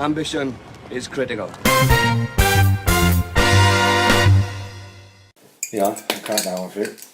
Ambition is critical. Yeah, I can't down with it.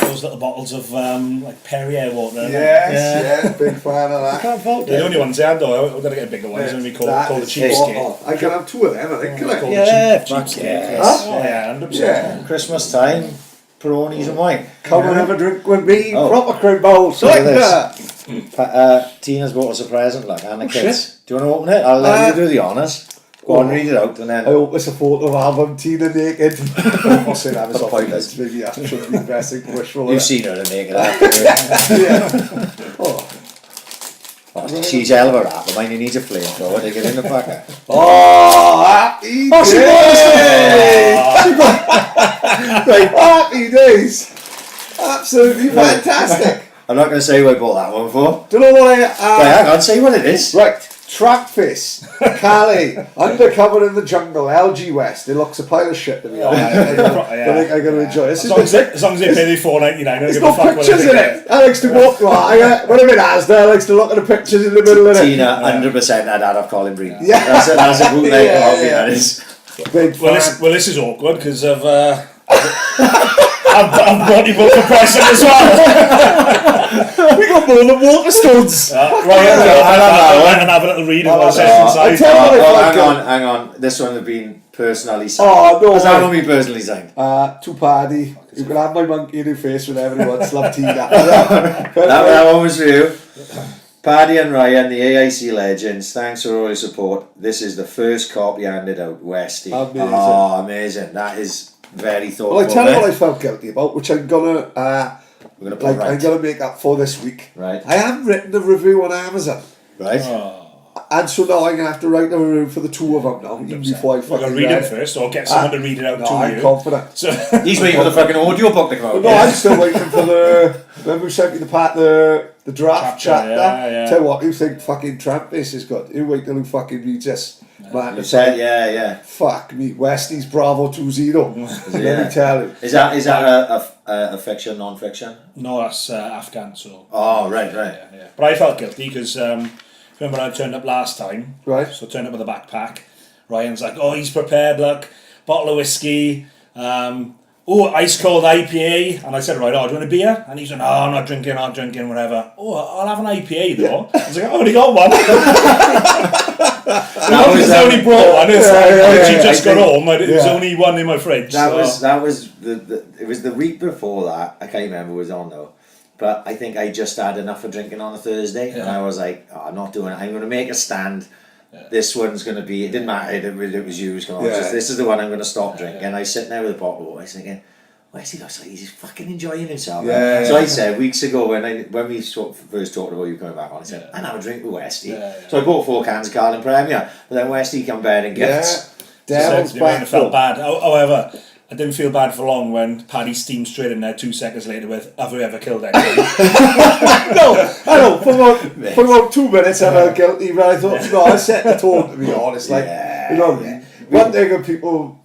Those little bottles of like Perrier water. Yes, big fan of I that. can't fault The it. only ones they had though, we've got to get a bigger one. It's going to be called the cheapskate. I can have two of them, I think. Can I? Called Yeah, the fuck cheapskate. yeah. Oh yeah, 100%. Yeah. Christmas time, Peronis and wine. Come and have a drink with me, Oh. proper crib bowl. Look at this. Tina's bought us a present, look, and the kids. Do you want to open it? I'll let you do the honours. Go on, read it out, and then. I hope it's a photo of album Tina naked. I'm not saying that was Pointless. maybe that should be dressing wishful. You've seen her naked after. Yeah. Oh. She's hell of a rapper, mine. He needs a flamethrower to get in the packer. Oh, happy days! Right, happy days! Absolutely fantastic. I'm not going to say who I bought that one for. Do you know what I? Right, hang on, say what it is. Right, Trampface Calais, undercover in the jungle, LG West. It looks a pile of shit to me. I think I'm going to enjoy it. As long as they pay the $4.99, There's no pictures in it. I likes to walk. When I'm in Asda, I likes to look at the pictures in the middle of it. Tina, 100% had that off Colin Breen. Yeah. That's a bootleg copy, that is. Big fan. Well, this is awkward because I've brought you both for present as well. We got more than Waterstones. Right, and have a little read of what it says inside. Hang on. This one has been personally signed. Oh, no. Has that one been personally signed? To Paddy. You can have my monkey in your face whenever he wants. Love Tina. that one was for you. Paddy and Ryan, the AIC legends, thanks for all your support. This is the first copy handed out, Westy. Amazing. Oh, amazing. That is very thoughtful. Well, I tell you what I felt guilty about, which I'm gonna We're gonna put right. I'm gonna make up for this week. Right. I haven't written a review on Amazon, Right. and so now I'm gonna have to write a review for the two of them now. Even before I We're going fucking to read read it first, or get someone to read it out to I'm you. confident. So, He's waiting for the fucking audio book to come out. No, I'm still waiting for the. Remember we sent me the draft chapter. yeah. Tell you what, you think fucking Trampface is good? You wait till he fucking reads this. Man, You said, yeah. fuck me, Westy's Bravo 2-0. Let me tell you. Is that a fiction, non-fiction? no, that's Afghan, so... Oh, right. Yeah. But I felt guilty because, remember I turned up last time? Right. So I turned up with a backpack. Ryan's like, oh, he's prepared, look. Bottle of whiskey. Ice cold IPA. And I said, right, do you want a beer? And he's like, no, I'm not drinking, whatever. Oh, I'll have an IPA though. I was like, I've already got one. Because I only brought one. It's I just got home. There's only one in my fridge. That was it was the week before that. I can't remember what it was on though. But I think I just had enough of drinking on a Thursday, and I was like, I'm not doing it. I'm going to make a stand. This one's going to be. It didn't matter. It was you. This is the one I'm going to to drink. And I was sitting there with a bottle of water. I was thinking, Westy looks like he's fucking enjoying himself. So I said weeks ago when we first talked about you coming back on, I said, I have a drink with Westy. So I bought 4 cans of Carling Premier. But then Westy come bed and gifts. Devil's I back. felt bad. However, I didn't feel bad for long when Paddy steamed straight in there 2 seconds later with, have you ever killed anyone? No, I know. For about 2 minutes I felt guilty, but I thought, no, I set the tone to be honest. Like, you know what I mean? One thing of people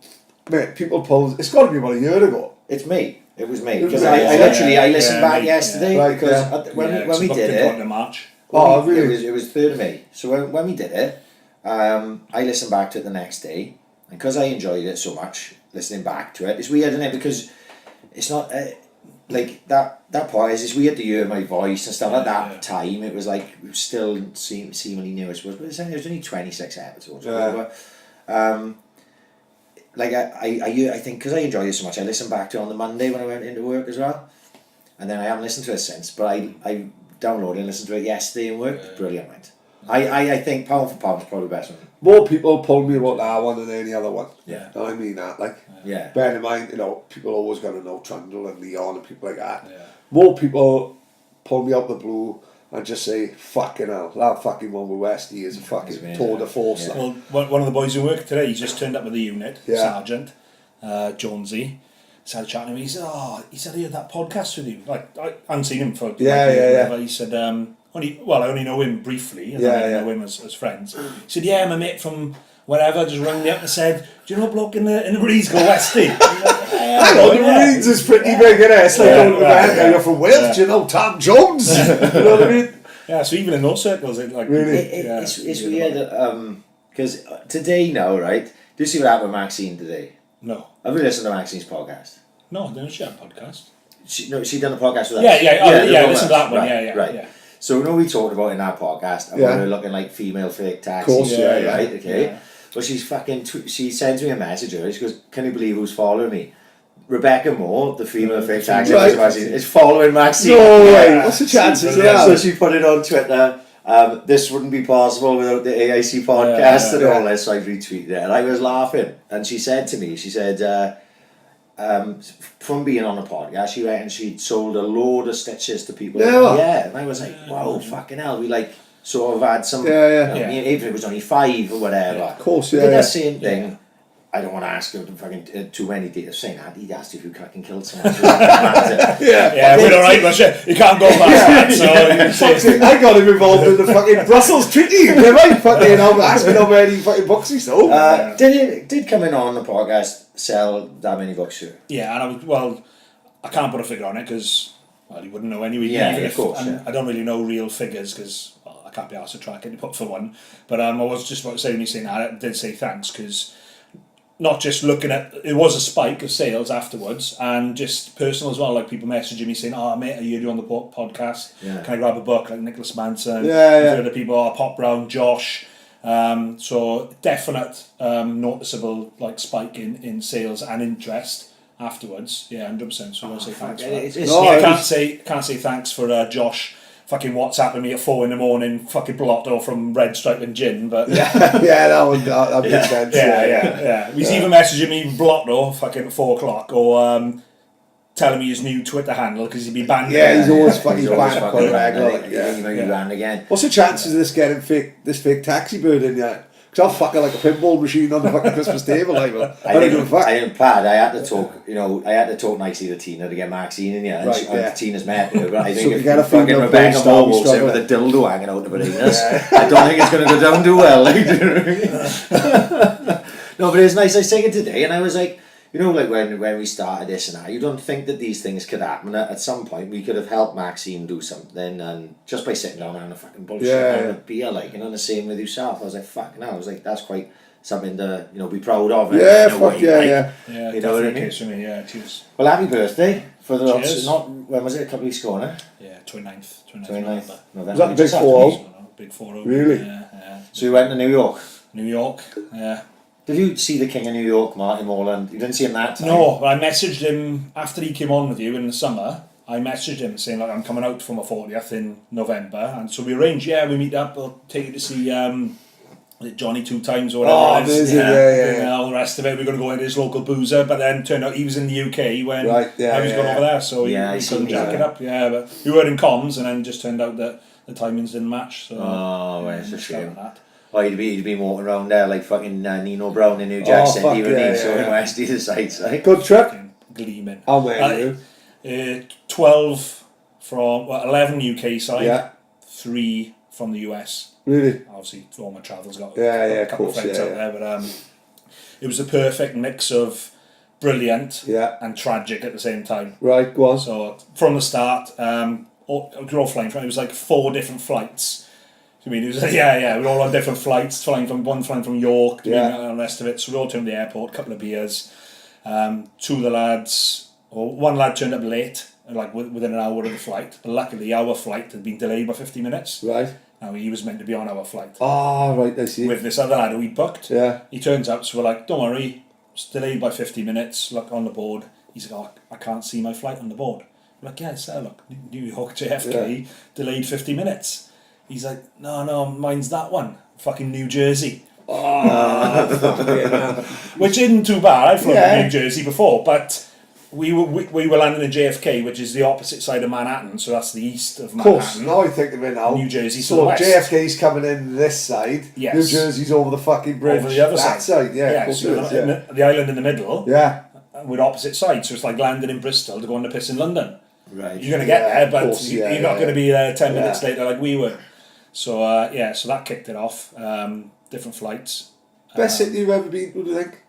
pull. It's got to be about a year ago. It's me. It was me because I listened back yesterday because when we did it. March. Oh, really? It was 3rd of May. So when we did it, I listened back to it the next day, and because I enjoyed it so much, listening back to it, it's weird, isn't it? Because it's not like that part is. It's weird to hear my voice and stuff. At that time, it was like it was still seemingly new, I suppose. But it was only 26 episodes. Like I think because I enjoyed it so much, I listened back to it on the Monday when I went into work as well, and then I haven't listened to it since. But I downloaded and listened to it yesterday in work. Brilliant, mate. I think pound for pound is probably the best one. More people pull me about that one than any other one. Yeah. I mean that, like. Yeah. Bear in mind, people always got to know Trundle and Leon and people like that. Yeah. More people pull me out the blue and just say, fucking hell, that fucking one with Westy is a fucking tour de force. Yeah. Well, one of the boys who work today, he's just turned up with the unit, Sergeant Jonesy. Started chatting to me. He said, I heard that podcast with you. Like, I hadn't seen him for yeah. He said, I only know him briefly, and I know him as friends. He said, I'm a mate from wherever, just rang me up and said, do you know a bloke in the Marines called Westy? I know, the Marines is pretty big, innit? It's like going to America, you're from Wales, do you know Tom Jones? You know what I mean? Yeah, so even in those circles, it like Really? It's weird because today now, right? Do you see what happened with Maxine today? No, Have you listened to Maxine's podcast? no, didn't she have a podcast? She done a podcast with us. Yeah, listen to that one. Right, right. Yeah. So we talked about in that podcast about her looking like female fake taxis. Of course, yeah. Right, okay. Yeah. But she's fucking. She sends me a message. She goes, "Can you believe who's following me?" Rebecca Moore, the female fake taxi is following Maxine. No way. What's the chances of that? So she put it on Twitter. This wouldn't be possible without the AIC podcast and all this. So I retweeted it, and I was laughing. And she said to me, from being on the podcast, she reckoned she'd sold a load of stitches to people. Yeah, and I was like, wow, fucking hell, we like sort of had some. Yeah. You know, even if it was only 5 or whatever. Of course, We yeah. did that same thing. I don't want to ask him to fucking too many details. Saying that he'd asked if you fucking killed someone. So Yeah, we're alright, but shit, you can't go past that. So I got him involved in the fucking Brussels Treaty. They might fucking ask me how many fucking books he sold. Did coming on the podcast sell that many books here? yeah, and I can't put a figure on it because you wouldn't know anyway. Yeah, even of course. and I don't really know real figures because I can't be asked to track it for one. But I was just about to say when you saying that, I did say thanks because. Not just looking at, it was a spike of sales afterwards and just personal as well, like people messaging me saying, oh mate, I heard you on the podcast, can I grab a book, like Nicholas Manson, other people, Pop Brown, Josh, so definite noticeable like spike in sales and interest afterwards, 100%, so I want to say thanks for that. Can't say thanks for Josh fucking WhatsApping me at 4 a.m, fucking blotto from Red Stripe and Gin, but that makes sense. Yeah. He's even messaging me blotto fucking at 4 o'clock or telling me his new Twitter handle because he'd be banned. Yeah, he's always fucking banned quite regularly. He might be banned again. What's the chances of this getting this fake taxi bird in yet? Because I'll fuck it like a pinball machine on the fucking Christmas table. Like, I didn't pad. I had to talk. I had to talk nicely to Tina to get Maxine in here. And Tina's met her. But I think if fucking Rebecca Moore walks in with a dildo hanging out of her anus, I don't think it's going to go down too well. No, but it's nice. I was thinking today, and I was like, like when we started this and that, you don't think that these things could happen. At some point, we could have helped Maxine do something, and just by sitting down having a fucking bullshit having a beer, the same with yourself. I was like, fucking hell. I was like, that's quite something to be proud of. Yeah, fuck yeah. You know what I mean? For me, cheers. Well, happy birthday for the when was it? A couple of weeks ago, now? Yeah, 29th November. Was that the big 4-0? Big 4-0. Really? Yeah. So you went to New York? New York, yeah. Did you see the King of New York, Martin Moreland? You didn't see him that time? No, but I messaged him after he came on with you in the summer. I messaged him saying, like, I'm coming out for my 40th in November. And so we arranged, we meet up. I'll take you to see Johnny 2 times or whatever it is. And all the rest of it. We're going to go into his local boozer. But then turned out he was in the UK when I was going over there. So he couldn't jack it up. Yeah, but we were in comms and then just turned out that the timings didn't match. So it's a shame. Oh, he'd be walking around there like fucking Nino Brown in New Jack City, showing Westy the sights. Good trip. Gleaming. How many? 12 from 11 UK side, 3 from the US. Really? Obviously, all my travels got a couple of friends out there, but it was a perfect mix of brilliant and tragic at the same time. Right, go on. So from the start, we're all flying from. It was like 4 different flights. I mean, it was we're all on different flights, flying from York, and the rest of it. So we all turned to the airport, a couple of beers. 2 of the lads, or 1 lad turned up late, like within an hour of the flight. But luckily, our flight had been delayed by 50 minutes. Right. Now he was meant to be on our flight. Ah, right, I see. With this other lad who we booked. Yeah. He turns up, so we're like, don't worry, it's delayed by 50 minutes. Look on the board. He's like, I can't see my flight on the board. I'm like, look, New York JFK delayed 50 minutes. He's like, no, mine's that one. Fucking New Jersey. Which isn't too bad. I've flown to New Jersey before, but we were landing in JFK, which is the opposite side of Manhattan, so that's the east of Manhattan. Of course, now I think of it now. New Jersey's so to the west. JFK's coming in this side, yes. New Jersey's over the fucking bridge. Over the other that side. Yeah, so the island in the middle. Yeah. With opposite sides, so it's like landing in Bristol to go on the piss in London. Right. You're going to get there, but you're not going to be there 10 minutes later like we were. So so that kicked it off. Different flights. Best city you've ever been to, do you think?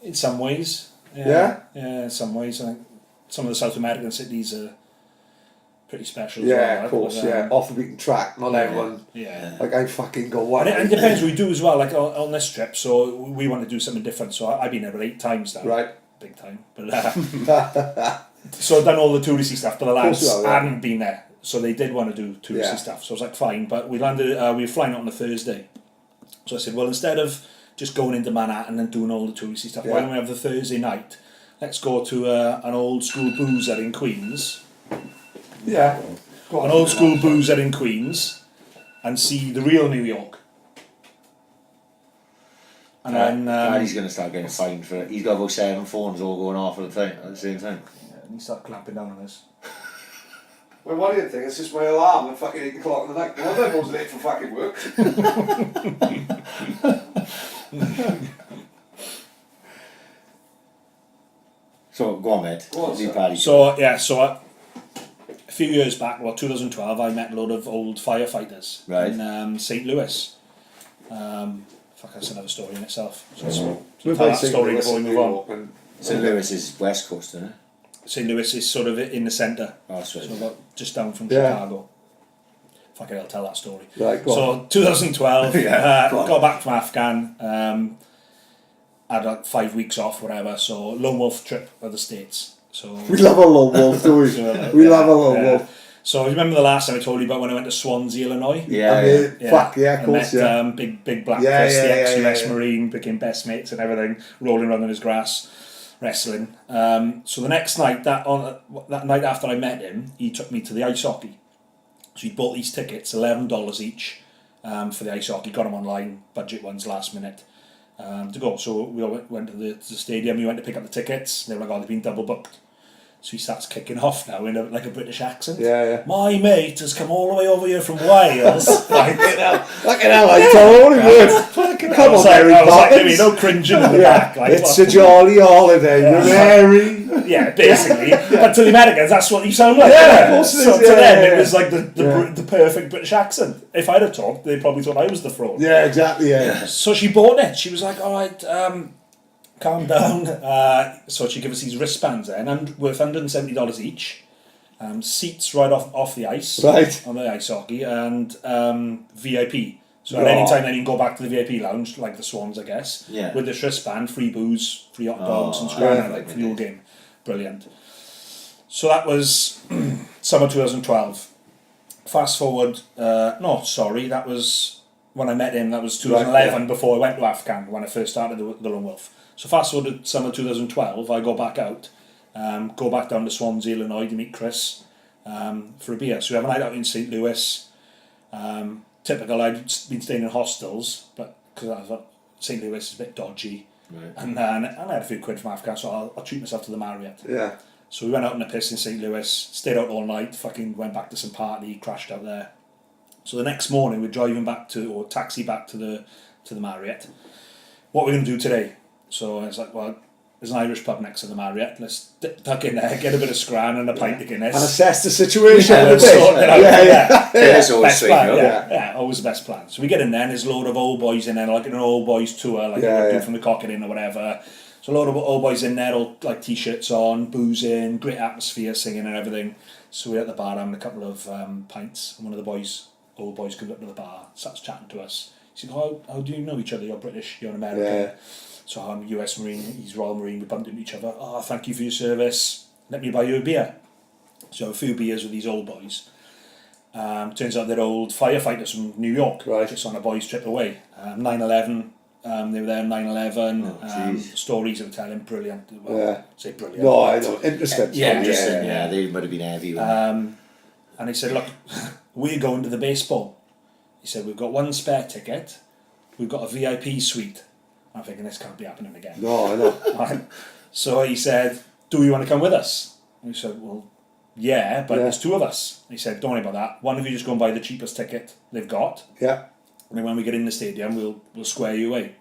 In some ways. In some ways. I think some of the South American cities are pretty special. Yeah, as well, of course. Yeah, off the beaten track. Not everyone. Yeah. Like I fucking go one. And it depends what we do as well. Like on this trip, so we want to do something different. So I've been there 8 times now. Right. Big time. But so I've done all the touristy stuff, but the lads hadn't been there, so they did want to do touristy stuff. So I was like, fine. But we landed. We were flying out on a Thursday, so I said, well, instead of just going into Manhattan and doing all the touristy stuff, why don't we have the Thursday night? Let's go to an old school boozer in Queens. Yeah. An old school boozer in Queens, and see the real New York. And then he's going to start getting fined for it. He's got about 7 phones all going off at the same time. and he started clamping down on us. Well, what do you think? It's just my alarm at fucking 8 o'clock in the night. Well, I was late for fucking work. So, go on, mate. Go on, sir. Paddy. So, yeah, a few years back, well, 2012, I met a load of old firefighters in St. Louis. Fuck, that's another story in itself. So tell that story before we move on. St. Louis is West Coast, isn't it? St. Louis is sort of in the centre. Oh, that's right. So about just down from Chicago. Fucking I'll tell that story. Right, go so on. 2012, Go on. got back from Afghan, had like 5 weeks off, whatever, so lone wolf trip of the States. So We love a lone wolf, do we? We love a lone wolf. So remember the last time I told you about when I went to Swansea, Illinois? Fuck yeah, of course, I met, big black Chris, the ex-US Marine, became best mates and everything, rolling around on his grass, wrestling. So the next night, that night after I met him, he took me to the ice hockey. So he bought these tickets, $11 each, for the ice hockey, got them online, budget ones last minute, to go. So we all went to the stadium, we went to pick up the tickets, they were like, oh, they've been double booked. So he starts kicking off now in a British accent. Yeah. My mate has come all the way over here from Wales. Fucking hell, I told him it. Come on, Mary Poppins. No cringing in the back. Like, it's a jolly holiday, Mary. Yeah, basically. But to the Americans, that's what you sound like. Yeah, of course it is. So to them, it was like the perfect British accent. If I'd have talked, they probably thought I was the fraud. Yeah, exactly, yeah. So she bought it. She was like, all right, calm down. So she gave us these wristbands then, and worth $170 each. Seats right off the ice, on the ice hockey, and VIP. So at any time then you can go back to the VIP lounge, like the Swans, I guess. Yeah. With this wristband, free booze, free hot dogs, and scram for the whole game. Brilliant. So that was summer 2012. Fast forward, that was when I met him. That was 2011, before I went to Afghan, when I first started the Lone Wolf. So fast forward to summer 2012, I go back out, go back down to Swansea, Illinois to meet Chris for a beer. So we have a night out in St. Louis. Typical, I'd been staying in hostels, but because I thought St. Louis is a bit dodgy. Right. And I had a few quid from Afghan, so I'll treat myself to the Marriott. Yeah. So we went out on a piss in St. Louis, stayed out all night, fucking went back to some party, crashed out there. So the next morning we're driving taxi back to the Marriott. What are we going to do today? So it's like, well, there's an Irish pub next to the Marriott. Let's tuck in there, get a bit of scran and a pint of Guinness. And assess the situation. It's always best plan. Yeah, always the best plan. So we get in there and there's a load of old boys in there, like an old boys tour, like you do from the Cock Inn or whatever. So a load of old boys in there, all like t-shirts on, boozing, great atmosphere, singing and everything. So we're at the bar having a couple of pints, and one of the old boys comes up to the bar, starts chatting to us. He said, how do you know each other? You're British, you're American. Yeah. So I'm a US Marine, he's Royal Marine, we bumped into each other. Oh, thank you for your service. Let me buy you a beer. So a few beers with these old boys. Turns out they're old firefighters from New York, just on a boys' trip away. 9/11, they were there 9/11. Stories they were telling, brilliant. Well, say brilliant. No, I know, interesting. Yeah, they would have been heavy. And he said, look, we're going to the baseball. He said, we've got one spare ticket, we've got a VIP suite. I'm thinking, this can't be happening again. No, I know. So he said, do you want to come with us? And we said, well, yeah, but there's two of us. He said, don't worry about that. One of you just go and buy the cheapest ticket they've got. Yeah. And then when we get in the stadium, we'll square you away.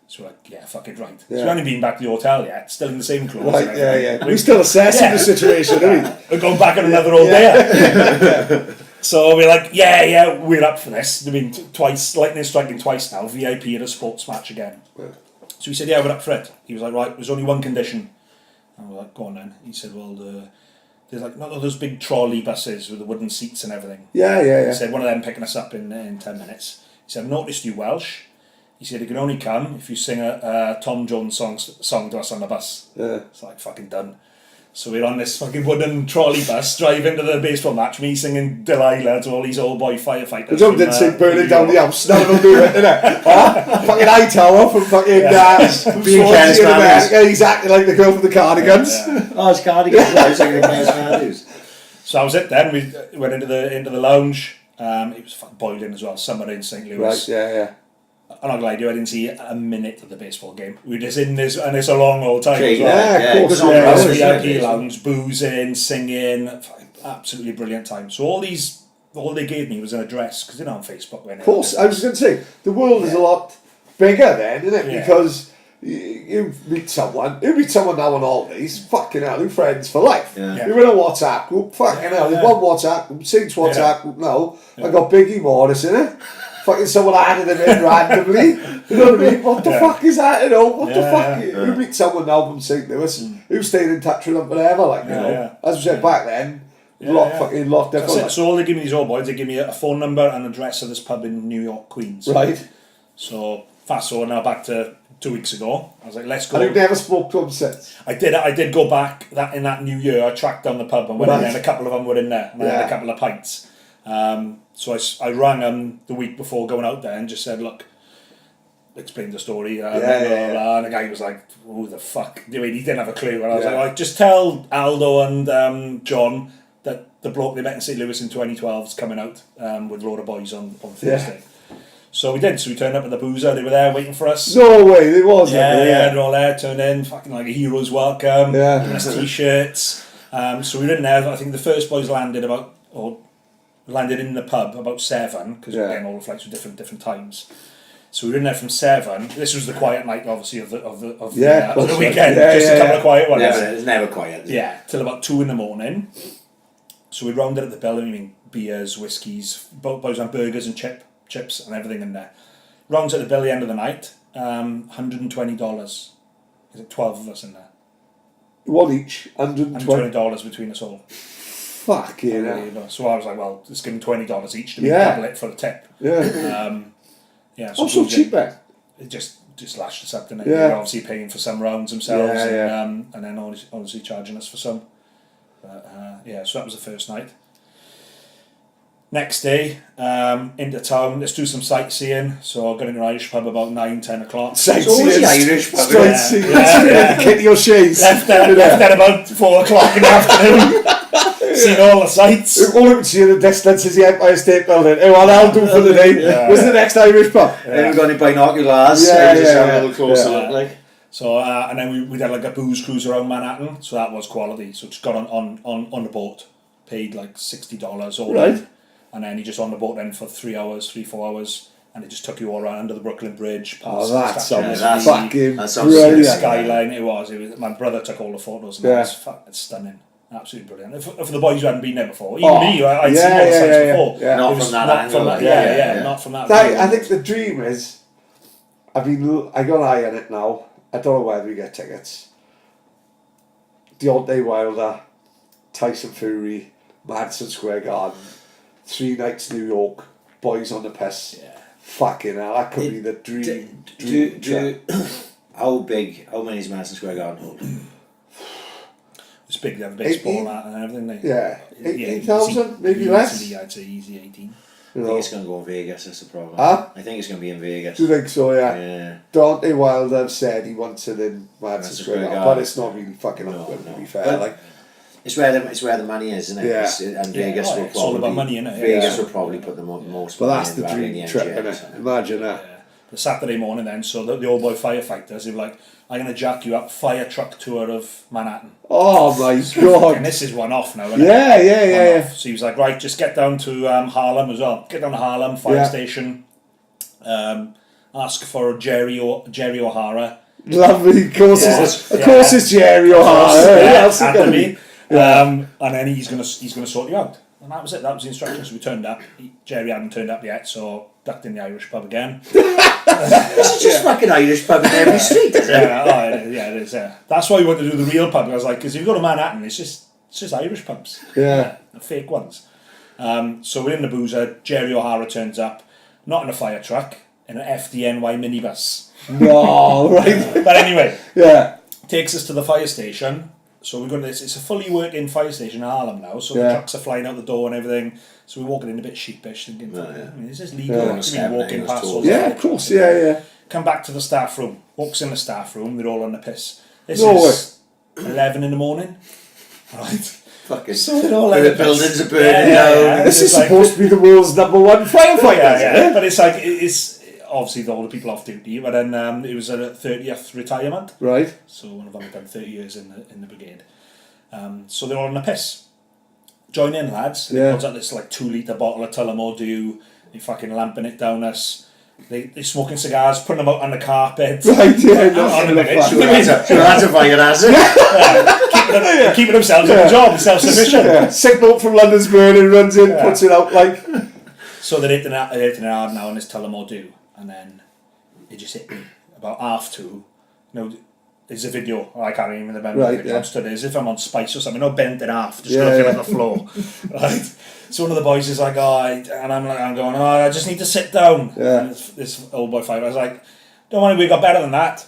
So we're like, yeah, fuck it, right. Yeah. So we haven't been back to the hotel yet, still in the same clothes. Right, We're still assessing the situation, aren't we? We're going back on another old day. So we're like, we're up for this. I mean, twice, lightning striking twice now, VIP at a sports match again. Yeah. So we said, we're up for it. He was like, right, there's only one condition. And we're like, go on then. He said, well, there's like not those big trolley buses with the wooden seats and everything. Yeah. He said one of them picking us up in 10 minutes. He said, I've noticed you Welsh. He said, you can only come if you sing a Tom Jones song to us on the bus. Yeah. It's like, fucking done. So we're on this fucking wooden trolley bus driving to the baseball match, me singing Delilah to all these old boy firefighters. The drum didn't sing burning down the house, none of them do it, innit? Fucking Hightower from fucking from Being Swansea in Ken's America, he's acting like the girl from the Cardigans. Oh, it's Cardigans. I was thinking of Ken's Values. So that was it then. We went into the lounge. It was fucking boiling as well, summer in St. Louis. Right, yeah. I'm not gonna lie to you, I didn't see a minute of the baseball game. We were just in this, and it's a long old time as well. Yeah, of course. This Yeah, VIP lounge, boozing, singing, absolutely brilliant time. So all they gave me was an address, because they're not on Facebook. Of course, I was going to say, the world is a lot bigger then, isn't it? Yeah. Because you meet someone now on holidays, fucking hell, you're friends for life. Yeah. You're in a WhatsApp group, fucking hell, there's one WhatsApp group, six WhatsApp group now, I got Biggie Morris in it. Fucking someone added him in randomly. You know what I mean? What the fuck is that? You know, what the fuck? You meet someone now from St. Louis who stayed in touch with them forever, like, you know. As we said back then, lot different. So all they give me, these old boys, they give me a phone number and address of this pub in New York, Queens. Right. So fast forward now back to 2 weeks ago. I was like, let's go. And you've never spoke to them since? I did go back in that new year. I tracked down the pub and went in there, and a couple of them were in there, and I had a couple of pints. So I rang them the week before going out there and just said, look, explained the story. And the guy was like, who the fuck? He didn't have a clue. And I was like, just tell Aldo and John that the bloke they met in St. Louis in 2012 is coming out with a load of boys on Thursday. So we did. So we turned up at the boozer. They were there waiting for us. No way, they was. They're all there, turned in, fucking like a hero's welcome. Yeah. Giving us t-shirts. So we were in there. I think the first boys landed in the pub about 7, because again all the flights were different times. So we were in there from 7. This was the quiet night, obviously, of the weekend. A couple of quiet ones. It's never quiet. Till about 2 in the morning. So we rounded at the bill. I mean, beers, whiskies, boys on burgers and chips and everything in there. Rounds at the bill at the end of the night. $120. Is it 12 of us in there? One each, $120 between us all. Fuck yeah. So I was like, well, let's give them $20 each to double it for a tip. Yeah. So also cheap there. It just lashed us up, didn't it? Yeah. They're obviously paying for some rounds themselves, and then obviously charging us for some. But so that was the first night. Next day, into town, let's do some sightseeing. So I got into an Irish pub about 9-10 o'clock. Sightseeing, Irish pub. Kitty O'Shea's. Left there about 4 o'clock in the afternoon. Seen all the sights. All you can see in the distance is the Empire State Building. Hey, what I'll do for the day. Where's the next Irish pub? Then we've got any binoculars. Just have a little closer look like. So and then we did like a booze cruise around Manhattan. So that was quality. So just got on the boat, paid like $60 all right. in. And then you just on the boat then for 3-4 hours, and it just took you all around under the Brooklyn Bridge. Past that's fucking brilliant. Skyline. It was. My brother took all the photos, and it's stunning, absolutely brilliant. For the boys who hadn't been there before, even me, I'd seen all the sites before. Yeah. Not from that angle. Not from that. I think the dream is, I got an eye on it now. I don't know whether we get tickets. Deontay Wilder, Tyson Fury, Madison Square Garden. 3 nights New York, boys on the piss. Yeah. Fucking hell, that could be the dream. How many is Madison Square Garden hold? It's big, they have a big ball and everything. Yeah, 18,000, maybe less. Easily, I'd say easy 18. I think it's going to go in Vegas, that's the problem. Huh? I think it's going to be in Vegas. Do you think so, Yeah. Deontay Wilder said he wants it in Madison Square Garden, but it's not really fucking up, to be fair. It's where the money is, isn't it? Yeah. And Vegas will probably... It's all about money, isn't it? Vegas will probably put the most Well, money that's the in dream trip, isn't it? Imagine that. Yeah. The Saturday morning then, so the old boy firefighters, they were like, I'm going to jack you up, fire truck tour of Manhattan. Oh my God. And this is one off now, isn't it? Yeah. So he was like, right, just get down to Harlem as well. Get down to Harlem, fire station. Ask for Jerry O'Hara. Lovely, of course it's Jerry O'Hara. Had to be. And then he's gonna sort you out. And that was it. That was the instructions. So we turned up. Jerry hadn't turned up yet, so ducked in the Irish pub again. It's just fucking Irish pub in every street, isn't it? It is. That's why we wanted to do the real pub. I was like, because if you go to Manhattan, it's just It's just Irish pumps. Yeah. Fake ones. So we're in the boozer. Jerry O'Hara turns up, not in a fire truck, in an FDNY minibus. No, right. But anyway, Yeah. takes us to the fire station. So we're going to it's a fully working fire station in Harlem now. So the trucks are flying out the door and everything. So we're walking in a bit sheepish, thinking, I mean, is this legal? Yeah. Walking past all Yeah, of course, yeah. Come back to the staff room. Walks in the staff room. They're all on the piss. This No is 11 in the morning. Right. Fucking. So they're all The buildings are burning down. This is like, supposed to be the world's #1 firefighter, yeah. But it's like it's obviously all the people off duty. But then it was a 30th retirement. Right. So one of them had done 30 years in the brigade. So they're all on the piss. Join in, lads. Yeah. They put out this like 2 litre bottle of Tullamore Dew. They fucking lamping it down us. They're smoking cigars, putting them out on the carpet. Right, yeah. On a minute. Sure, that's a fire hazard. Keeping themselves in the job, self-sufficient. Yeah. Signal from London's burning, runs in, puts it out like. So they're hitting it hard now on this Tullamore Dew. And then it just hit me about 2:30. There's a video, I can't even remember the video. I'm stood there as if I'm on Spice or something, bent in half, just looking at the floor. Right? So one of the boys is like, and I'm going, I just need to sit down. Yeah. And this old boy fighter, I was like, don't worry, we got better than that.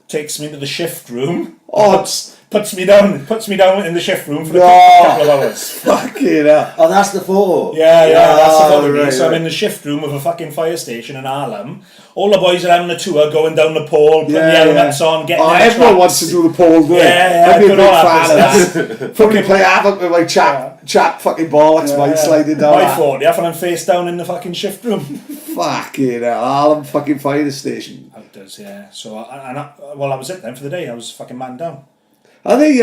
Takes me to the shift room. Puts me down in the shift room for a couple of hours. Fucking hell. Oh, that's the photo. Yeah, that's the photo. Right, So I'm in the shift room of a fucking fire station in Harlem. All the boys are having a tour, going down the pole, putting the helmets on, getting in the everyone tracks. wants to do the pole, don't they? Yeah, I'd be a good big on fan of that. that. Probably play havoc with my chap fucking bollocks, mate, sliding down My that. 40th and I'm face down in the fucking shift room. Fucking hell, Harlem fucking fire station. It does, yeah. So, that was it then for the day. I was fucking man down. Are they,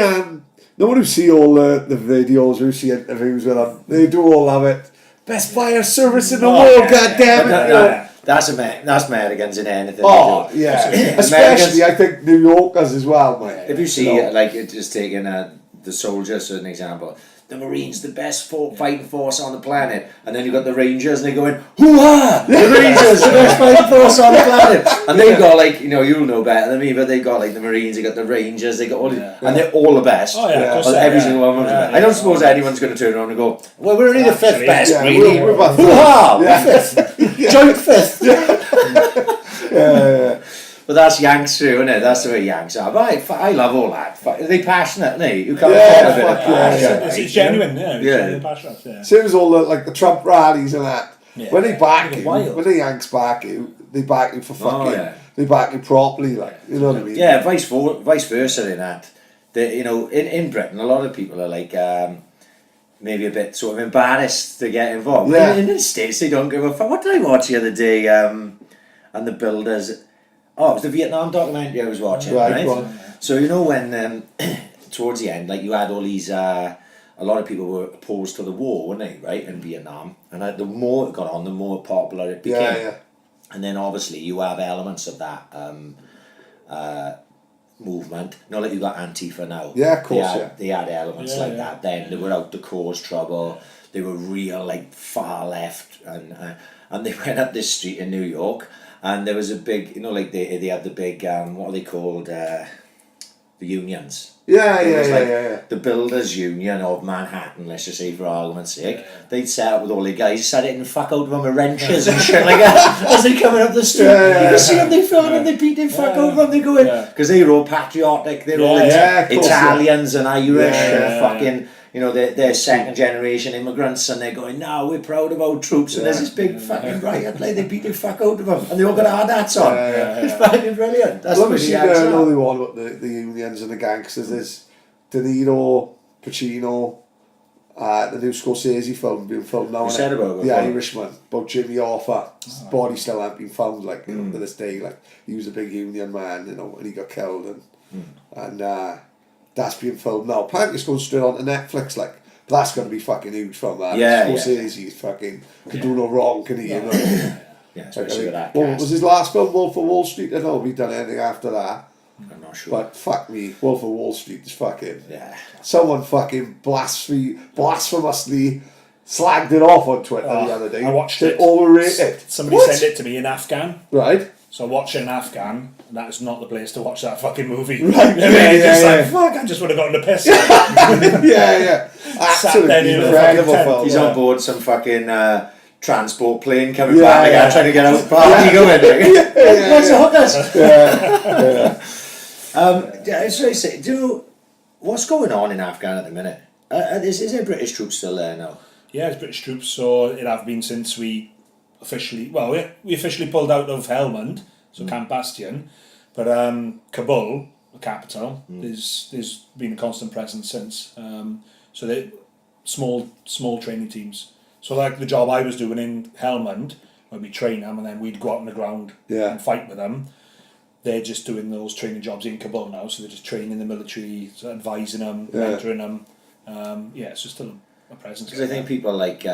no one who see all the videos, who see interviews with them, they do all have it. Best fire service in the world, goddammit. That's Americans in anything. Oh, yeah. Especially, I think, New Yorkers as well, mate. If you see, like, just taking the soldiers as an example, the Marines, the best fighting force on the planet, and then you've got the Rangers, and they're going, hoo-ha! The Rangers, the best fighting force on the planet! And they've got, like, you'll know better than me, but they've got, like, the Marines, they've got the Rangers, they got all these, and they're all the best. Oh, yeah, of course. Every single one of them. I don't suppose anyone's going to turn around and go, well, we're only the fifth best, yeah, really. we're about Hoo-ha! Yeah. Fifth. Joint fifth. But that's Yanks too, isn't it? That's the way Yanks are. But I love all that. They're passionate, aren't they? You can't call a bit of passion. It's genuine, yeah. It's genuine passion, yeah. Same as all the Trump rallies and that. Yeah. When they back you, Wild. when the Yanks back you, they back you for fucking, they back you properly, like, you know what I mean? Yeah, vice versa in that. In Britain, a lot of people are like, maybe a bit sort of embarrassed to get involved. Yeah. In the States, they don't give a fuck. What did I watch the other day? And the builders. Oh, it was the Vietnam documentary I was watching, right? So when towards the end, like you had all these, a lot of people were opposed to the war, weren't they? Right, in Vietnam, and the more it got on, the more popular it became. Yeah. And then obviously you have elements of that movement. Not like you got Antifa now. Yeah, of course. They had elements like that. Then they were out to cause trouble. They were real like far left, and they went up this street in New York. And there was a big, like they had the big, what are they called, the unions. Yeah. The Builders Union of Manhattan, let's just say for argument's sake. They'd set up with all the guys, sat it and fuck out of them with wrenches and shit like that as they coming up the street. You can see them, they film them, they beat them, fuck over them, they go in. Because they're all patriotic, they're all Italians and Irish and fucking... they're second generation immigrants and they're going, no, we're proud of our troops and there's this big fucking riot, like they beat the fuck out of them and they all got hard hats on. It's fucking brilliant. That's Let me see another one about the unions and the gangsters. There's De Niro, Pacino, the new Scorsese film being filmed now. Said about The Irishman, about Jimmy Hoffa. His body still hasn't been found, to this day. Like, he was a big union man, and he got killed and that's being filmed now. Apparently it's going straight on to Netflix, but that's going to be fucking huge from that. Scorsese fucking can do no wrong, can he? Yeah, especially with that What was his last film, Wolf of Wall Street? I don't know if he'd done anything after that. I'm not sure. But fuck me, Wolf of Wall Street is fucking... Yeah. Someone fucking blasphemously slagged it off on Twitter the other day. I watched it. Overrated. Somebody sent it to me in Afghan. Right. So watching Afghan, that is not the place to watch that fucking movie. Right, Fuck, I just would have gotten a piss. yeah. Absolutely incredible film. He's on board some fucking transport plane coming back again, trying to get out the party going. What's the hookers? So I say, what's going on in Afghan at the minute? Is there British troops still there now? Yeah, it's British troops, so it have been since we officially pulled out of Helmand, so Camp Bastion, but Kabul, the capital, there's been a constant presence since. So they small training teams. So like the job I was doing in Helmand, where we train them and then we'd go out on the ground and fight with them. They're just doing those training jobs in Kabul now, so they're just training the military, advising them, mentoring them. It's just still a presence. Because I think people like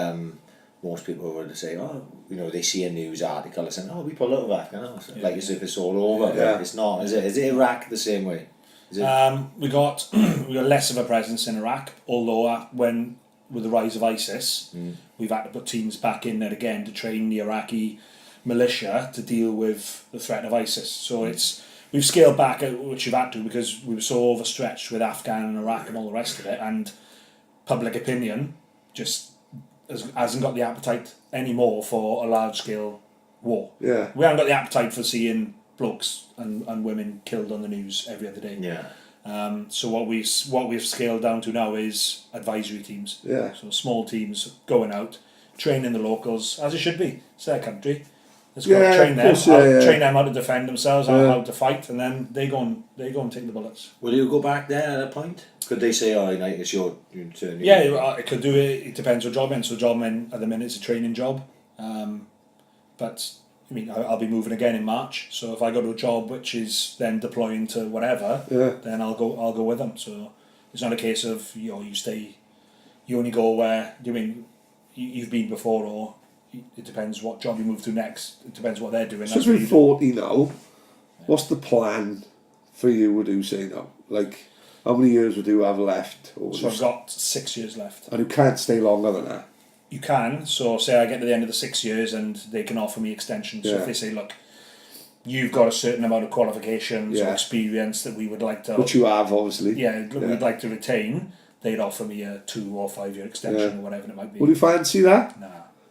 most people would say, they see a news article and say, we pulled out of Afghanistan, like as if it's all over. But it's not, is it? Is it Iraq the same way? Is it? We got less of a presence in Iraq, although with the rise of ISIS, we've had to put teams back in there again to train the Iraqi militia to deal with the threat of ISIS. So we've scaled back, which we've had to, because we were so overstretched with Afghan and Iraq and all the rest of it, and public opinion just hasn't got the appetite anymore for a large-scale war. Yeah. We haven't got the appetite for seeing blokes and women killed on the news every other day. Yeah. So what we've scaled down to now is advisory teams. Yeah. So small teams going out, training the locals, as it should be. It's their country. Let's go train them. Train them how to defend themselves, how to fight, and then they go and take the bullets. Will you go back there at a point? Could they say, it's your turn? It could do it. It depends what job in. So job in at the minute is a training job, but I mean I'll be moving again in March. So if I go to a job which is then deploying to whatever, then I'll go with them. So it's not a case of you only go where you've been before, or it depends what job you move to next. It depends what they're doing. So you're 40 now. What's the plan for you, would you say now? Like, how many years would you have left? So I've got 6 years left. And you can't stay longer than that? You can. So say I get to the end of the 6 years and they can offer me extensions. So if they say, look, you've got a certain amount of qualifications or experience that we would like to... Which you have, obviously. We'd like to retain. They'd offer me a 2 or 5 year extension or whatever it might be. Would you fancy that? Nah.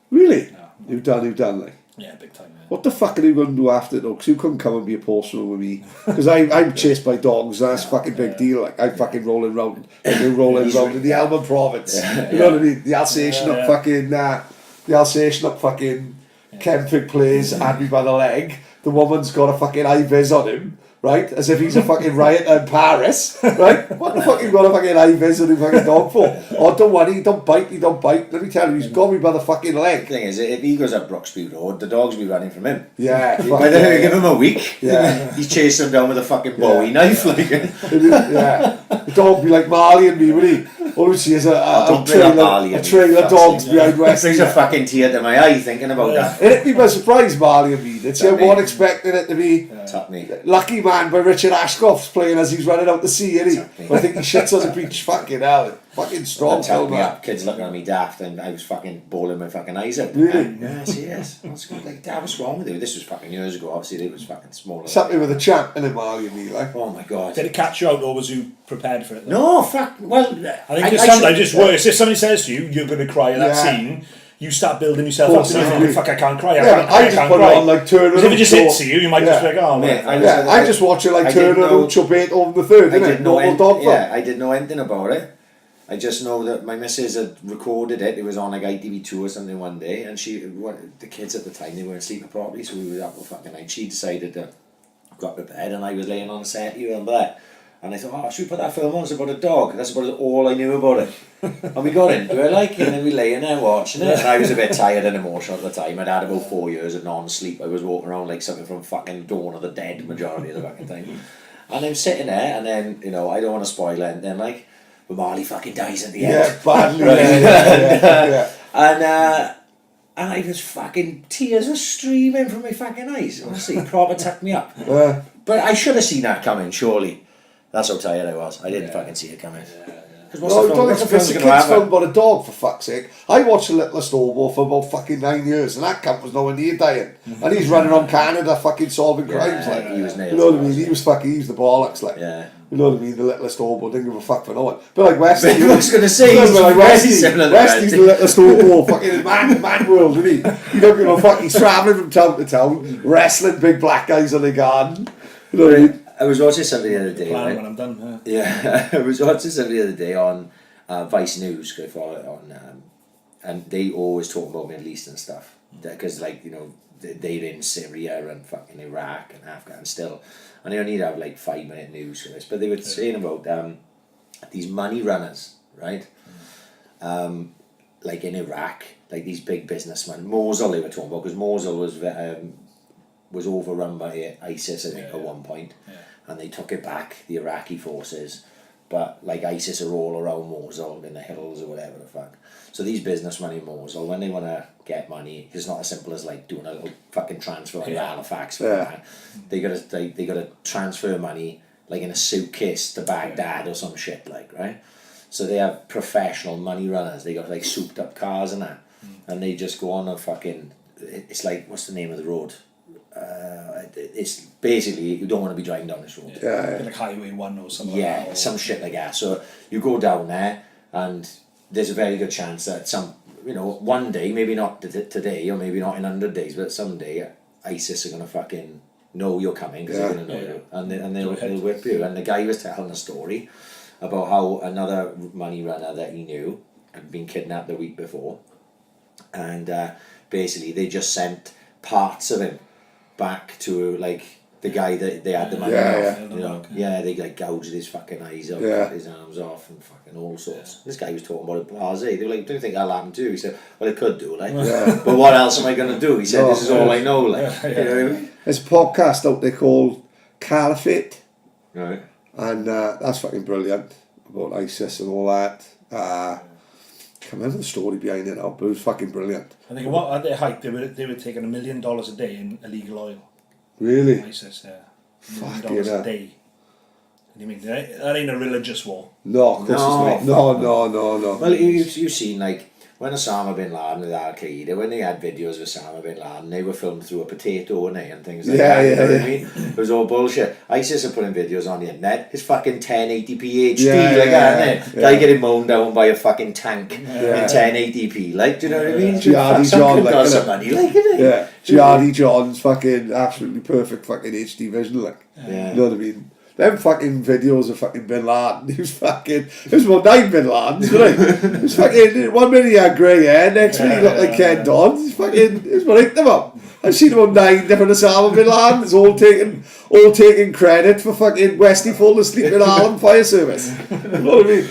Really? No. You've done like... Yeah, big time. Yeah. What the fuck are you going to do after it though? Because you couldn't come and be a postman with me. Because I'm chased by dogs, and that's a fucking big deal. Like, I'm fucking rolling around in the Helmand province. You know what I mean? The Alsatian up fucking Kempfig Place had me by the leg. The woman's got a fucking high vis on him, right? As if he's a fucking rioter in Paris, right? What the fuck you got a fucking high vis on him fucking dog for? Oh, don't worry, he don't bite. Let me tell you, he's got me by the fucking leg. The thing is, if he goes up Broxby Road, the dogs will be running from him. Yeah. By the time you give him a week, he's chasing them down with a fucking Bowie knife. Like. The dog will be like Marley and me, would he? All we see is a trailer dogs behind Westy. Brings a fucking tear to my eye thinking about that. It'd be by surprise, Marley and me. It's one expecting it to be Lucky Man by Richard Ashcroft's playing as he's running out to sea, isn't he? But I think he shits on the beach. Fucking hell. Fucking strong. Kids looking at me daft, and I was fucking bawling my fucking eyes out. Really? Yes. What's like, Dad, what's wrong with you? This was fucking years ago. Obviously, it was fucking smaller. Something with a champ in it, Marley and me, like. Oh my god. Did it catch you out, or was you prepared for it? No, fuck. Well, I think sometimes it's worse. If somebody says to you, you're going to cry at that scene, you start building yourself up and you think, fuck, I can't cry. I just put it on like Turner. If it just hits you, you might just be like, oh, man. I just watch it like Turner and Ucho Beethoven the Third, I didn't know anything about it. I just know that my missus had recorded it. It was on like ITV2 or something one day, and the kids at the time, they weren't sleeping properly, so we were up all fucking night. She decided to go up to bed, and I was laying on a settee on there. And I thought, should we put that film on? It's about a dog. That's about all I knew about it. And we got into it, like, and then we lay in there watching it. And I was a bit tired and emotional at the time. I'd had about 4 years of non-sleep. I was walking around like something from fucking Dawn of the Dead majority of the fucking time. And I'm sitting there, and then, I don't want to spoil it, and then, like, but Marley fucking dies at the end. Yeah, badly. And I was fucking, tears were streaming from my fucking eyes. Honestly, proper tucked me up. But I should have seen that coming, surely. That's how tired I was. I didn't fucking see it coming. Because No, don't what's the it's a film kid's going to film have? about a dog, for fuck's sake. I watched The Littlest Hobo for about fucking 9 years, and that cunt was nowhere near dying. And he's running around Canada fucking solving crimes, like. he was nailed. You know what I mean? He was the bollocks, like. Yeah. You know what I mean? The Littlest Hobo, didn't give a fuck for no one. But like Westy. I was going to say, But he's like very Westy, similar to Westy's the Westy. Littlest Hobo, fucking man world, isn't he? He don't give a fuck. He's travelling from town to town, wrestling big black guys on the garden. You know what I mean? I was watching something the other day, Plan right? when I'm done. Yeah, I was watching something the other day on Vice News, go follow it on, and they always talk about Middle East and stuff, because like, you know, they're in Syria and fucking Iraq and Afghan still, and they only have like 5-minute news for this, but they were saying about these money runners, right? Like in Iraq, like these big businessmen, Mosul they were talking about, because Mosul was overrun by ISIS, I think, at one point, and they took it back, the Iraqi forces, but like ISIS are all around Mosul in the hills or whatever the fuck. So these businessmen in Mosul, when they want to get money, it's not as simple as like doing a little fucking transfer in Halifax. They gotta transfer money like in a suitcase to Baghdad or some shit, like, right? So they have professional money runners. They got like souped up cars and that, and they just go on a fucking. It's like, what's the name of the road? It's basically, you don't want to be driving down this road. Like Highway 1 or something like that. Or Some shit like that. So you go down there, and there's a very good chance that one day, maybe not today, or maybe not in 100 days, but someday, ISIS are going to fucking know you're coming, because they're going to know you, and they'll whip you. And the guy was telling a story about how another money runner that he knew had been kidnapped the week before, and basically they just sent parts of him back to like the guy that they had the money off. They like gouged his fucking eyes out, cut his arms off, and fucking all sorts. This guy was talking about it blasé. They were like, "Do you think that'll happen too?" He said, "Well, it could do, like, but what else am I going to do?" He said, "This is all I know, like." You know what I mean? There's a podcast out there called Caliphate, Right. and that's fucking brilliant about ISIS and all that. Can't remember the story behind it now, but it was fucking brilliant. I think at their height they were taking $1 million a day in illegal oil. Really? ISIS, Fuck $1 million yeah. a day. What do you mean? That ain't a religious war. No, of course it's not. No. Well, you've seen like when Osama bin Laden with Al Qaeda, when they had videos of Osama bin Laden, they were filmed through a potato, weren't they, and things like that. You know what I mean? It was all bullshit. ISIS are putting videos on the internet. It's fucking 1080p HD, like that, isn't it? Guy getting mown down by a fucking tank in 1080p, like, do you know what I mean? Jihadi John, like, some money, like, isn't it? Yeah, Jihadi John's fucking absolutely perfect fucking HD vision, like. You know what I mean? Them fucking videos of fucking Bin Laden, it was about 9 Bin Ladens, right? It was fucking, 1 minute he had grey hair, next minute he looked like Ken Don. It was about 8 of them. I've seen about 9 different Osama Bin Ladens, all taking credit for fucking Westy falling asleep in Harlem Fire Service. You know what I mean?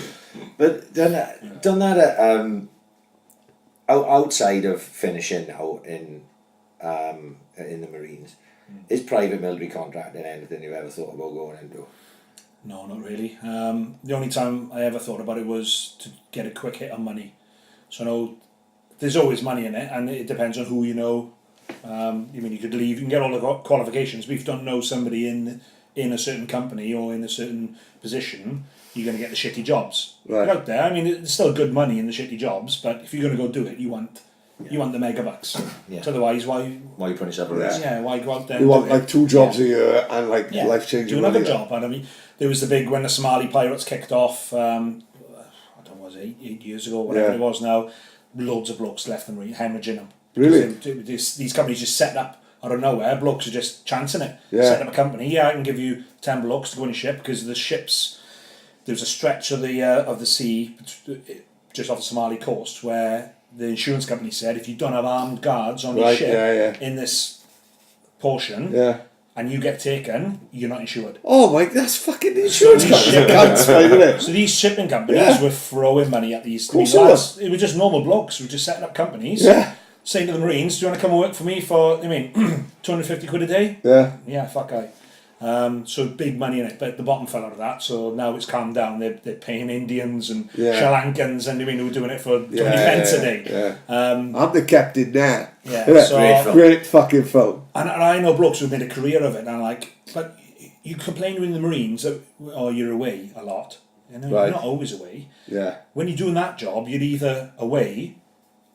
But done that outside of finishing out in the Marines, is private military contracting anything you've ever thought about going into? No, not really. The only time I ever thought about it was to get a quick hit on money. So I know there's always money in it, and it depends on who you know. You could leave, you can get all the qualifications, but if you don't know somebody in a certain company or in a certain position, you're going to get the shitty jobs. Right. You're out there, there's still good money in the shitty jobs, but if you're going to go do it, you want the mega bucks. Yeah. So otherwise, why you put yourself at risk? why go out there? You and want do it? like 2 jobs a year and like life-changing do another money. job. And there was the big when the Somali pirates kicked off. I don't know, was it 8 years ago, whatever it was now. Loads of blokes left them hemorrhaging them. Really? These companies just set up out of nowhere. Blokes are just chancing it. Yeah. Set up a company. I can give you 10 blokes to go in a ship, because the ships. There's a stretch of the sea just off the Somali coast where the insurance company said, if you don't have armed guards on your ship in this portion, and you get taken, you're not insured. Oh my, that's fucking the insurance company, isn't it? So these shipping companies were throwing money at these lads. It was just normal blokes who were just setting up companies, saying to the Marines, do you want to come and work for me for, 250 quid a day? Yeah, fuck I. So big money in it, but the bottom fell out of that, so now it's calmed down. They're paying Indians and Sri Lankans and who were doing it for 20 pence a day. I'm the captain now. Great fucking film. And I know blokes who've made a career of it, and I'm like, but you complain in the Marines that, you're away a lot. You're not always away. Yeah. When you're doing that job, you're either away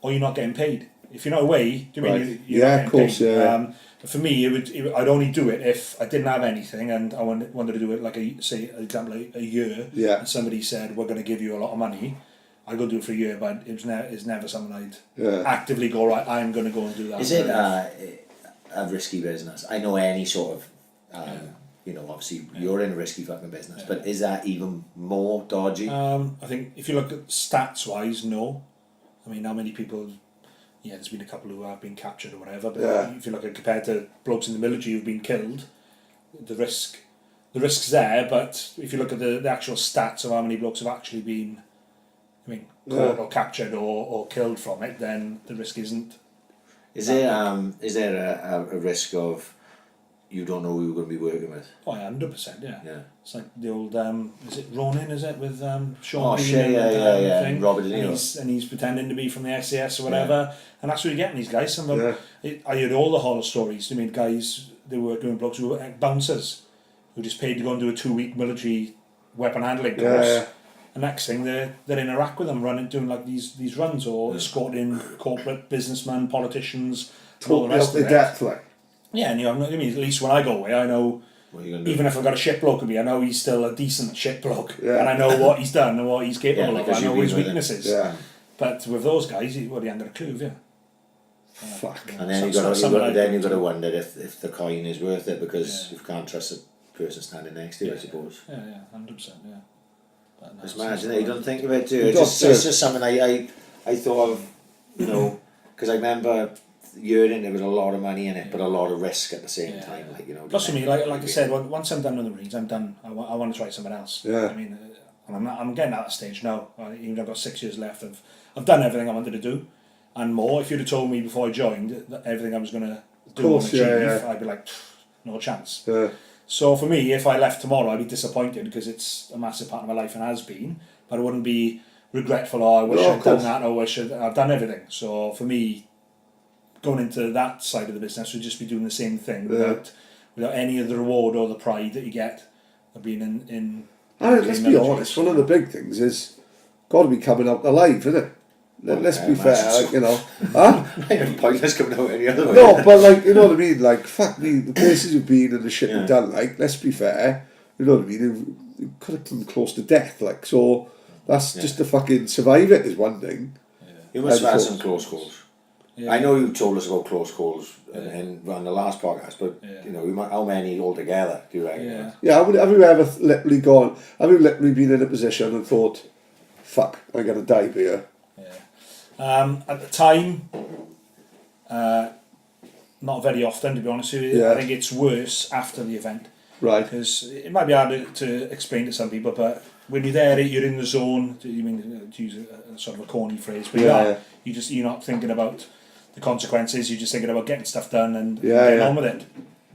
or you're not getting paid. If you're not away, do you mean you're not getting paid? Yeah. For me, I'd only do it if I didn't have anything and I wanted to do it like a year. Yeah. And somebody said we're going to give you a lot of money. I'd go do it for a year, but it's never something I'd actively go, right, I'm going to go and do that. Is it a risky business? I know any sort of, obviously you're in a risky fucking business, but is that even more dodgy? I think if you look at stats wise, no. I mean, how many people? Yeah, there's been a couple who have been captured or whatever, but if you look at compared to blokes in the military who've been killed, the risk's there. But if you look at the actual stats of how many blokes have actually been, caught or captured or killed from it, then the risk isn't. Is there a risk of you don't know who you're going to be working with? Oh, 100%, yeah. Yeah. It's like the old, is it Ronin, is it, with Sean Oh, Bean shit, yeah. thing? Robert De Niro. And he's pretending to be from the SAS or whatever, and that's what you're getting these guys. Some of them, I heard all the horror stories. I mean, guys, they were doing blokes who were bouncers, who just paid to go and do a 2-week military weapon handling course. Yeah. And next thing, they're in Iraq with them, doing like these runs, or escorting corporate businessmen, politicians, and all the rest of it. Death, like. Yeah, and at least when I go away, I know, even if I've got a shit bloke with me, I know he's still a decent shit bloke. Yeah. And I know what he's done and what he's capable of. I know his weaknesses. Yeah. But with those guys, he ain't got a clue, have you? Fuck. And then you've got to wonder if the coin is worth it, because you can't trust the person standing next to you, I suppose. Yeah, 100%, yeah. But no, just imagine it, you don't think about it too. It's just something I thought of, because I remember hearing there was a lot of money in it, but a lot of risk at the same time. Plus for me, like I said, once I'm done with the Marines, I'm done. I want to try something else. Yeah. I mean, and I'm getting at that stage now. Even though I've got 6 years left, I've done everything I wanted to do, and more. If you'd have told me before I joined that everything I was going to do and achieve, I'd be like, no chance. Yeah. So for me, if I left tomorrow, I'd be disappointed because it's a massive part of my life and has been. But I wouldn't be regretful. I wish I'd done that. Or I've done everything. So for me, going into that side of the business would just be doing the same thing without any of the reward or the pride that you get of being in let's be honest, one of the big things is got to be coming out alive, isn't it? Let's be fair, huh? Pointless coming out any other way. No, but you know what I mean? Like, fuck me, the places you've been and the shit you've done, let's be fair, you know what I mean? You could have come close to death, so that's just to fucking survive it is one thing. Yeah. You must have had some close calls. Yeah. I know you told us about close calls on the last podcast, but how many altogether do you reckon? Yeah, have you ever literally been in a position and thought, fuck, I'm going to die here? At the time, not very often, to be honest with you. I think it's worse after the event. Right. Because it might be hard to explain to some people, but when you're there, you're in the zone. You mean to use a sort of a corny phrase, but you're not thinking about the consequences. You're just thinking about getting stuff done and getting on with it.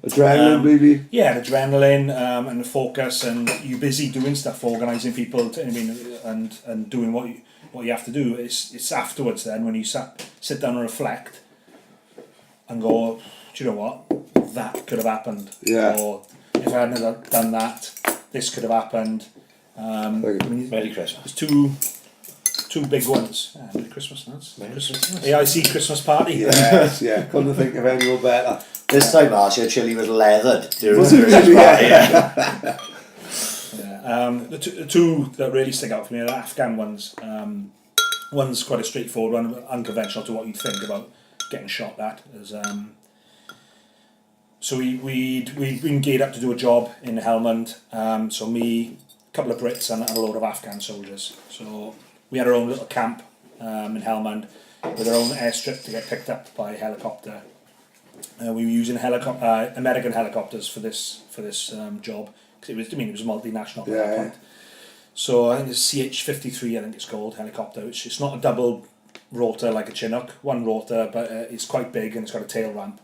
Adrenaline, maybe. Yeah, adrenaline and the focus, and you're busy doing stuff, organising people. And doing what you have to do. It's afterwards then when you sit down and reflect and go, do you know what? That could have happened. Yeah. Or if I hadn't done that, this could have happened. Merry Christmas. There's two big ones. Yeah, Merry Christmas, lads. Merry Christmas. AIC Christmas party. Yes, couldn't think of anyone better. This time last year, chili was leathered. Was it really? The two that really stick out for me are the Afghan ones. One's quite a straightforward one, unconventional to what you'd think about getting shot at. So we'd been geared up to do a job in Helmand. So me, a couple of Brits and a load of Afghan soldiers. So we had our own little camp in Helmand with our own airstrip to get picked up by helicopter. We were using American helicopters for this job because it was a multinational point. So I think it's CH-53, I think it's called, helicopter. It's not a double rotor like a Chinook, one rotor, but it's quite big and it's got a tail ramp.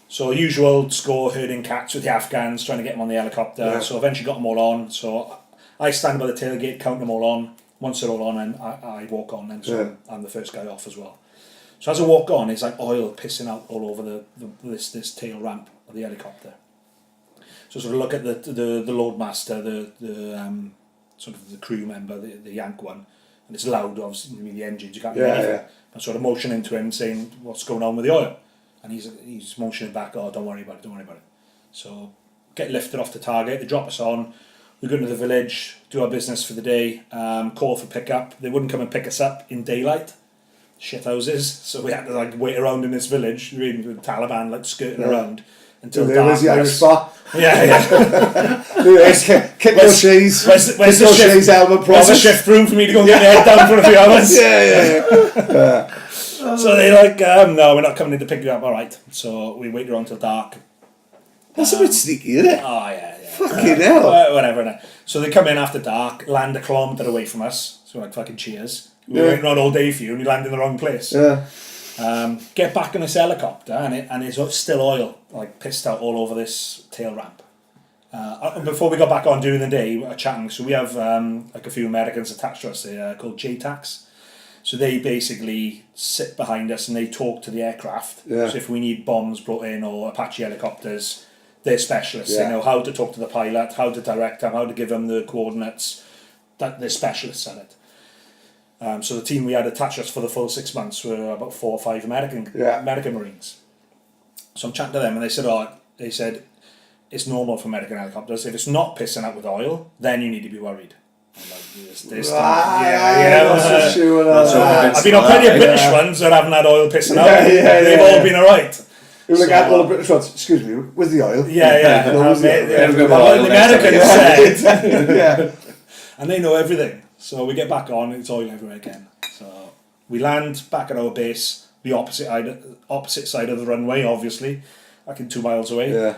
So usual score herding cats with the Afghans, trying to get them on the helicopter. Yeah. So eventually got them all on. So I stand by the tailgate, count them all on. Once they're all on, and I walk on, and so I'm the first guy off as well. So as I walk on, it's like oil pissing out all over this tail ramp of the helicopter. So sort of look at the loadmaster, the sort of the crew member, the Yank one, and it's loud, obviously, I mean, the engines, you can't Yeah, hear anything. yeah. I'm sort of motioning to him, saying, what's going on with the oil? And he's motioning back, oh, don't worry about it, don't worry about it. So, get lifted off the target, they drop us on, we go into the village, do our business for the day, call for pickup. They wouldn't come and pick us up in daylight, shit houses, so we had to like wait around in this village, really, with the Taliban like skirting around until Where's the Irish darkness. bar? Yeah. Kick your shoes. Where's the shoes, Almond Where's the Promise? shift room for me to go and get my head down for a few hours? Yeah. So they like, no, we're not coming in to pick you up. All right. So we wait around till dark. That's a bit sneaky, isn't it? Oh yeah. Fucking hell. Whatever. No. So they come in after dark, land a kilometre away from us. So we're like, fucking cheers. We were waiting around all day for you, and you land in the wrong place. Yeah. Get back in this helicopter, and it's still oil, like pissed out all over this tail ramp. Before we got back on during the day, we were chatting. So we have like a few Americans attached to us. They're called JTACs. So they basically sit behind us and they talk to the aircraft. Yeah. So if we need bombs brought in or Apache helicopters, they're specialists. Yeah. They know how to talk to the pilot, how to direct them, how to give them the coordinates. That they're specialists at it. So the team we had attached us for the full 6 months were about 4 or 5 American Marines. So I'm chatting to them and they said it's normal for American helicopters. If it's not pissing out with oil, then you need to be worried. I'm like, I've been on plenty of British ones that haven't had oil pissing out. They've all been alright. You're like, all the British ones, excuse me, with the oil. The Americans said. And they know everything. So we get back on, it's oil everywhere again. So we land back at our base, the opposite side of the runway, obviously, like in 2 miles away.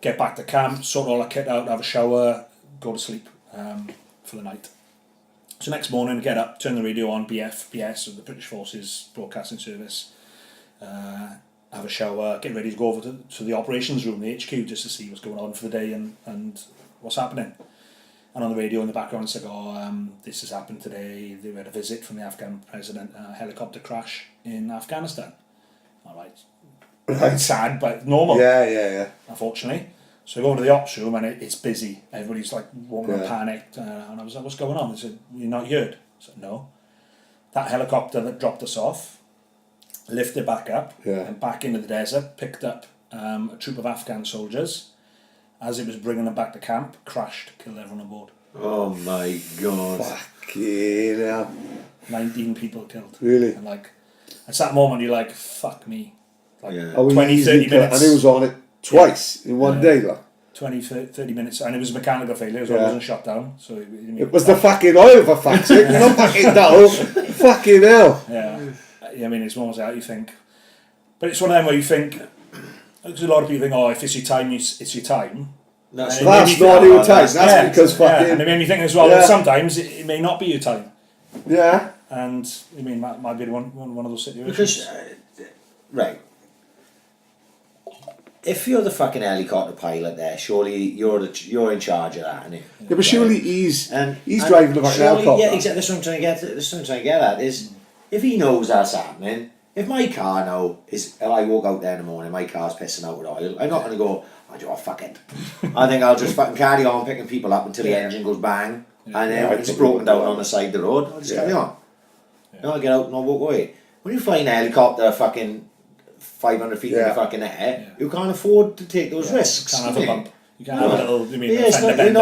Get back to camp, sort all our kit out, have a shower, go to sleep for the night. So next morning, get up, turn the radio on, BS, or the British Forces Broadcasting Service, have a shower, get ready to go over to the operations room, the HQ, just to see what's going on for the day and what's happening. And on the radio in the background, it's like, this has happened today. They had a visit from the Afghan president, a helicopter crash in Afghanistan. All right. It's sad, but normal. Yeah. Unfortunately. So I go into the ops room and it's busy. Everybody's like walking around panicked. And I was like, what's going on? They said, you're not heard? I said, no. That helicopter that dropped us off, lifted back up and back into the desert, picked up a troop of Afghan soldiers. As it was bringing them back to camp, crashed, killed everyone on board. Oh my God. Fucking hell. 19 people killed. Really? And like, it's that moment you're like, fuck me. Like 20, 30 minutes. And he was on it twice in one day, like. 20, 30 minutes. And it was a mechanical failure as well. It wasn't shut down. So it was the fucking oil, for fuck's sake. Not fucking down. Fucking hell. Yeah. I mean, it's almost like you think. But it's one of them where you think, because a lot of people think, oh, if it's your time, it's your time. That's not your time. That's because fucking... And it made me think as well, that sometimes it may not be your time. Yeah. And, I mean, that might be one of those situations. Because, right. If you're the fucking helicopter pilot there, surely you're in charge of that, aren't you? Yeah, but surely he's driving the fucking helicopter. Yeah, exactly. That's what I'm trying to get at. Is if he knows that's happening, if my car now is, if I walk out there in the morning, my car's pissing out with oil, I'm not going to go, oh, fuck it. I think I'll just fucking carry on picking people up until the engine goes bang, and then it's broken down on the side of the road. I'll just carry on. I'll get out and I'll walk away. When you fly in a helicopter fucking 500 feet in the fucking air, you can't afford to take those risks. You can't have a bump. You can't have a little, you're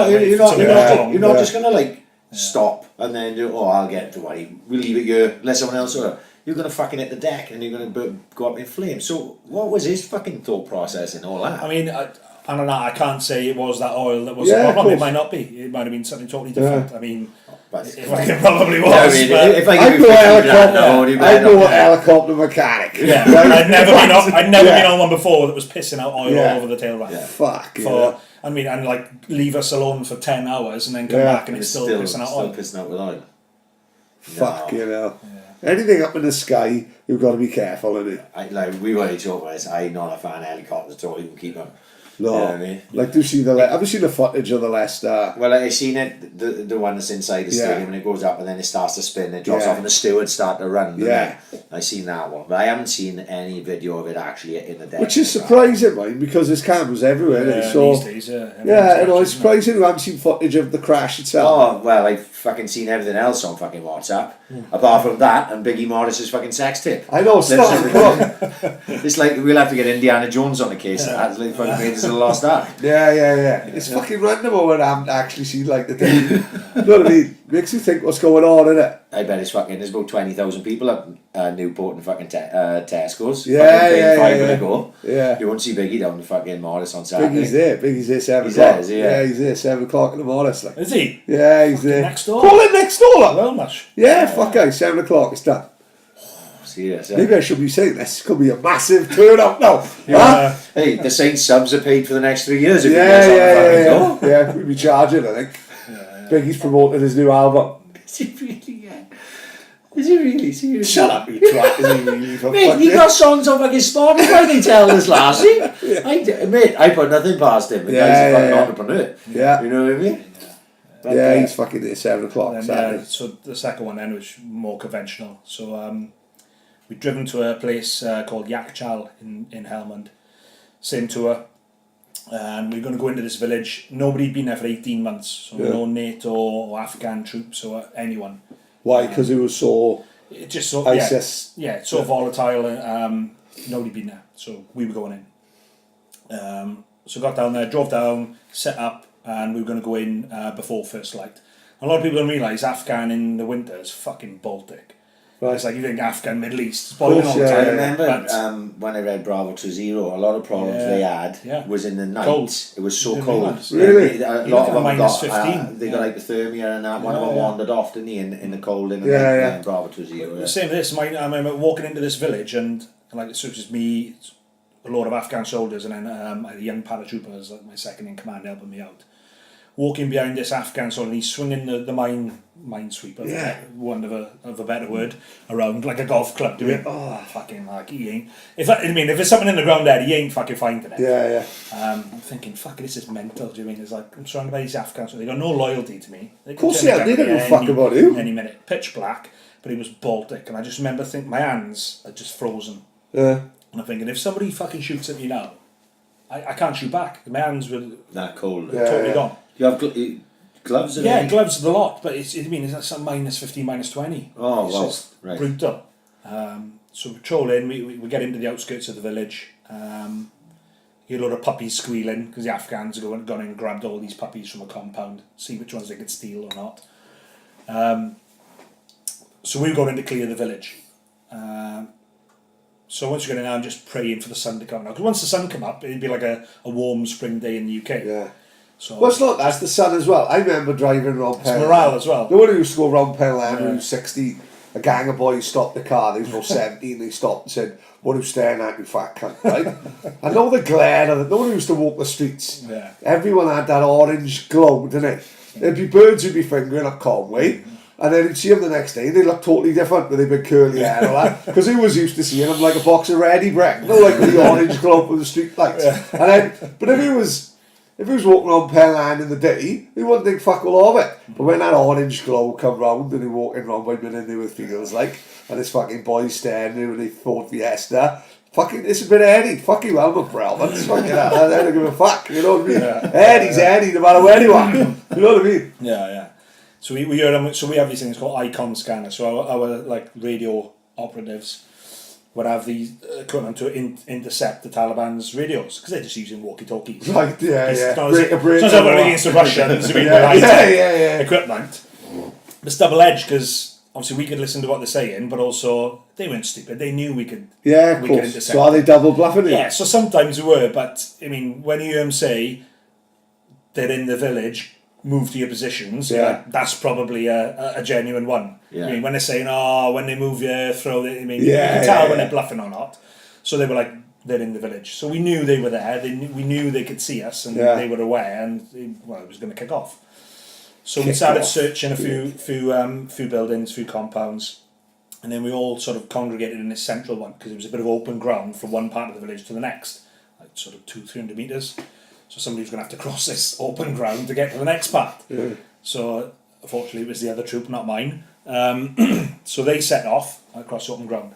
not just going to like stop and then do, I'll get to worry, we'll leave it here, let someone else order. You're going to fucking hit the deck and you're going to go up in flames. So what was his fucking thought process and all that? I mean, I don't know, I can't say it was that oil that was the problem. It might not be. It might have been something totally different. I mean, it probably was. I mean, if I I'd go a helicopter mechanic. Yeah, I'd never been on one before that was pissing out oil all over the tail ramp. Fuck. I mean, and like leave us alone for 10 hours and then come back and it's still pissing out oil. Pissing out with oil. Fuck, you know. Anything up in the sky, you've got to be careful, innit? We've already talked about this. I'm not a fan of helicopters at all. You can keep them. No. You know what I mean? Like, have you seen the footage of the Leicester? Well, I've seen it, the one that's inside the stadium, and it goes up and then it starts to spin, it drops off, and the stewards start to run. I seen that one, but I haven't seen any video of it actually in the desert. Which is surprising, mate, because there's cameras everywhere. Yeah, So these days, yeah. yeah, you know, it's surprising you haven't seen footage of the crash itself. Oh, well, I've fucking seen everything else on fucking WhatsApp. Apart from that and Biggie Morris's fucking sex tape. I know, stop. It's like we'll have to get Indiana Jones on the case of that. It's like fucking Raiders of the Lost Ark. Yeah. It's fucking random when I haven't actually seen like the thing. You know what I mean? Makes you think what's going on, innit? I bet it's fucking, there's about 20,000 people at Newport and fucking Tesco's. Yeah. Fucking go. Yeah. You won't see Biggie down the fucking Morris on Saturday. Biggie's there 7 He's o'clock. there, is he? Yeah. He's there 7 o'clock in the morning. Like. Is he? Yeah, he's there. Next door? Call it next door, like. Well, much. Yeah, fuck it, 7 o'clock, it's done. Serious, Maybe I should be saying this could be a massive turn up now. Yeah. Hey, the Saints subs are paid for the next 3 years if you guys on the fucking go. Yeah, we'd be charging, I think. Biggie's promoting his new album. Is he really? Yeah. Is he really? Seriously? Shut up, you twat. Is he really? For Mate, fuck's he sake? got songs on fucking Spotify, they tell us last week. Mate, I put nothing past him. The guy's a fucking entrepreneur. Yeah. You know what I mean? But, Yeah, he's fucking there 7 o'clock. And Saturday. so the second one then was more conventional. So we'd driven to a place called Yakchal in Helmand. Same tour. And we were going to go into this village. Nobody'd been there for 18 months. So no NATO or Afghan troops or anyone. Why? Because it was so It just so ISIS. Yeah, it's so volatile. Nobody been there, so we were going in. So got down there, drove down, set up, and we were going to go in before first light. A lot of people don't realise Afghan in the winter is fucking Baltic. Right. It's like you think Afghan Middle East. It's boiling all the yeah, I time. remember But when I read Bravo to Zero, a lot of problems they had was in the night. Cold. It was so Didn't cold. realise. Really? A You lot look of at them got, -15. they got hypothermia and that. One of them wandered off, didn't he, in the cold in the Yeah, night, yeah. in Bravo to Zero. the same with this. I remember walking into this village and like it's just me, a lot of Afghan soldiers, and then a young paratrooper as like my second in command helping me out. Walking behind this Afghan soldier, and he's swinging the minesweeper, one of a better word, around like a golf club, doing fucking like he ain't. If there's something in the ground there, he ain't fucking finding it. Yeah. I'm thinking, fuck, this is mental. Do you mean it's like I'm surrounded by these Afghans? They got no loyalty to me. Of course they don't give a fuck about you. Any minute, pitch black, but he was Baltic, and I just remember thinking my hands are just frozen. Yeah. And I'm thinking, if somebody fucking shoots at me now, I can't shoot back. My hands were That cold. totally gone. You have gloves? Yeah, gloves are the lot, but it's like some -15, -20. Oh, It's wow. just Right. brutal. So we troll in, we get into the outskirts of the village. You hear a lot of puppies squealing because the Afghans have gone and grabbed all these puppies from a compound, see which ones they could steal or not. So we were going in to clear the village. So once you get in, I'm just praying for the sun to come out. Because once the sun come up, it'd be like a warm spring day in the UK. Yeah. So Well, it's not that's the sun as well. I remember driving around it's morale as well. The one who used to go around Pell End, who was 60, a gang of boys stopped the car, they was about 17, they stopped and said, "What are you staring at, you fat cunt?" Right? I know the glare of it, no one who used to walk the streets. Yeah. Everyone had that orange glow, didn't it? There'd be birds who'd be fingering up Conway, and then you'd see them the next day, and they look totally different with their big curly hair and all that, because he was used to seeing them like a box of ready bread, like with the orange glow with the street lights. And then, but if he was walking around Pell End in the day, he wouldn't think fuck all of it. But when that orange glow come round and he walking around by minute there with feels like, and this fucking boy's staring there with a Ford Fiesta, fucking, it's a bit Eddie. Fuck you, Albert Brell. It's fucking, I don't give a fuck, you know what I mean? Eddie's Eddie, no matter where you are. You know what I mean? Yeah. So we have these things called icon scanners. So our like radio operatives would have these equipment to intercept the Taliban's radios because they're just using walkie-talkies. Right, yeah. It's not Break a break. as if against the Russians. I mean, Yeah. equipment. It's double-edged because obviously we could listen to what they're saying, but also they weren't stupid. They knew we could. Yeah, of we could course. intercept. So are they double bluffing you? Yeah, so sometimes we were, but I mean, when you hear them say they're in the village, move to your positions, that's probably a genuine one. Yeah. I mean, when they're saying, when they move you, throw it, I mean, you can tell when they're bluffing or not. So they were like, they're in the village. So we knew they were there, we knew they could see us, and they were aware, and it was going to kick off. So we started searching a few buildings, few compounds, and then we all sort of congregated in this central one, because it was a bit of open ground from one part of the village to the next, like sort of 200-300 metres. So somebody was going to have to cross this open ground to get to the next part. Yeah. So unfortunately it was the other troop, not mine. So they set off across open ground.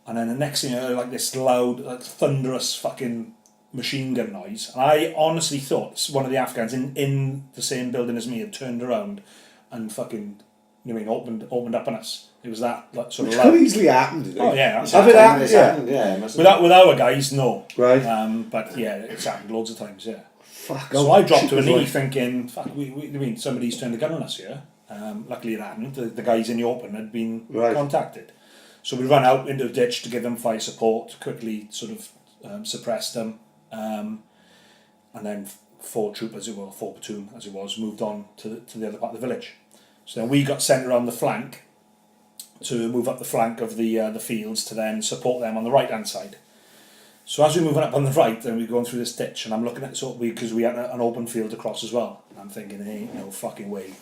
And then the next thing you know, like this loud, like thunderous fucking machine gun noise. And I honestly thought one of the Afghans in the same building as me had turned around and fucking, you know what I mean, opened up on us. It was that like, sort Which of loud. could easily happen, did it? Oh yeah, Have it happened? Yeah. with our guys, no. Right. But yeah, it's happened loads of times. Yeah. Fuck. So I dropped to a cheap knee as thinking, fuck, I mean, somebody's turned a gun on us here. Luckily it hadn't. The guys in the open had been contacted. So we ran out into the ditch to give them fire support, quickly sort of suppressed them. And then 4 troopers, well, 4 platoon as it was, moved on to the other part of the village. So then we got sent around the flank to move up the flank of the fields to then support them on the right hand side. So as we're moving up on the right, then we're going through this ditch, and I'm looking at because we had an open field across as well. And I'm thinking, there ain't no fucking way.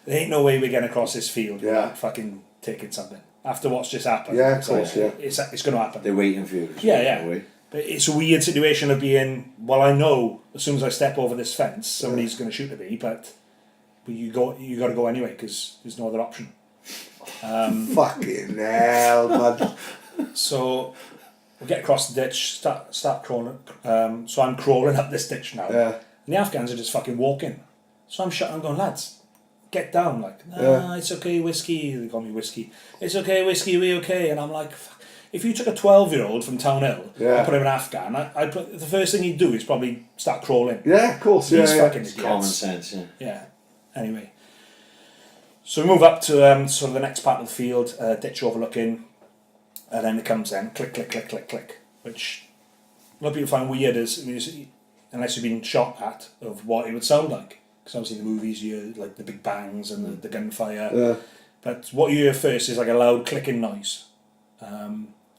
There ain't no way we're getting across this field without fucking taking something. After what's just happened. Yeah, of course, It's going to happen. They're waiting for you. Yeah. But it's a weird situation of being, well, I know as soon as I step over this fence, somebody's going to shoot at me, but you got to go anyway because there's no other option. fucking hell, man. So we get across the ditch, start crawling. So I'm crawling up this ditch now. Yeah. And the Afghans are just fucking walking. So I'm shutting and going, lads, get down. Like, it's okay, whiskey. They call me whiskey. It's okay, whiskey, we okay. And I'm like, fuck. If you took a 12-year-old from Town Hill and put him in Afghan, the first thing he'd do is probably start crawling. Yeah, of course. These fucking idiots. Common sense, Yeah. Anyway. So we move up to sort of the next part of the field, ditch overlooking, and then it comes in, click, click, click, click, click, which a lot of people find weird unless you've been shot at, of what it would sound like. Because obviously the movies, you hear like the big bangs and the gunfire. Yeah. But what you hear first is like a loud clicking noise,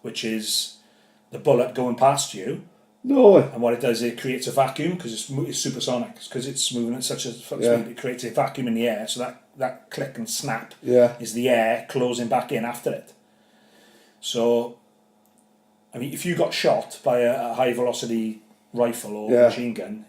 which is the bullet going past you. No way. And what it does, it creates a vacuum because it's supersonic. Because it's moving at such a speed, it creates a vacuum in the air. So that click and snap is the air closing back in after it. So, I mean, if you got shot by a high velocity rifle or machine gun,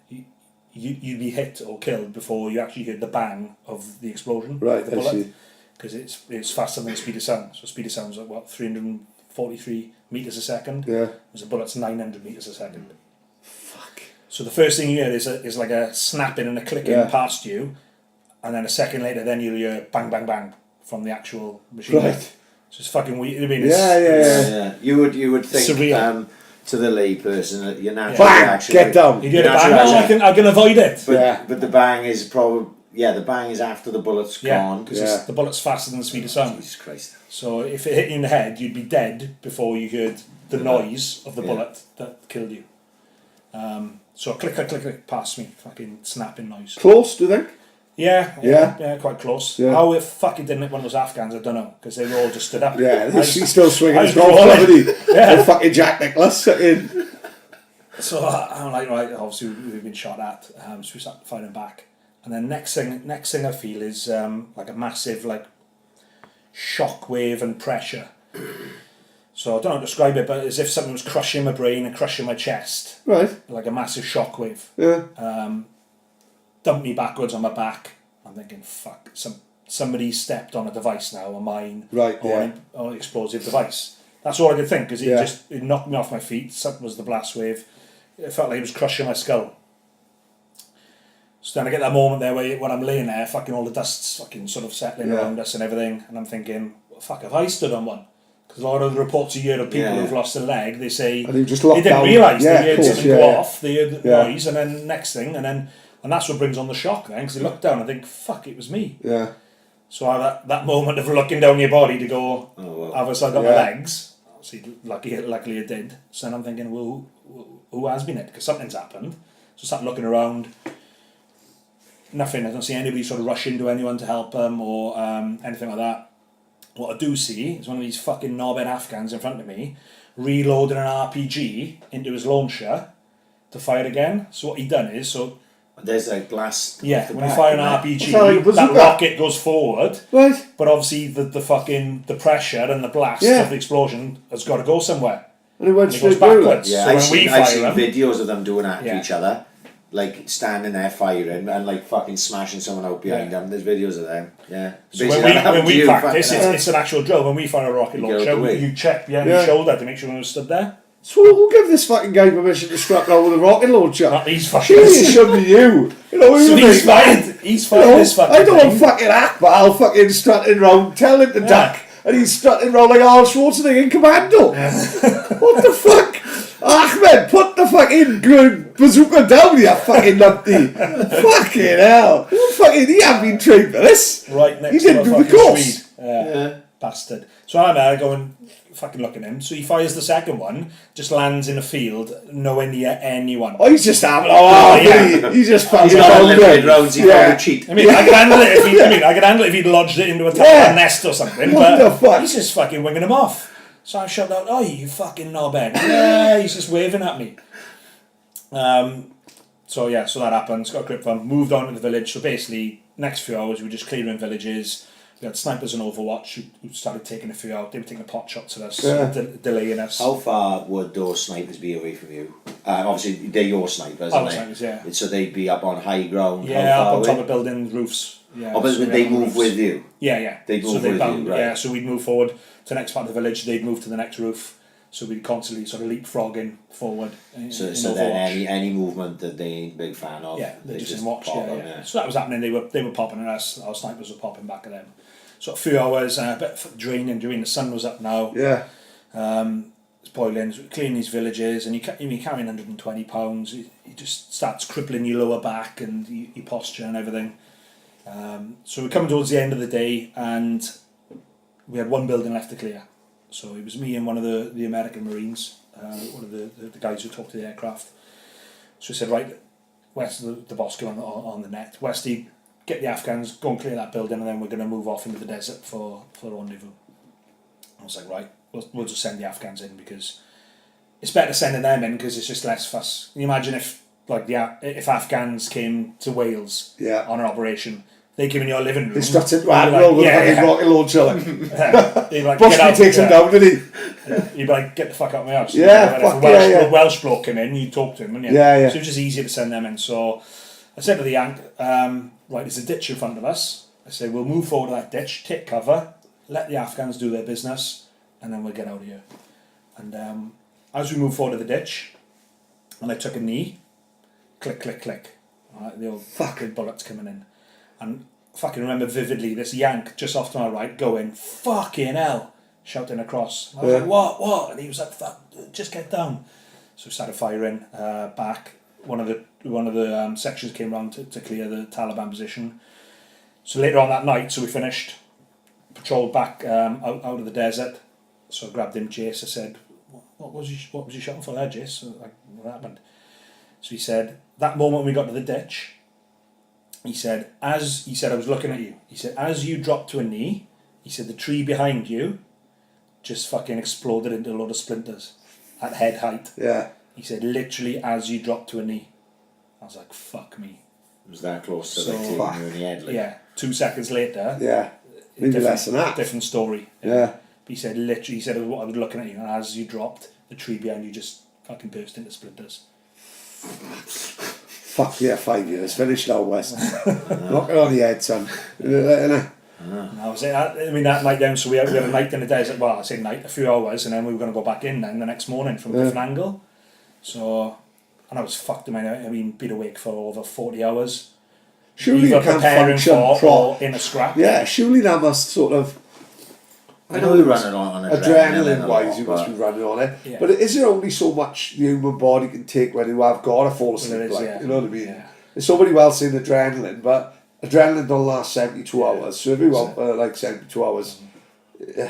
you'd be hit or killed before you actually heard the bang of the explosion. Right, of the I bullet. see. Because it's faster than the speed of sound. So speed of sound is like, what, 343 metres a second? Yeah. Whereas a bullet's 900 metres a second. Fuck. So the first thing you hear is like a snapping and a clicking past you, and then a second later, then you'll hear bang, bang, bang from the actual machine gun. Right. So it's fucking weird. I mean, Yeah. You would think surreal. To the lay person that your natural Bang! reaction. Get down. You hear the bang, I can avoid it. But the bang is probably the bang is after the bullet's gone. Because the bullet's faster than the speed of sound. Jesus Christ. So if it hit you in the head, you'd be dead before you heard the noise of the bullet that killed you. So click, click, click, click past me, fucking snapping noise. Close, do you think? Yeah, quite close. Yeah. How it fucking didn't hit one of those Afghans, I don't know, because they were all just stood up. Yeah, he's still swinging his I golf was club, crawling. isn't he? And fucking Jack Nicklaus. In. So I'm like, right, obviously we've been shot at, so we start firing back. And then next thing I feel is like a massive like shock wave and pressure. So I don't know how to describe it, but as if something was crushing my brain and crushing my chest. Right. Like a massive shock wave. Yeah. Dumped me backwards on my back. I'm thinking, fuck, somebody stepped on a device now, a mine, Right, or an explosive device. That's all I could think, because it knocked me off my feet. Something was the blast wave. It felt like it was crushing my skull. So then I get that moment there when I'm laying there, fucking all the dust's fucking sort of settling around us and everything, and I'm thinking, well, fuck, have I stood on one? Because a lot of the reports you hear of people who've lost a leg, they say And just they didn't realise they heard something go off, they heard the noise, and then next thing, and that's what brings on the shock then, because they look down and think, fuck, it was me. Yeah. So I have that moment of looking down your body to go, have I still got my legs? Obviously, luckily it did. So then I'm thinking, well, who has been it? Because something's happened. So I start looking around. Nothing. I don't see anybody sort of rush into anyone to help them or anything like that. What I do see is one of these fucking knobhead Afghans in front of me reloading an RPG into his launcher to fire again. So what he done is, there's a glass. Yeah, when you fire an RPG, like that rocket goes forward. Right. But obviously the pressure and the blast of the explosion has got to go somewhere. And it went And it straight goes through. backwards. Yeah, So I've when we seen fire them, videos of them doing that to each other. like standing there firing and like fucking smashing someone out behind them. There's videos of them. Yeah. So when we practice, it's an actual drill. When we fire a rocket launcher, you check behind your shoulder to make sure no stood there. So we'll give this fucking guy permission to strap down with a rocket launcher. He's fucking. Surely it should be you. You know, so he's fired. He's fired this fucking. I don't want fucking Akbar fucking strutting round, tell him to duck, and he's strutting round like Arnold Schwarzenegger in Commando. What the fuck? Ahmed, put the fucking good bazooka down, you fucking numpty. Fucking hell. He hasn't been trained for this. Right next he to didn't do the course. Bastard. So I'm there going, fucking looking at him. So he fires the second one, just lands in a field, nowhere near anyone. Oh, he's just having he's just fucking roads, he's probably cheap. I can handle it I could handle it if he'd lodged it into a nest or something. What the fuck? He's just fucking winging him off. So I shouted out, "Oh, you fucking knobhead!" Yeah, he's just waving at me. So that happens. Got a grip from. Moved on to the village. So basically, next few hours we were just clearing villages. We had snipers on Overwatch who started taking a few out. They were taking pot shots at us, delaying us. How far would those snipers be away from you? Obviously, they're your snipers, aren't they? Snipers, yeah. So they'd be up on high ground. Yeah, up on top of building roofs. Yeah. But would they move with you? Yeah. They'd move with you, right? Yeah, so we'd move forward to the next part of the village. They'd move to the next roof. So we'd constantly sort of leapfrogging forward. So then any movement that they ain't a big fan of, they just watch. pop them, yeah. So that was happening. They were popping at us. Our snipers were popping back at them. So a few hours, a bit of draining. The sun was up now. Yeah. It's boiling. So cleaning these villages, and you're carrying 120 pounds. It just starts crippling your lower back and your posture and everything. So we come towards the end of the day, and we had one building left to clear. So it was me and one of the American Marines, one of the guys who talked to the aircraft. So we said, right, West, the boss came on the net. Westy, get the Afghans, go and clear that building, and then we're going to move off into the desert for rendezvous. I was like, right, we'll just send the Afghans in, because it's better sending them in because it's just less fuss. Can you imagine if Afghans came to Wales on an operation? They came in your living room. They strutted rocket launcher. Westy takes him down, did he? You'd be like, get the fuck out of my house. Yeah, if a Welsh bloke came in, you'd talk to him, wouldn't you? Yeah. So it was just easier to send them in. So I said to the Yank, right, there's a ditch in front of us. I said, we'll move forward to that ditch, take cover, let the Afghans do their business, and then we'll get out of here. And as we moved forward to the ditch, and I took a knee, click, click, click. Right, the old fucking bullets coming in. And fucking remember vividly this Yank just off to my right going, fucking hell, shouting across. I was like, what? And he was like, fuck, just get down. So we started firing back. One of the sections came round to clear the Taliban position. So later on that night, so we finished, patrolled back out of the desert. So I grabbed him, Jace. I said, what was you shouting for there, Jace? So, like, what happened? So he said, that moment we got to the ditch, he said, I was looking at you. He said, as you dropped to a knee, he said, the tree behind you just fucking exploded into a load of splinters at head height. Yeah. He said, literally as you dropped to a knee. I was like, fuck me. It was that close to taking you in the head. Like. Yeah. 2 seconds later. Yeah. Maybe less than that. Different story. Yeah. But he said, literally, I was looking at you, and as you dropped, the tree behind you just fucking burst into splinters. Fuck yeah, 5 years. Finished now, West. Knock it on the head, son. That night down, so we had a night in the desert. Well, I say night, a few hours, and then we were going to go back in then the next morning from a different angle. So, and I was fucked. Been awake for over 40 hours. Surely you can't function or in a scrap. Yeah, surely that must sort of. I know you're running on adrenaline wise, you must be running on it. Yeah. But is there only so much the human body can take when you have got to fall asleep? You know what I mean? Yeah. There's somebody well saying adrenaline, but adrenaline don't last 72 hours. So if you want 72 hours. Yeah.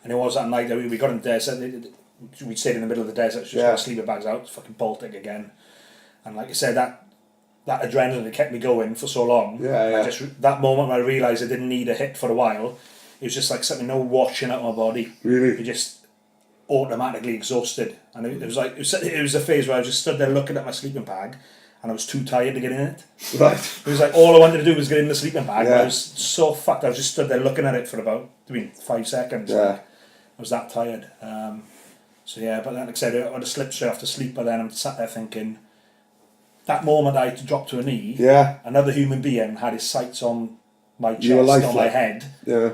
And it was that night that we got in the desert. We stayed in the middle of the desert, just got sleeper bags out, fucking Baltic again. And like I said, that adrenaline that kept me going for so long. That moment when I realised I didn't need a hit for a while, it was just like something washing out my body. Really? You just automatically exhausted, and it was a phase where I just stood there looking at my sleeping bag, and I was too tired to get in it. Right. It was like all I wanted to do was get in the sleeping bag. Yeah. I was so fucked. I was just stood there looking at it for about 5 seconds. Yeah. Like, I was that tired. But then like I said, I would have slipped straight off to sleep. But then I'm sat there thinking, that moment I had to drop to a knee, Yeah. another human being had his sights on my Your chest, life, on my like- head, Yeah.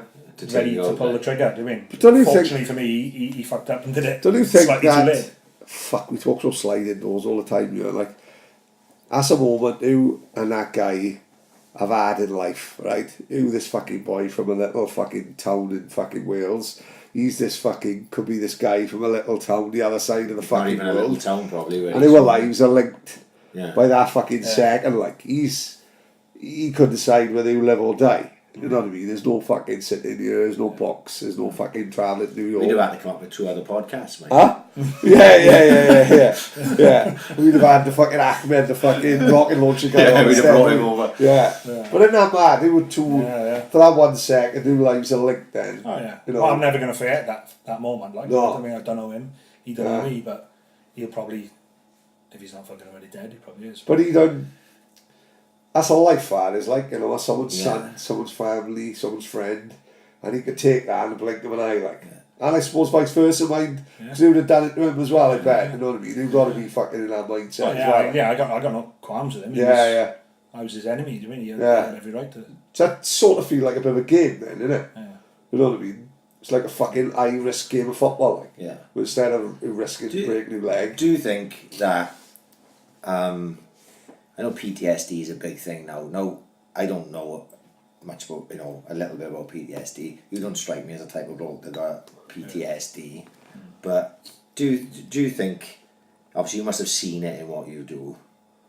ready to pull the trigger. Do you mean? But don't you think- Fortunately for me, he fucked up and did it. Don't you think slightly too that? late. Fuck, we talk about sliding doors all the time. You know, like that's a moment you and that guy have had in life, right? You, this fucking boy from a little fucking town in fucking Wales. He's this fucking could be this guy from a little town the other side of the Not fucking even a little world. town, probably. Where And he's our from. lives are linked Yeah. by that fucking second. Like he could decide whether you live or die. You know what I mean? There's no fucking sitting here. There's no box. There's no fucking travelling to New York. We'd have had to come up with 2 other podcasts, mate. Huh? Yeah. We'd have had the fucking Ahmed, the fucking rocket launcher guy. Yeah, on we'd have instead. brought him over. Yeah. But in that mad, they were two Yeah. for that 1 second. Their lives are linked then. Oh yeah. You know, Well, I'm never going to forget that moment. Like, No. I mean, I don't know him. He don't know me, but he'll probably, if he's not fucking already dead, he probably is. but he done. That's a life that is like, you know, someone's Yeah. son, someone's family, someone's friend, and he could take that in the blink of an eye, like. And I suppose vice versa, mind, because he would have done it to him as well. I bet, you know what I mean. You've got to be fucking in that mindset Oh, as yeah, well. I got no qualms with him. Yeah. I was his enemy. Do you mean? He had Yeah. every right to. So that sort of feel like a bit of a game then, isn't it? Yeah. You know what I mean? It's like a fucking high-risk game of football, like. Yeah. But instead of risking breaking your leg. Do you think that I know PTSD is a big thing now. No, I don't know much about, a little bit about PTSD. You don't strike me as a type of bloke that got PTSD. But do you think, obviously you must have seen it in what you do,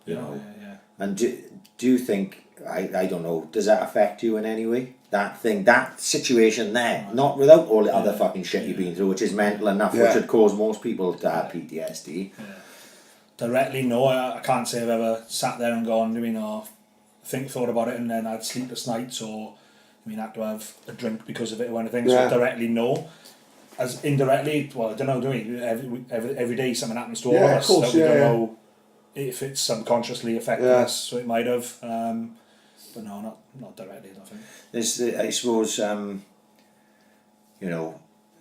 you know. Yeah. And do you think, I don't know, does that affect you in any way? That situation there, not without all the other fucking shit you've been through, which is mental enough, which would cause most people to have PTSD. Yeah. Directly, no. I can't say I've ever sat there and gone, thought about it and then had sleepless nights or, had to have a drink because of it or anything. Yeah. So directly, no. As indirectly, well, I don't know, do we? Every day something happens to all of Yeah, of us course, that we don't yeah. know if it's subconsciously affecting Yeah. us, so it might have. But no, not directly, I don't think. There's, I suppose,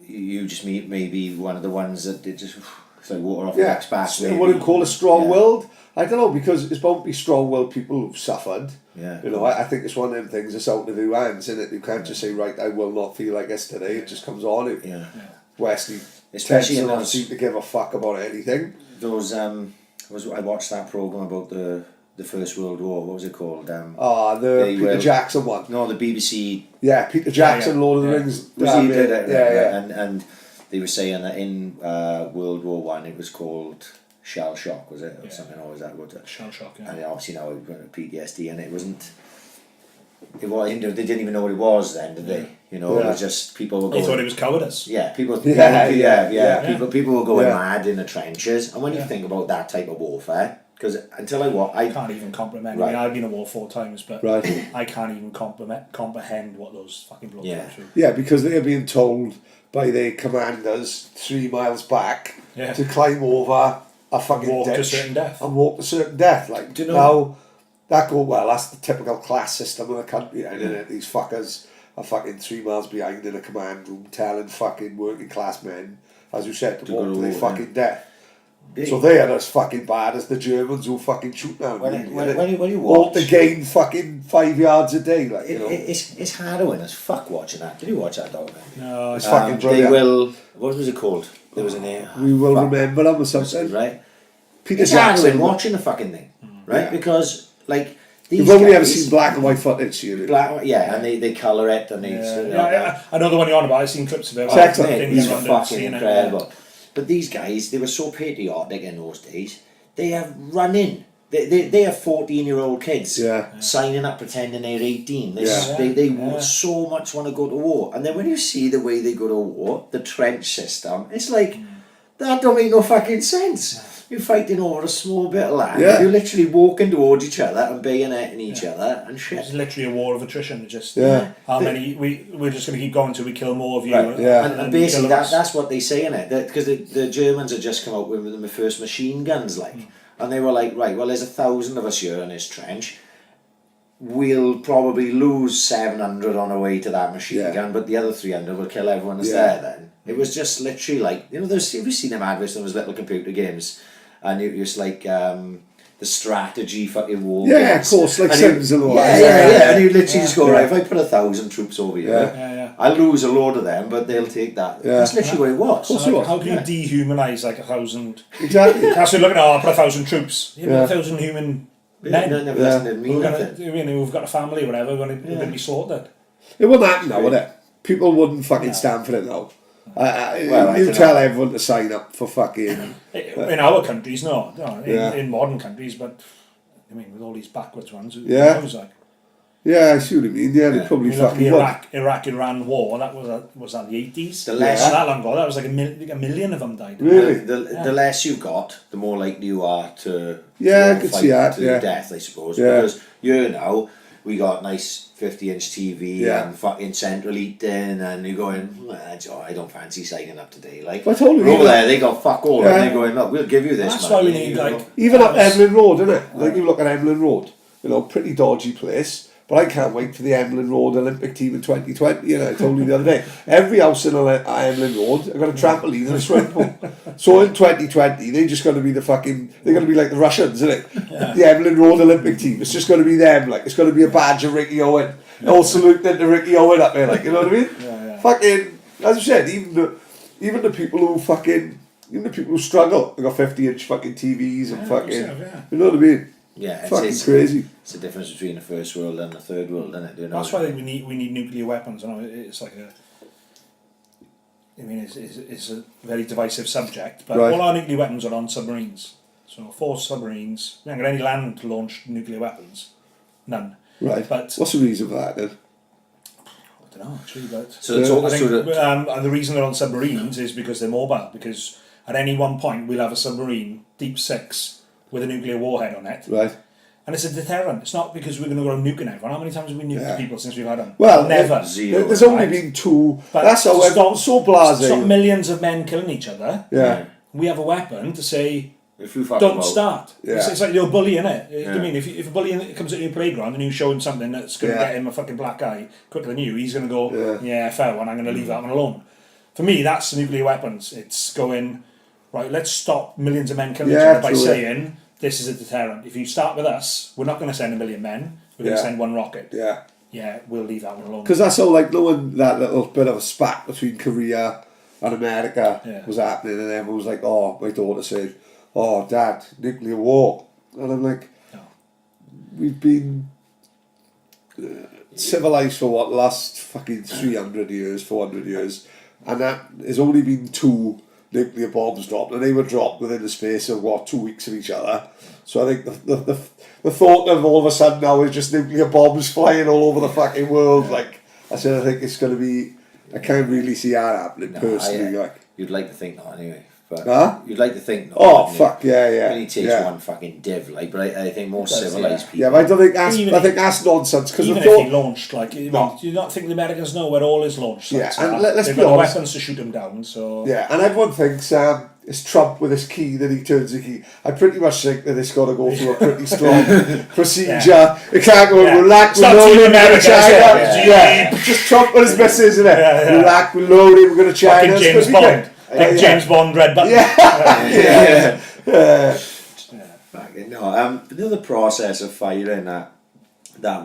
you just maybe one of the ones that did just, it's like water off the next back. What do you call a strong-willed? I don't know, because it's bound to be strong-willed people who've suffered. Yeah. You know, I think it's one of them things that's out of your hands, isn't it? You can't just say, right, I will not feel like this today. It just comes on it. Yeah. Wesley Especially in doesn't those, seem to give a fuck about anything. those I watched that programme about the First World War. What was it called? The They Peter will- Jackson one. No, the BBC. Yeah, Peter Jackson, Lord of the Rings. He did it, Yeah. and they were saying that in World War One it was called shell shock, was it, or something? Or was that what? Shell shock, yeah. And obviously now we've got PTSD, and it wasn't. It was. They didn't even know what it was then, did they? It was just people were They going. thought it was cowardice. Yeah, people. Yeah. People were going Yeah. mad in the trenches, and when you think about that type of warfare, because until I can't even comprehend. Right. I've been in war 4 times, but Right. I can't even comprehend what those fucking blokes Yeah. went through. Yeah, because they're being told by their commanders 3 miles back to climb over a fucking Walk to ditch certain death. and walk to certain death. Like, Do you know- now, that go well. That's the typical class system of the country, isn't it? These fuckers are fucking 3 miles behind in a command room, telling fucking working class men, as you said, to To walk go to to their war, fucking death. Yeah. So they are as fucking bad as the Germans who fucking shoot now. When you walk watch, to gain fucking 5 yards a day, like, you know. it's harrowing as fuck watching that. Did you watch that documentary? No, It's fucking They brilliant. will. What was it called? There was a name. We will Fuck. remember them or something. Right. Peter It's harrowing Jackson. watching the fucking thing, right? Yeah. Because like these You've only ever guys- seen black and white footage, you know. black, and they colour it and they. I know the one you're on about. I've seen clips of it. It's excellent. Mate, Things these are around it, fucking seeing it, incredible. But these guys, they were so patriotic in those days. They have run in. They have 14-year-old kids signing up pretending they're 18. They so much want to go to war. And then when you see the way they go to war, the trench system, it's like, that don't make no fucking sense. You're fighting over a small bit of land. Yeah. You're literally walking towards each other and bayoneting each other and shit. It's literally a war of attrition. Just But- many we're just going to keep going till we kill more of you. Right, yeah. and basically that's what they say in it, because the Germans had just come out with the first machine guns, like, and they were like, right, well, there's 1,000 of us here in this trench. We'll probably lose 700 on our way to that machine gun, but the other 300 will kill everyone that's there. Then it was just literally like, you've seen them adverts on those little computer games, and it was like the strategy fucking war Yeah, games. of course, like And Sims and all yeah, that. yeah, and you literally just go, Yeah. right, if I put 1,000 troops over here, Yeah. I'll lose a load of them, but they'll take that. Yeah. That's literally what it was. course it was. How can you dehumanise like 1,000? Exactly. That's what we're looking at. I'll put 1,000 troops. Yeah, Yeah. 1,000 human Yeah, men. none of Yeah. us didn't mean We're gonna, nothing. I mean, we've got a family or whatever. We're going to be slaughtered. It wouldn't happen now, would it? People wouldn't fucking stand for it now. Well, I You don't tell know. everyone to sign up for fucking... In our countries, no. Yeah. In modern countries, but I mean, with all these backwards ones, who Yeah. knows, like, Yeah, I see what you mean. Yeah, they Yeah. probably you look at the fucking would. Iraq-Iran war. That was that the 80s. The less- Not that long ago. That was like a million of them died. Really? The less you got, the more likely you are to Yeah, I could fight see that, to yeah. death, I suppose. Yeah. Because you now, we got nice 50-inch TV Yeah. and fucking central heating, and you're going, well, Joe, I don't fancy signing up today. Like, I told you, over even- there, they got fuck all, Yeah. and they're going, look, we'll give you this That's money. why we need, You like... know. Even up Emlyn Road, isn't it? Like you look at Emlyn Road, you know, pretty dodgy place. But I can't wait for the Emlyn Road Olympic team in 2020. You know, I told you the other day. Every house in Emlyn Road, I've got a trampoline and a swimming pool. So in 2020, they're just going to be they're going to be like the Russians, isn't it? Yeah. The Emlyn Road Olympic team. It's just going to be them. Like, it's going to be a badge of Ricky Owen. All saluting to Ricky Owen up there, like, you know what I mean? Yeah. Fucking, as I said, even the people who struggle, they got 50-inch fucking TVs and fucking, yeah. you know what I mean? Yeah, Fucking crazy. It's the difference between the first world and the third world, isn't it? You know? That's why I think we need nuclear weapons. You know, it's like it's a very divisive subject. But Right. all our nuclear weapons are on submarines. So 4 submarines. We haven't got any land-launched nuclear weapons. None. Right. But What's the reason for that then? I don't know actually. But So it's all I sort think, of... and the reason they're on submarines is because they're mobile. Because at any one point we'll have a submarine, deep 6, with a nuclear warhead on it. Right. And it's a deterrent. It's not because we're going to go nuking everyone. How many times have we nuked Yeah. people since we've had them? Well, never. Zero. There's only Right. been 2. But That's how stop- everyone's so blasé. Stop millions of men killing each other. Yeah. We have a weapon to say, If you fuck don't them out- start. Yeah. It's like you're a bully, innit? Yeah. I mean, if a bully comes at your playground and you show him something that's going to Yeah. get him a fucking black eye quicker than you, he's going to go, Yeah. fair one, I'm going to leave that one alone. For me, that's nuclear weapons. It's going, right, let's stop millions of men killing each Yeah, other by true, yeah. saying, this is a deterrent. If you start with us, we're not going to send 1 million men. We're going to Yeah. send 1 rocket. Yeah. Yeah, we'll leave that one alone. Because that's how, like, knowing that little bit of a spat between Korea and America Yeah. was happening, and everyone was like, oh, my daughter said, oh, Dad, nuclear war. And I'm like, No. we've been civilized for what, last fucking 300 years, 400 years, and that has only been 2 nuclear bombs dropped, and they were dropped within the space of, what, 2 weeks of each other. So I think the thought of all of a sudden now is just nuclear bombs flying all over the fucking world. Like, I said, I think it's going to be, I can't really see that happening personally. Like, You'd like to think not, anyway. But Huh? you'd like to think not. oh, wouldn't you? fuck, yeah. It only takes yeah. one fucking div, like, but I think more does, civilized yeah. people. Yeah, but I don't think that's, Even I if- think that's nonsense, because the Even if he thought, launched, like, do you not think the Americans know where all his launch sites Yeah, and are? let's They've be got the honest. weapons to shoot them down, so... yeah, and everyone thinks it's Trump with his key that he turns the key. I pretty much think that it's got to go through a pretty strong procedure. Yeah. It can't go Yeah. relax, It's we're not loading, Team we're going America, to China. is it? Yeah. Just Trump and his missus, isn't it? Yeah. Relax, we're loading, we're going to China. Fucking It's James gonna be Bond. good. Like James Bond, red button. Yeah. Fucking no. But the other process of firing that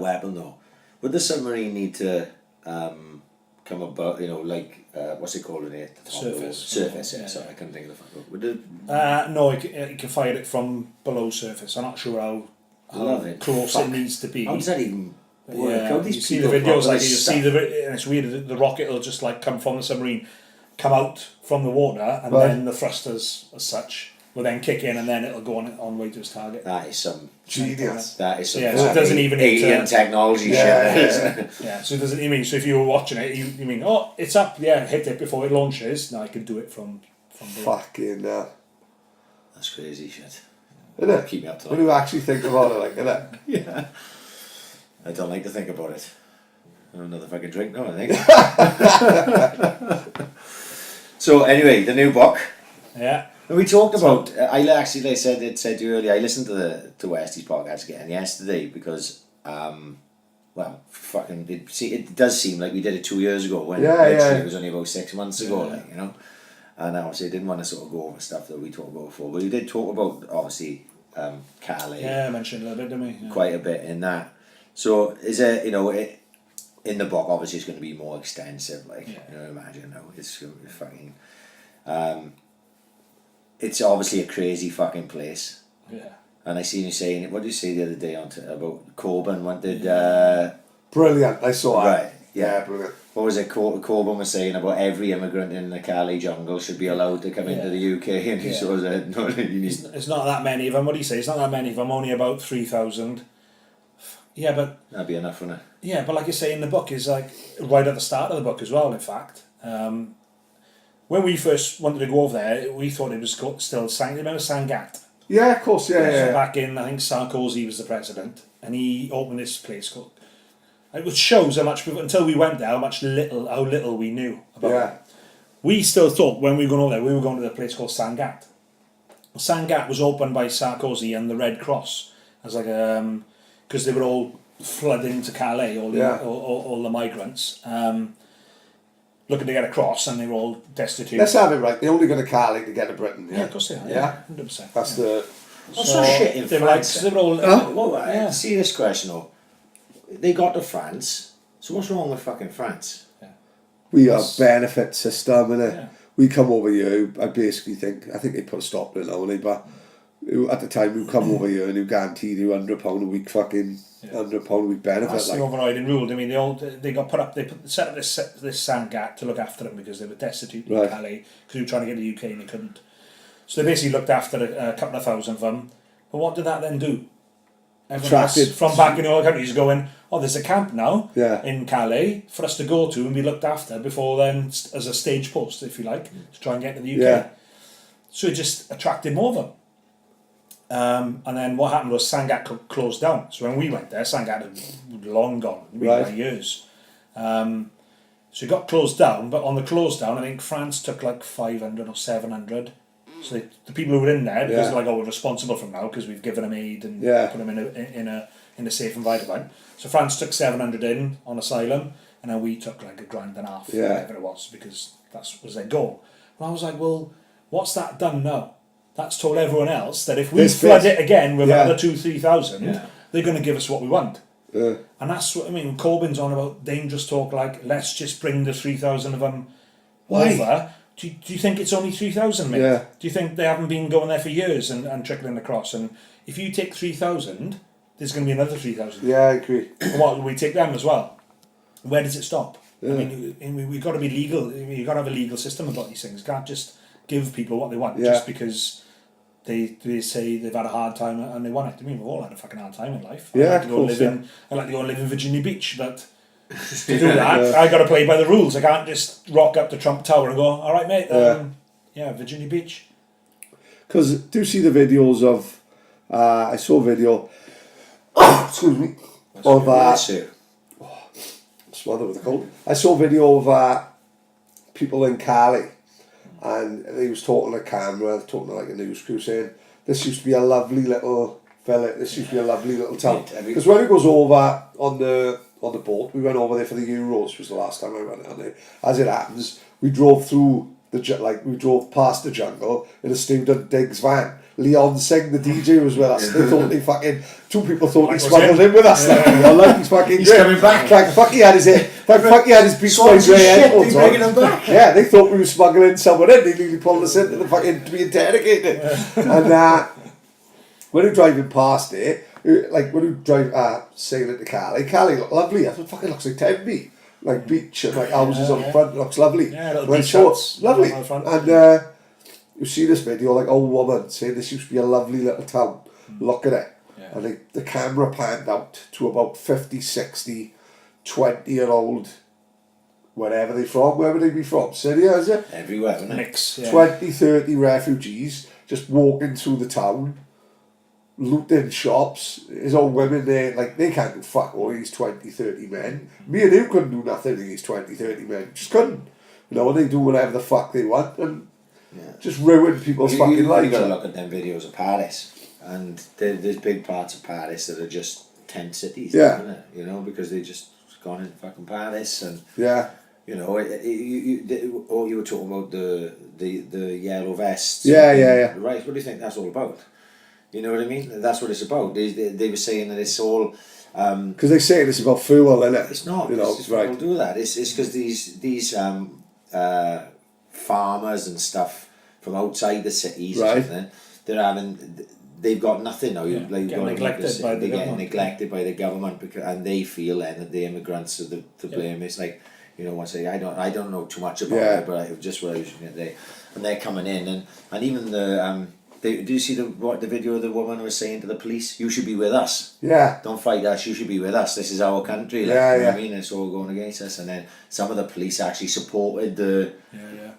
weapon though, would the submarine need to come about? You know, like what's it called in it? Surface. Surface. Yeah. Yeah. Sorry, I couldn't think of the fuck. Would it? No, you can fire it from below surface. I'm not sure how Love it. close Fuck. it needs to be. How does that even work? Yeah, How these you see the people videos, properly like you see stuff? and it's weird. The rocket will just like come from the submarine, come out from the water, and Right. then the thrusters as such will then kick in, and then it'll go on way to its target. That is some. Genius. That is some. Yeah, so it doesn't even need to- alien technology Yeah. shit. Isn't it? Yeah, so it doesn't. I mean, so if you were watching it, you mean, oh, it's up, yeah, hit it before it launches. No, I can do it from below. Fucking That's crazy shit. isn't it? Keep me up to When that. you actually think about it, like, isn't it? Yeah. I don't like to think about it. Another fucking drink now, I think. So anyway, the new book. Yeah, And we talked about. I actually, like I said to you earlier. I listened to Westy's podcast again yesterday because, well, fucking, it does seem like we did it 2 years ago when Yeah, literally yeah. it was only about 6 months ago, Yeah. like, you know. And obviously, I didn't want to sort of go over stuff that we talked about before, but we did talk about obviously Calais. Yeah, I mentioned a little bit, didn't we? Yeah. Quite a bit in that. So is it, you know, in the book obviously it's going to be more extensive, like, you know, imagine, no, it's fucking, it's obviously a crazy fucking place. Yeah. And I seen you saying, what did you say the other day about Corbyn wanted, Brilliant, I saw that. right, yeah, brilliant. what was it, Corbyn was saying about every immigrant in the Calais jungle should be allowed to come into the UK, and he sort of said, no, you need... It's not that many of them. What do you say? It's not that many of them, only about 3,000. Yeah, but... That'd be enough, wouldn't it? Yeah, but like you say in the book, is like right at the start of the book as well, in fact. When we first wanted to go over there, we thought it was still remember Sangat? Yeah, of course, So back in, I think Sarkozy was the president, and he opened this place called... It shows how much, until we went there, how little we knew about it. We still thought, when we were going over there, we were going to the place called Sangat. Sangat was opened by Sarkozy and the Red Cross, as like because they were all flooding to Calais, all the migrants, looking to get across, and they were all destitute. Let's have it right. They only got to Calais to get to Britain. Yeah, of course they are. Yeah, 100%. That's the. What's so shit in they were France? like, they were all, Serious question though. They got to France, so what's wrong with fucking France? We are benefit system, innit? Yeah. We come over here. I basically think they put a stop to it now, but at the time we come over here and you guaranteed you £100 a week fucking £100 a week benefit. That's the overriding rule. I mean, they got put up. They set up this Sangat to look after them because they were destitute in Calais because they were trying to get to the UK and they couldn't. So they basically looked after a couple of thousand of them. But what did that then do? Everyone else from back in all countries going, oh, there's a camp now in Calais for us to go to and be looked after before then, as a stage post, if you like, to try and get to the UK. Yeah. So it just attracted more of them. And then what happened was Sangat closed down. So when we went there, Sangat had long gone, by years. So it got closed down, but on the close down, I think France took like 500 or 700. So the people who were in there, because they're like, oh, we're responsible from now because we've given them aid and put them in a safe environment. So France took 700 in on asylum, and then we took like $1,500, whatever it was, because that was their goal. And I was like, well, what's that done now? That's told everyone else that if we flood it again with another 2,000-3,000, they're going to give us what we want. And that's what I mean. Corbyn's on about dangerous talk, like let's just bring the 3,000 of them over. Do you think it's only 3,000, mate? Yeah. Do you think they haven't been going there for years and trickling across? And if you take 3,000, there's going to be another 3,000. Yeah, I agree. And what, we take them as well? Where does it stop? I mean, we've got to be legal. You've got to have a legal system about these things. You can't just give people what they want just because they say they've had a hard time and they want it. I mean, we've all had a fucking hard time in life. Yeah, I'd like to go and live in Virginia Beach, but to do that, I got to play by the rules. I can't just rock up to Trump Tower and go, all right, mate, Virginia Beach. Because do you see the videos of, I saw a video, excuse me, of, smothered with a cold. I saw a video of people in Calais, and they was talking to camera, talking to like a news crew, saying, this used to be a lovely little village, this used to be a lovely little town. Because when it goes over on the boat, we went over there for the Euros, was the last time I went on there. As it happens, we drove through we drove past the jungle in a student Diggs van. Leon Singh, the DJ, was with us. They thought two people thought he smuggled in with us. He's fucking He's coming back. Like fuck he had his Beach Boys headphones on. Bringing him back. Yeah, they thought we were smuggling someone in. They nearly pulled us into the fucking to be interrogated. And when we were driving past it, like when we drive sailing to Calais looked lovely. I thought fucking looks like Tenby. Like beach and like houses on the front, it looks lovely. Yeah, little beach huts. Lovely. And you see this video, like old woman saying this used to be a lovely little town. Look at it. Yeah. And the camera panned out to about 50, 60, 20-year-old, wherever they're from. Where would they be from? Syria, is it? Everywhere, isn't it? Mix, yeah. 20, 30 refugees just walking through the town, looting shops. There's old women there, like they can't do fuck all these 20, 30 men. Me and him couldn't do nothing to these 20, 30 men. Just couldn't. You know, they do whatever the fuck they want and just ruin people's fucking lives. You gotta look at them videos of Paris, and there's big parts of Paris that are just tent cities, isn't it? You know, because they just gone into fucking Paris and you know, you were talking about the yellow vests. Yeah. Right, what do you think that's all about? You know what I mean? That's what it's about. They were saying that it's all. Because they say it's about fuel, isn't it? It's not. You know, it's right. People do that. It's because these farmers and stuff from outside the cities or something, they've got nothing now. They get neglected by the government and they feel then that the immigrants are to blame. It's like, you know, once I don't know too much about it, but it just what I was there, and they're coming in and even the do you see the video of the woman who was saying to the police, "You should be with us. Yeah. Don't fight us. You should be with us. This is our country." Like, you know what I mean? It's all going against us. And then some of the police actually supported the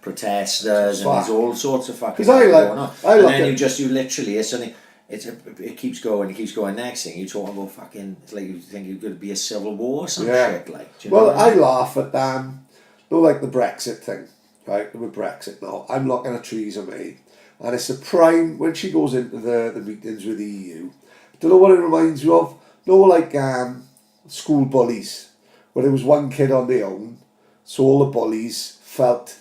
protesters, and there's all sorts of fucking going on. And then you literally, it keeps going. Next thing you're talking about fucking. It's like you think you're going to be a civil war or some shit. Like, do you know I laugh at like the Brexit thing, right? With Brexit now, I'm looking at Theresa May. And it's a prime, when she goes into the meetings with the EU, don't know what it reminds you of? No, like school bullies, where there was one kid on their own, so all the bullies felt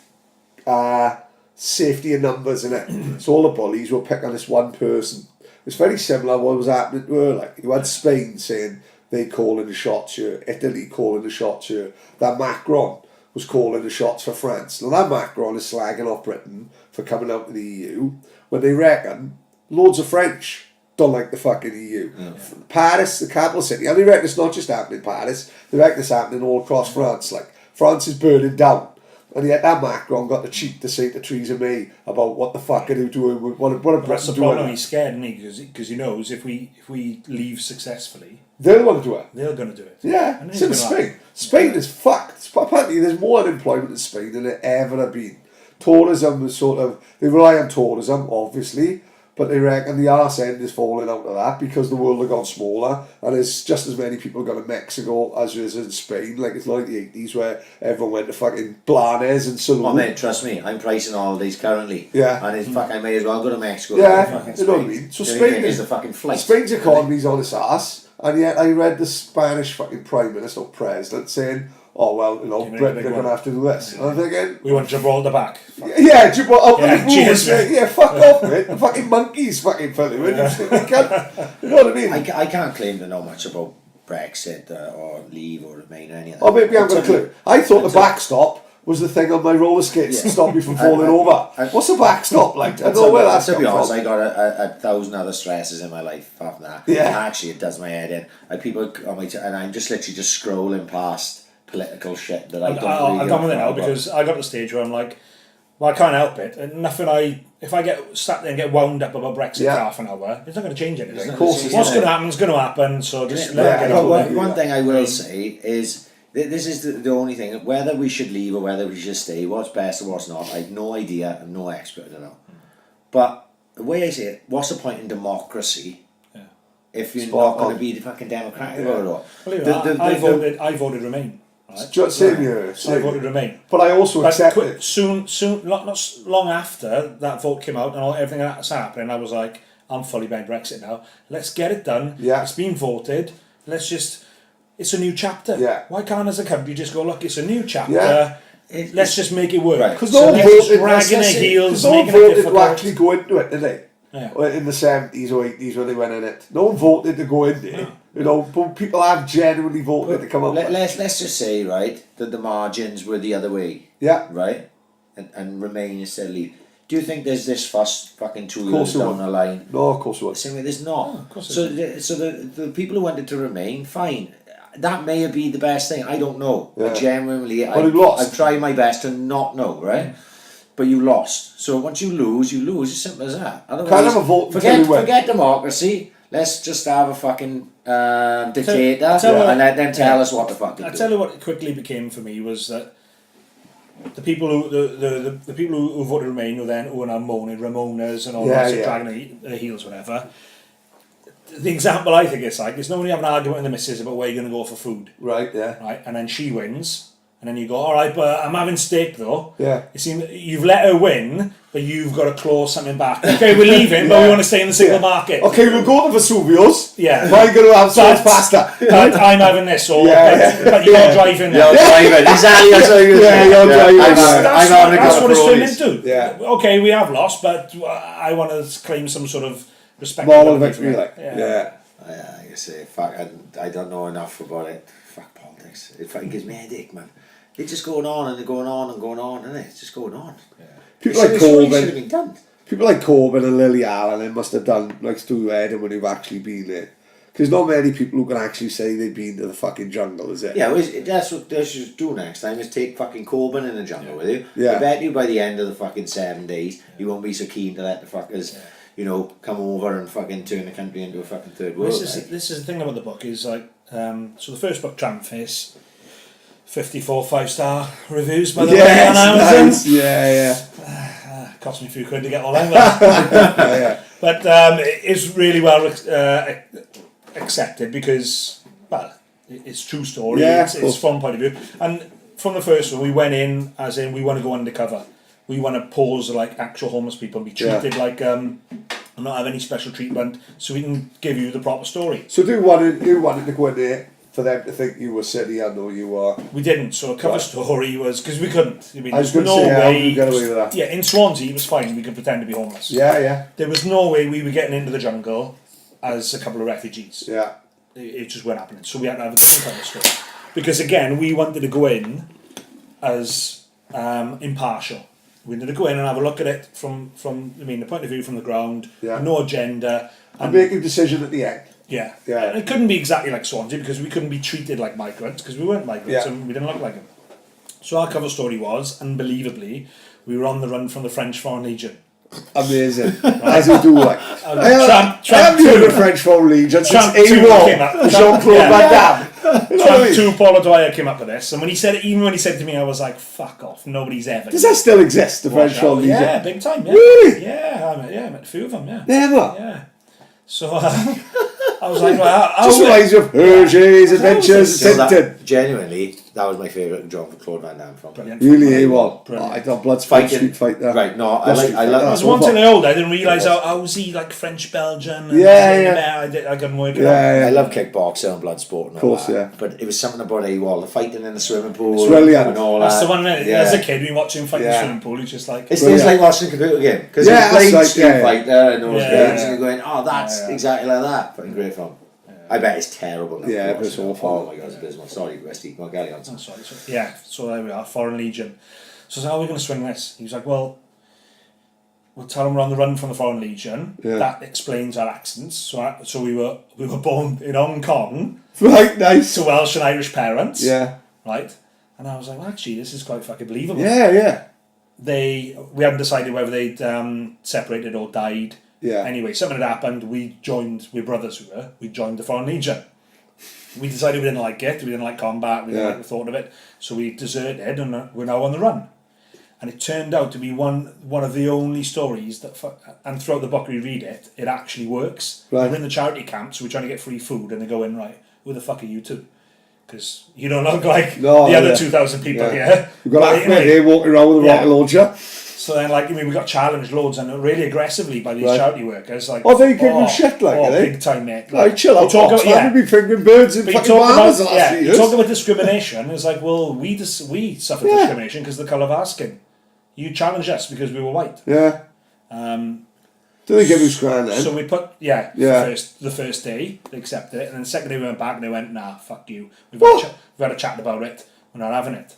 safety in numbers in it. So all the bullies were picking this one person. It's very similar to what was happening to her. Like, you had Spain saying they calling the shots here, Italy calling the shots here, that Macron was calling the shots for France. Now that Macron is slagging off Britain for coming out of the EU, when they reckon loads of French don't like the fucking EU. Yeah. Paris, the capital city, and they reckon it's not just happening in Paris, they reckon it's happening all across France. Like, France is burning down. And yet that Macron got the cheek to say to Theresa May about what the fuck are they doing, what a Britain That's the problem, he's scared, isn't he? Because he knows if we leave successfully, they'll want to do it. They're going to do it. Yeah, it's in Spain. Spain is fucked. Apparently there's more unemployment in Spain than there ever have been. Tourism is they rely on tourism, obviously, but they reckon the arse end is falling out of that because the world has gone smaller and there's just as many people going to Mexico as there is in Spain. Like, it's not like the 80s where everyone went to fucking Blanes and Salou. Oh mate, trust me, I'm pricing holidays currently. Yeah. And it's I may as well go to Mexico. Yeah, you know what I mean? So Spain is the fucking flight. Spain's economy's on its arse, and yet I read the Spanish fucking Prime Minister or President saying, "Oh well, you know, Britain are going to have to do this." And I'm thinking, we want Gibraltar back. Yeah, Gibraltar. Cheers, fuck off, mate. The fucking monkeys fucking fell in. You know what I mean? I can't claim to know much about Brexit or leave or remain or anything. Oh, maybe I'm going to clue. I thought the backstop was the thing on my roller skates to stop me from falling over. What's a backstop like? I don't know where that's to be honest, from. I got a thousand other stresses in my life apart from that. Yeah. Actually, it does my head in. People on my and I'm just literally just scrolling past political shit that I don't really I'm done with it now because I got to the stage where I'm like, well, I can't help it. And if I get sat there and get wound up about Brexit for half an hour, it's not going to change anything. Of course, what's going to happen is going to happen. So just let it get over. One thing I will say is this is the only thing. Whether we should leave or whether we should stay, what's best or what's not, I have no idea. I'm no expert, I don't know. But the way I say it, what's the point in democracy? If you're not going to be the fucking democratic about it all? I voted Remain. Right? Same here. I voted Remain. But I also accepted soon, not long after that vote came out and everything that's happening, I was like, I'm fully behind Brexit now. Let's get it done. Yeah. It's been voted. It's a new chapter. Yeah. Why can't as a country just go, look, it's a new chapter. Yeah. Let's just make it work. Because no one voted dragging their heels, no one making it voted difficult. to actually go into it, did they? Yeah. In the 70s or 80s when they went in it. No one voted to go in there. No. You know, but people have genuinely voted to come up. Let's just say, right, that the margins were the other way. Yeah. Right? And Remain instead of leave. Do you think there's this fuss fucking 2 years down the line? No, of course it was. Same way, there's not. No, of course so the people who wanted to remain, fine. That may have been the best thing. I don't know. Yeah. Genuinely, I've tried my best to not know, right? But you lost. So once you lose, you lose. It's simple as that. Otherwise, can't have a vote forget democracy. Let's just have a fucking dictator and let them tell us what the fuck to do. I tell you what it quickly became for me was that the people who voted Remain were now moaning Ramonas and all that, dragging their heels, whatever. The example I think it's like, it's normally have an argument with the missus about where you're going to go for food. Right, yeah. Right, and then she wins. And then you go, all right, but I'm having steak though. Yeah. You see, you've let her win, but you've got to claw something back. Okay, we're leaving, but we want to stay in the single market. Okay, we'll go to Vesuvio's. Yeah. Why are you going to have sauce pasta? But I'm having this, or but you're driving. You're driving. Exactly. That's what you're saying. You're driving. That's what it's turned into. Yeah. Okay, we have lost, but I want to claim some sort of Moral victory, like, yeah. Like I say, fuck, I don't know enough about it. Fuck politics. It fucking gives me a headache, man. It's just going on and going on and going on, isn't it? It's just going on. Yeah. People like should have been done. People like Corbyn and Lily Allen, it must have done like Stu Eden when you've actually been there. Because not many people who can actually say they've been to the fucking jungle, is it? Yeah, well, that's what they should do next time, is take fucking Corbyn in the jungle with you. Yeah. I bet you by the end of the fucking 7 days, you won't be so keen to let the fuckers, come over and fucking turn the country into a fucking third world. This is the thing about the book, is like, so the first book, Trampface, 54 5-star reviews by the way on Amazon. Nice. Yeah. Cost me a few quid to get all of that. But it's really well accepted because, well, it's true story. It's from point of view. And from the first one, we went in as in we want to go undercover. We want to pose like actual homeless people and be treated like not have any special treatment, so we can give you the proper story. So you wanted to go in there for them to think you were city and know you were. We didn't. So a cover story was because we couldn't. I mean, I was there's going to no say, way. how get away with that? Yeah, in Swansea it was fine. We could pretend to be homeless. Yeah. There was no way we were getting into the jungle as a couple of refugees. Yeah. It just weren't happening. So we had to have a different kind of story. Because again, we wanted to go in as impartial. We wanted to go in and have a look at it from the point of view from the ground. Yeah. No agenda. And make a decision at the end. Yeah. Yeah. It couldn't be exactly like Swansea because we couldn't be treated like migrants because we weren't migrants and we didn't look like them. So our cover story was, unbelievably, we were on the run from the French Foreign Legion. Amazing. As you do, like. I Tramp haven't heard of French Foreign Legion since AWOL. Jean-Claude Van Damme. Tramp 2, Paul O'Dwyer came up with this, and when he said it to me, I was like, fuck off, nobody's ever. Does that still exist, the French Foreign Legion? Yeah, big time, yeah. Really? Yeah, I met a few of them, yeah. Never? Yeah. So, I was like, well, just reminds you of Hergé's Adventures. Genuinely, that was my favourite Jean-Claude Van Damme film. Brilliant. Really, AWOL. I thought Bloodsport Street Fight there. Right, no, I like I was one thing old, I didn't realise how was he like French-Belgian. I couldn't work it out. I love kickboxing and Bloodsport and all that. Yeah. But it was something about AWOL, the fighting in the swimming pool. It's brilliant. And all That's that. the one, as a kid, we watched him fight in the swimming pool, it's just like... It's like watching a computer game. Because you're playing Street Fighter and those games and you're going, oh, that's exactly like that. Fucking great film. I bet it's terrible now. Yeah, it's awful. Oh my god, it's abysmal. Sorry, Westy. Go on, carry on. Sorry. Yeah, so there we are, Foreign Legion. So I said, how are we going to swing this? He was like, well, we'll tell them we're on the run from the Foreign Legion. Yeah. That explains our accents. So we were born in Hong Kong. Right, nice. To Welsh and Irish parents. Yeah. Right? And I was like, well, actually, this is quite fucking believable. Yeah. We hadn't decided whether they'd separated or died. Yeah. Anyway, something had happened. We're brothers. We joined the Foreign Legion. We decided we didn't like it. We didn't like combat. We didn't like the thought of it. So we deserted, and we're now on the run. And it turned out to be one of the only stories that, and throughout the book we read it, it actually works. Right. We're in the charity camp, so we're trying to get free food, and they go in, right, who the fuck are you two? Because you don't look like the other 2,000 people here. We've got Ahmed here walking around with a rocket launcher. So then, we got challenged loads and really aggressively by these charity workers. Like, they give them shit, like, are they? Big time, mate. Like, chill out, we've been fingering birds in fucking bars the last few years. You talk about discrimination, it's like, well, we suffered discrimination because of the colour of our skin. You challenged us because we were white. Yeah. Do they give us grand then? So we put, the first day, they accepted it, and then the second day we went back and they went, nah, fuck you. We've had a chat about it, we're not having it.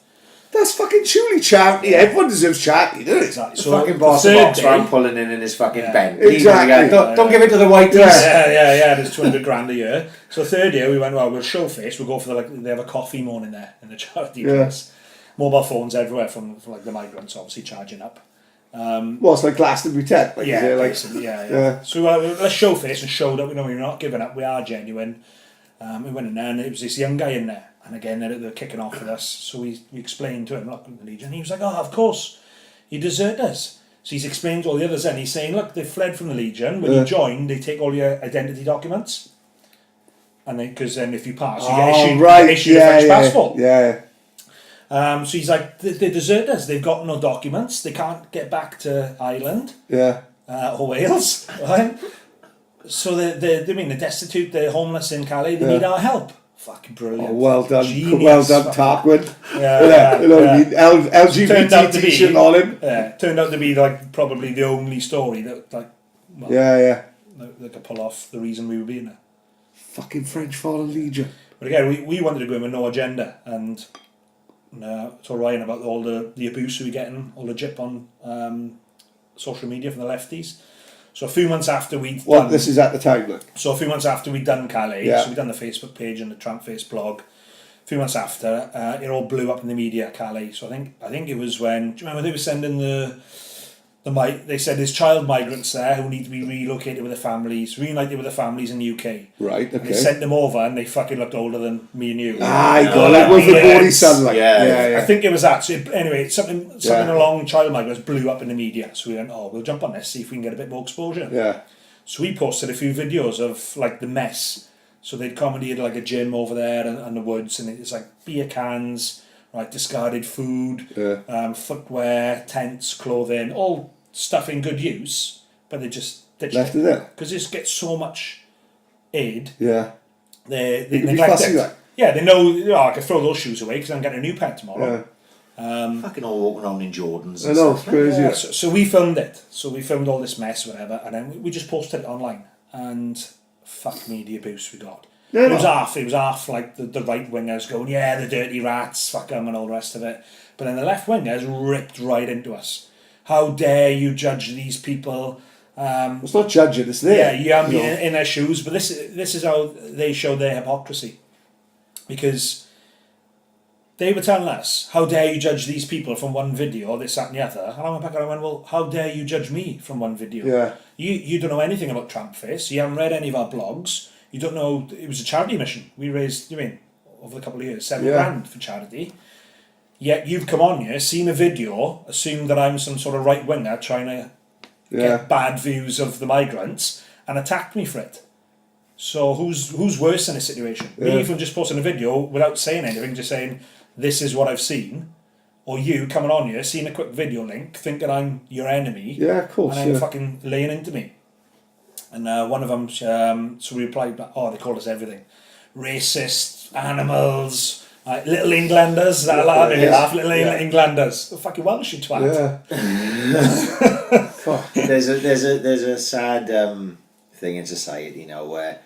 That's fucking truly charity. Everyone deserves charity, doesn't it? Exactly. So fucking boss of Oxfam pulling in his fucking pen. Exactly. Don't give it to the whiteys. Yeah. There's 200 grand a year. So third year we went, well, we'll show face. We'll go for they have a coffee morning there in the charity place. Mobile phones everywhere from like the migrants obviously charging up. It's like Glastonbury Tech. Like, yeah. So let's show face and show that we're not giving up. We are genuine. We went in there and it was this young guy in there. And again, they're kicking off with us. So we explained to him, look, the Legion. He was like, oh, of course, you desert us. So he's explained to all the others and he's saying, look, they fled from the Legion. When you join, they take all your identity documents. And because then if you pass, you get issued a French passport. Yeah. So he's like, they desert us. They've got no documents. They can't get back to Ireland. Yeah. Or Wales. Right? So they're destitute, they're homeless in Calais. They need our help. Fucking brilliant. Well done. Genius. Well done, Tarquin. You know what I mean? LGBT shit on him. Yeah, turned out to be like probably the only story that they could pull off the reason we were being there. Fucking French Foreign Legion. But again, we wanted to go in with no agenda, and told Ryan about all the abuse we were getting, all the jip on social media from the lefties. So a few months after we'd done... This is at the time, like? So a few months after we'd done Calais, Yeah. so we'd done the Facebook page and the Trampface blog. A few months after, it all blew up in the media, Calais. So I think it was when... Do you remember they were sending they said there's child migrants there who need to be reunited with their families in the UK. Right, okay. And they sent them over and they fucking looked older than me and you. I got it. Was the body son, like? Yeah. I think it was that. So anyway, something along child migrants blew up in the media. So we went, we'll jump on this, see if we can get a bit more exposure. Yeah. So we posted a few videos of like the mess. So they'd commandeered like a gym over there and the woods, and it's like beer cans, right, discarded food, footwear, tents, clothing, all stuff in good use, but they just ditched left it there because this gets so much aid. Yeah. They neglect neglect it. Like. Yeah, they know. I could throw those shoes away because I'm getting a new pair tomorrow. Yeah. Fucking all walking around in Jordans. I know, it's crazy. Yeah, so we filmed it. So we filmed all this mess, whatever, and then we just posted it online. And fuck me, the abuse we got. Yeah, it was half like the right wingers going, yeah, the dirty rats, fuck them, and all the rest of it. But then the left wingers ripped right into us. How dare you judge these people? It's not judging, it's there. Yeah, you in their shoes. But this is how they show their hypocrisy, because they were telling us, how dare you judge these people from one video, this, that and the other. And I went back and I went, well, how dare you judge me from one video? Yeah. You don't know anything about Trampface. You haven't read any of our blogs. You don't know, it was a charity mission. We raised, over the couple of years, $7,000 for charity. Yet you've come on here, seen a video, assumed that I'm some sort of right winger trying to get bad views of the migrants, and attacked me for it. So who's worse in this situation? Me from just posting a video without saying anything, just saying this is what I've seen, or you coming on here, seeing a quick video link, thinking I'm your enemy, of course, and then fucking laying into me. And one of them, so we replied back, they called us everything, racist, animals. Little Englanders, that'll laugh. Little Englanders, the fucking Welsh, you twat. Yeah. There's a sad thing in society now where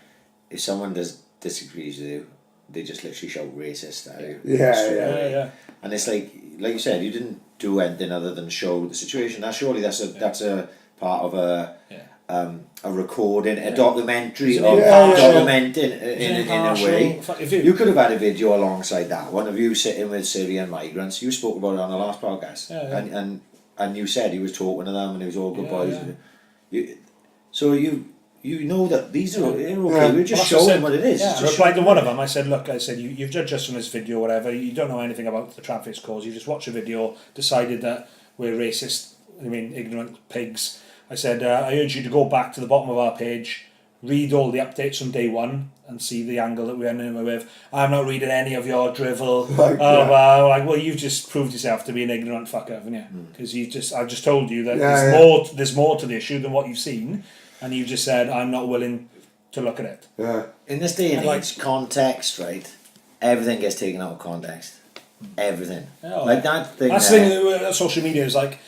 if someone disagrees with you, they just literally shout racist at you. Yeah. And it's like you said, you didn't do anything other than show the situation. Now surely that's a part of a recording, a documentary, documenting in a way. You could have had a video alongside that one of you sitting with Syrian migrants. You spoke about it on the last podcast, and you said he was talking to them and it was all good boys. So you know that these are okay. We're just showing what it is. Yeah, I replied to one of them. I said, look, you've judged us from this video, or whatever. You don't know anything about the Trampface cause. You just watched a video, decided that we're racist. Ignorant pigs. I said, I urge you to go back to the bottom of our page, read all the updates from day one, and see the angle that we're in with. I'm not reading any of your drivel. Well, you've just proved yourself to be an ignorant fucker, haven't you? Because I've just told you that there's more to the issue than what you've seen, and you've just said, I'm not willing to look at it. Yeah. In this day and age, context, right? Everything gets taken out of context. Everything. That thing. That's the thing that social media is like.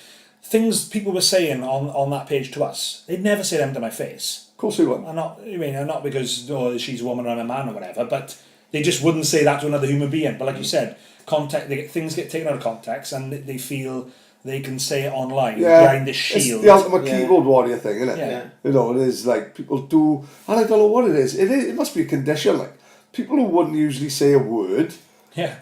Things people were saying on that page to us, they'd never say them to my face. Of course they wouldn't. And not because she's a woman or I'm a man or whatever, but they just wouldn't say that to another human being. But like you said, things get taken out of context, and they feel they can say it online behind this shield. It's the ultimate keyboard warrior thing, isn't it? Yeah. It is like people do, and I don't know what it is. It must be a condition. Like people who wouldn't usually say a word,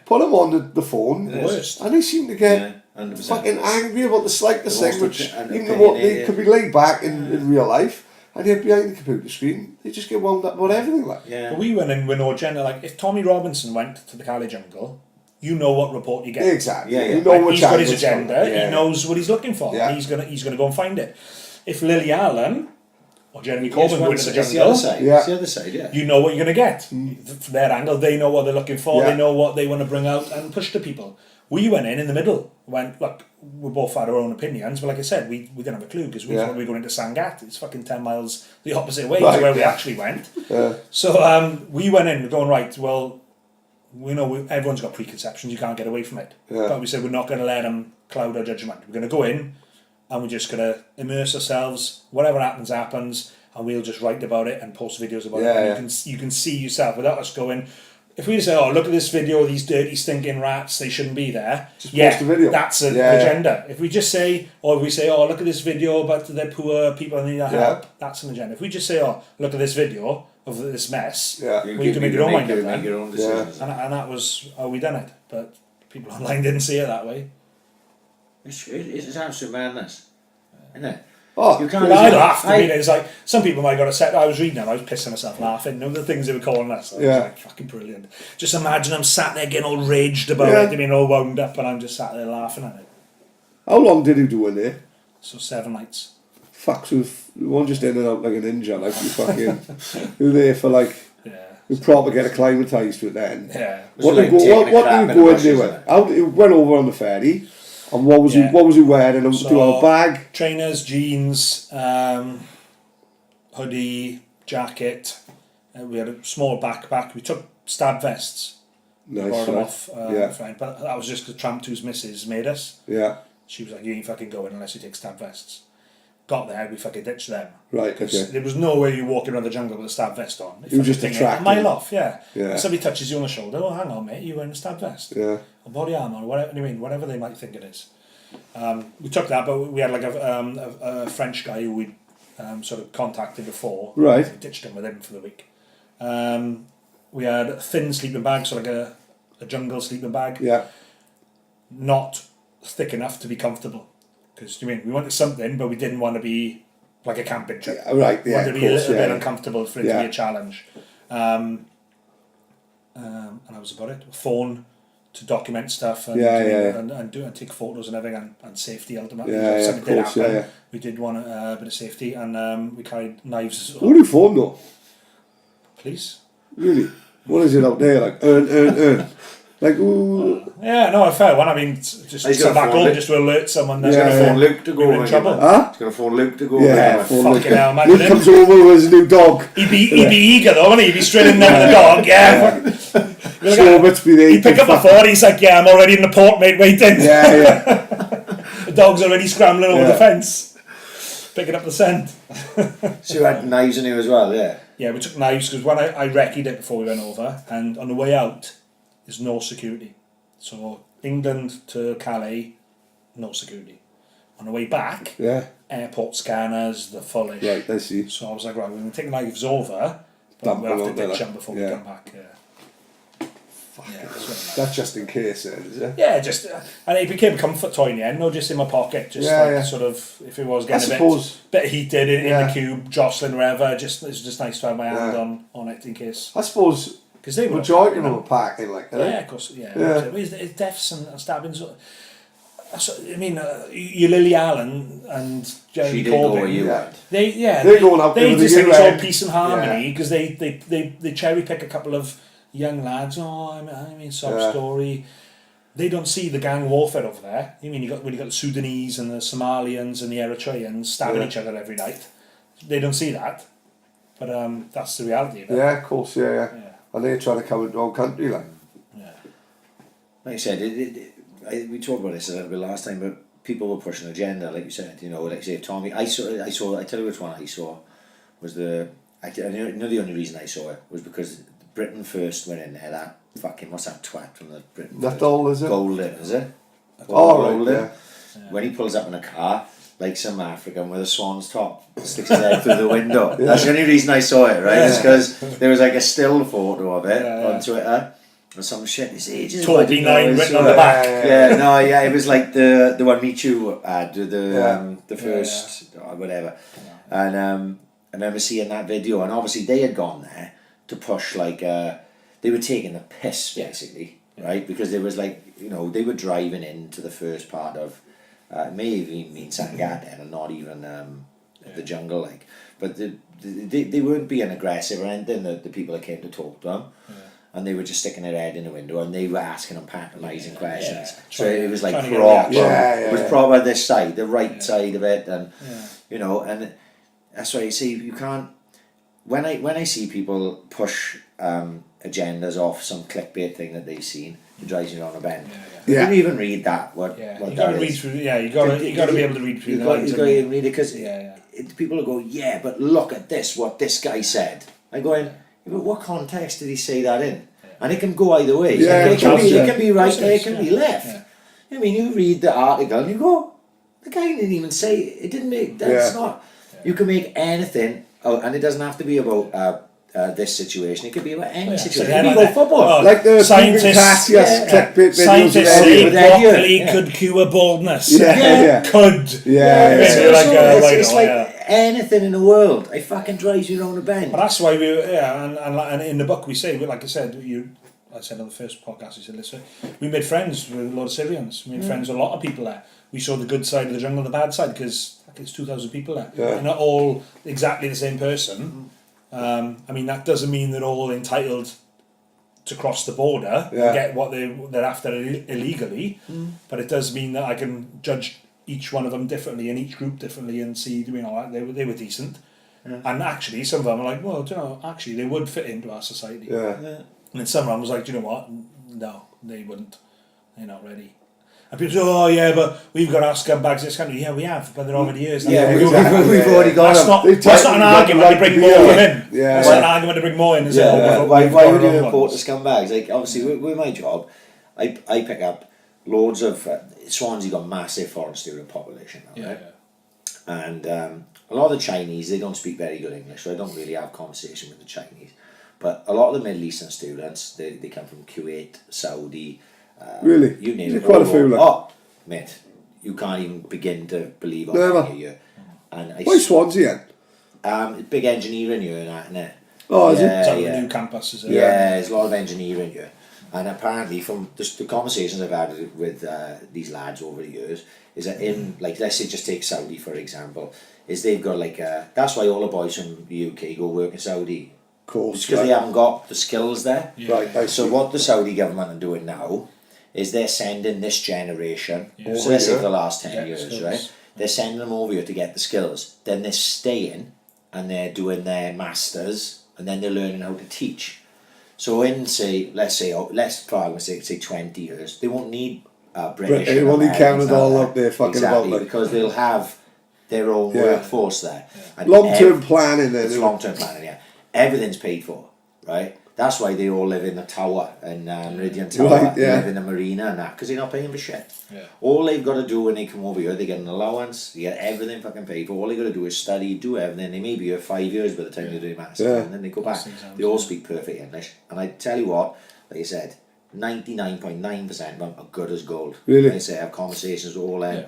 put them on the phone, and they seem to get. 100%. Fucking angry about the slightest thing, which even though they could be laid back in real life, and yet behind the computer screen, they just get wound up about everything. But we went in with no agenda. Like if Tommy Robinson went to the Calais jungle, you know what report you get. Exactly. You know what he's got his agenda. He knows what he's looking for. Yeah. And he's gonna go and find it. If Lily Allen or Jeremy Corbyn go into the jungle, it's the other side. You know what you're gonna get. From their angle, they know what they're looking for. They know what they want to bring out and push to people. We went in the middle. Look, we both had our own opinions, but like I said, we didn't have a clue because we thought we were going into Sangatte. It's fucking 10 miles the opposite way to where we actually went. So we went in, we're going, right, well, we know everyone's got preconceptions, you can't get away from it. But we said we're not going to let them cloud our judgment. We're going to go in and we're just going to immerse ourselves, whatever happens, and we'll just write about it and post videos about it. Yeah, And you can see yourself without us going. If we say, oh, look at this video of these dirty, stinking rats, they shouldn't be there. Just post a video. That's an agenda. If we just say, or if we say, oh, look at this video about the poor people that need our help, that's an agenda. If we just say, oh, look at this video of this mess, you can make your own mind up make your own decisions. And that was how we done it. But people online didn't see it that way. It's absolute madness, isn't it? Oh, you can't. I laughed. I mean, it's like some people might got upset. I was reading them. I was pissing myself laughing. You know the things they were calling us. I was like, fucking brilliant. Just imagine I'm sat there getting all raged about it. They've been all wound up, and I'm just sat there laughing at it. How long did you do in there? So 7 nights. Fuck, so one just in and out like a ninja, like you fucking. You're there for like. You proper get acclimatised to it then. Yeah. What do you go and do it? How you went over on the ferry, and what was you wearing? Do you have a bag? Trainers, jeans, hoodie, jacket. We had a small backpack. We took stab vests. Nice. Borrowed them off a friend, but that was just because Tramp 2's missus made us. Yeah. She was like, you ain't fucking going unless you take stab vests. Got there, we fucking ditched them. Right, okay. There was no way you walking around the jungle with a stab vest on. You were just attracted. A mile off, yeah. Yeah. Somebody touches you on the shoulder, oh, hang on, mate, you're wearing a stab vest. Yeah. Or body armour, or whatever, whatever they might think it is. We took that, but we had like a French guy who we'd sort of contacted before. Right. We ditched him with him for the week. We had a thin sleeping bag, so like a jungle sleeping bag. Yeah. Not thick enough to be comfortable. Because we wanted something, but we didn't want to be like a camping trip. Yeah, right, We wanted to be a little bit uncomfortable for it to be a challenge. And that was about it. A phone to document stuff and and take photos and everything, and safety ultimately. Something did happen. We did want a bit of safety, and we carried knives. What do you phone though? Police. Really? What is it out there like? Earn. Like, ooh. Yeah, no, a fair one. I mean, just come back home just to alert someone that's going to phone Luke to go in trouble. He's going to phone Luke to go. Fucking hell, man. Luke comes over with his new dog. He'd be eager though, wouldn't he? He'd be straight in there with the dog, He'd pick up the phone, he's like, I'm already in the port, mate, waiting. Yeah. The dog's already scrambling over the fence, picking up the scent. So you had knives in you as well, yeah? Yeah, we took knives, because when I recce'd it before we went over, and on the way out, there's no security. So England to Calais, no security. On the way back, airport scanners, the fullish. Right, I see. So I was like, right, we're going to take knives over, but we'll have to ditch them before we come back. That's just in case, is it? Yeah, just and it became a comfort toy in the end, not just in my pocket, just sort of if it was getting a bit heated in the cube, jostling wherever. It's just nice to have my hand on it in case. I suppose. Because they were majority of them are packing like that. Yeah, of course. Yeah. It's deaths and stabbings. I mean, you Lily Allen and Jeremy Corbyn. They're going up. They just think it's all peace and harmony because they cherry pick a couple of young lads. Oh, I mean, sob story. They don't see the gang warfare over there. You mean you got the Sudanese and the Somalians and the Eritreans stabbing each other every night. They don't see that, but that's the reality of it. Yeah, of course. Yeah. And they're trying to come into our country, like. Yeah. Like I said, we talked about this a little bit last time, but people were pushing an agenda, like you said. Like say Tommy. I saw. I tell you which one I saw was the. I know the only reason I saw it was because Britain First went in there. That fucking what's that twat from the Britain? That's all, is it? Golden, is it? Golden. Yeah. When he pulls up in a car. Like some African with a swan's top sticks his head through the window. That's the only reason I saw it, right? It's because there was like a still photo of it on Twitter or some shit. It's ages. Toby 9 written on the back. It was like the one Me Too ad, the first or whatever. And I remember seeing that video, and obviously they had gone there to push they were taking the piss basically, right? Because there was they were driving into the first part of. Maybe mean Sangatten and not even the jungle but they weren't being aggressive or anything. The people that came to talk to them, and they were just sticking their head in the window and they were asking them patronising questions. So it was like proper. It was proper this side, the right side of it, and and that's why you see you can't. When I see people push agendas off some clickbait thing that they've seen, it drives me around a bend. Yeah. You didn't even read that. What You that got to read is. through. Yeah, you got to be able to read through. You got to even read it because Yeah. people will go, yeah, but look at this, what this guy said. I'm going, yeah, but what context did he say that in? And it can go either way. Yeah, it can be right or it can be left. Yeah. I mean, you read the article and you go, the guy didn't even say it. Didn't make that's not. You can make anything, and it doesn't have to be about this situation. It could be about any situation. It could be about football. Like the scientists, clickbait videos. Scientists of say Eddie. broccoli could cure baldness. Yeah. Could. It's like anything in the world. It fucking drives you around the bend. But that's why and in the book we say, like I said, I said on the first podcast, you said, listen, we made friends with a lot of Syrians. We made friends with a lot of people there. We saw the good side of the jungle and the bad side because it's 2,000 people there. Yeah. They're not all exactly the same person. I mean, that doesn't mean they're all entitled to cross the border and get what they're after illegally, but it does mean that I can judge each one of them differently and each group differently and see, you know, they were decent. And actually, some of them are like, well, you know, actually they would fit into our society. And then some of them was like, do you know what? No, they wouldn't. They're not ready. And people say, oh yeah, but we've got our scumbags in this country. Yeah, we have, but they're already yours. We've already got them. That's not an argument to bring more of them in. Yeah. It's not an argument to bring more in, is it? Why would you import the scumbags? Like, obviously, with my job, I pick up loads of... Swansea got massive foreign student population now, right? And a lot of the Chinese, they don't speak very good English, so I don't really have conversation with the Chinese. But a lot of the Middle Eastern students, they come from Kuwait, Saudi... really? You name it. Quite a few. Oh, mate, you can't even begin to believe I'm here. And why Swansea then? Big engineering here and that, innit? Oh, is it? Is that the new campus, is it? Yeah, there's a lot of engineering here. And apparently from the conversations I've had with these lads over the years, is that in, like, let's say just take Saudi for example, is they've got like that's why all the boys from the UK go work in Saudi. Of course. Because they haven't got the skills there. Right. So what the Saudi government are doing now is they're sending this generation, so let's say for the last 10 years, skills. right? They're sending them over here to get the skills. Then they're staying and they're doing their masters and then they're learning how to teach. So in, say, let's for argument's sake, say 20 years, they won't need British. They won't need Canada all up there fucking about. Like. Because they'll have their own workforce there. And long-term planning. It's long-term planning, yeah. Everything's paid for, right? That's why they all live in the tower, in Meridian Tower. Right, They live in the marina and that, because they're not paying for shit. Yeah. All they've got to do when they come over here, they get an allowance, they get everything fucking paid for. All they got to do is study, do everything. They may be here 5 years by the time they do masters, and then they go back. They all speak perfect English. And I tell you what, like I said, 99.9% of them are good as gold. Really? Like I say, I have conversations with all them.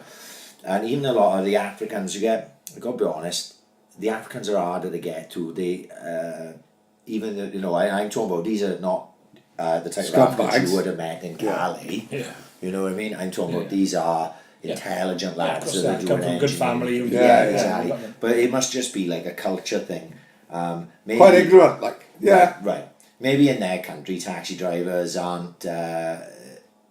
And even a lot of the Africans you get, I've got to be honest, the Africans are harder to get to. They... even, you know, I'm talking about, these are not the type of Africans you would have met in Calais. You know what I mean? I'm talking about these are intelligent lads that are doing come from good family. Exactly. But it must just be like a culture thing. Maybe, quite ignorant, like, Right. Maybe in their country, taxi drivers aren't,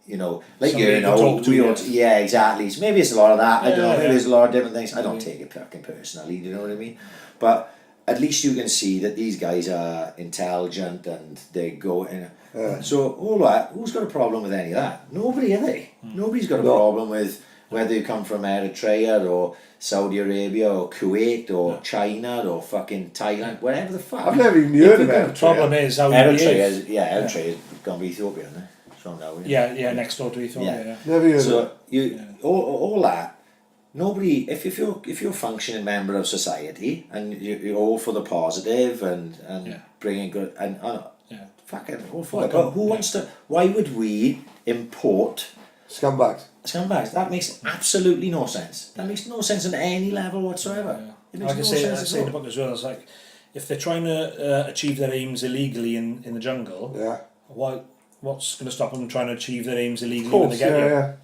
you know, like somebody you know, exactly. So maybe it's a lot of that. I don't know. Maybe there's a lot of different things. I don't take it fucking personally. Do you know what I mean? But at least you can see that these guys are intelligent and they go in. So all that, who's got a problem with any of that? Nobody, are they? Nobody's got a problem with whether you come from Eritrea or Saudi Arabia or Kuwait or China or fucking Thailand, whatever the fuck. I've never even heard of Eritrea. The problem is how Eritrea is gonna be Ethiopia, isn't it? So now, next door to Ethiopia. Never heard so of it. all that. Nobody, if you're a functioning member of society and you're all for the positive and bringing good and fucking all for it. But who wants to? Why would we import Scumbags? That makes absolutely no sense. That makes no sense on any level whatsoever. It makes Like I say in the book as well, it's like if they're trying to achieve their aims illegally in the jungle, what's going to stop them trying to achieve their aims illegally when they get here?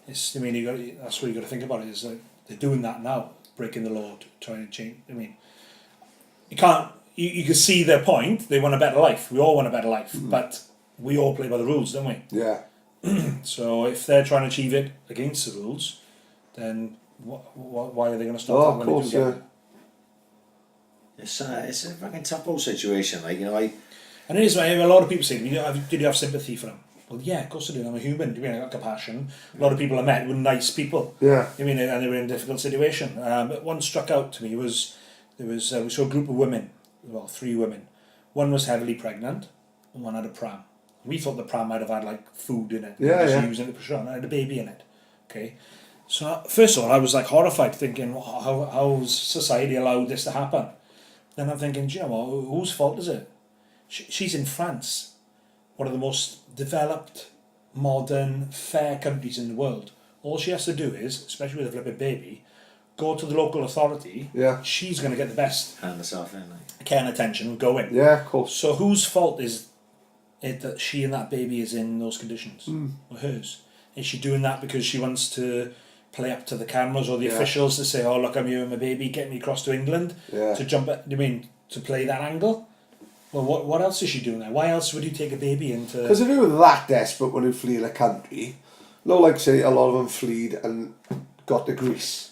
It's, I mean, that's what you got to think about it. Is like they're doing that now, breaking the law, trying to change. I mean, you can't. You can see their point. They want a better life. We all want a better life, but we all play by the rules, don't we? Yeah. So if they're trying to achieve it against the rules, then why are they going to stop that when they do get it? It's a fucking tough old situation, like, you know. And it is. A lot of people say, "Did you have sympathy for them?" Well, yeah, of course I do. I'm a human. I mean, I got compassion. A lot of people I met were nice people. Yeah. I mean, and they were in a difficult situation. But one struck out to me was we saw a group of women, well, 3 women. One was heavily pregnant, and one had a pram. We thought the pram might have had like food in it. Yeah, She yeah. was in it for sure, and it had a baby in it. Okay, so first of all, I was like horrified, thinking, how's society allowed this to happen? Then I'm thinking, do you know what? Whose fault is it? She's in France, one of the most developed, modern, fair countries in the world. All she has to do is, especially with a flipping baby, go to the local authority. Yeah. She's going to get the best Hand herself in, like. care and attention going. Yeah, of course. So whose fault is it that she and that baby is in those conditions? Or hers? Is she doing that because she wants to play up to the cameras or the officials to say, oh look, I'm here with my baby, get me across to England to jump at, to play that angle? Well, what else is she doing there? Why else would you take a baby into... Because if you were that desperate when you flee a country, like say a lot of them fled and got to Greece.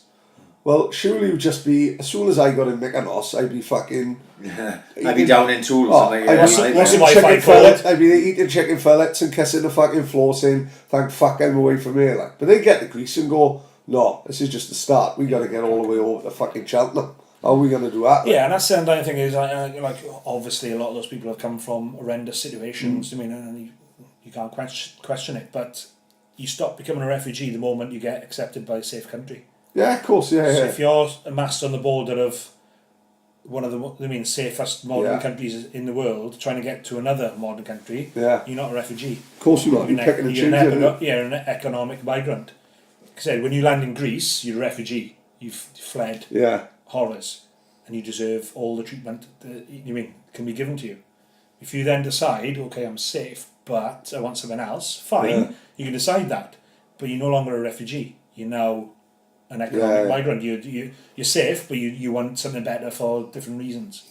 Well, surely it would just be, as soon as I got in Mykonos, I'd be fucking... I'd be down in tools. I'd be eating chicken fillets. I'd be eating chicken fillets and kissing the fucking floor saying, thank fuck I'm away from here. Like. But they get to Greece and go, no, this is just the start. We got to get all the way over to fucking Cheltenham. How are we going to do that? Yeah, and that's the only thing is, like obviously a lot of those people have come from horrendous situations, I mean, and you can't question it, but you stop becoming a refugee the moment you get accepted by a safe country. Yeah, of course, yeah. So if you're amassed on the border of one of the safest modern countries in the world, trying to get to another modern country, you're not a refugee. Of course you're not. You're picking and choosing. You're an economic migrant. Like I said, when you land in Greece, you're a refugee. You've fled horrors, and you deserve all the treatment that can be given to you. If you then decide, okay, I'm safe, but I want something else, fine, you can decide that. But you're no longer a refugee. You're now an economic migrant. You're safe, but you want something better for different reasons.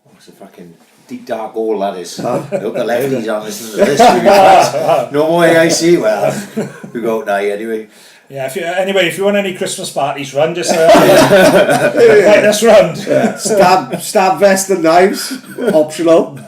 Oh, it's a fucking deep dark hole that is. I hope the lefties aren't listening to this. No way I see. Well, we go now anyway. Yeah. If you want any Christmas parties, run. Just right, let's run. Yeah. Stab vest and knives, optional.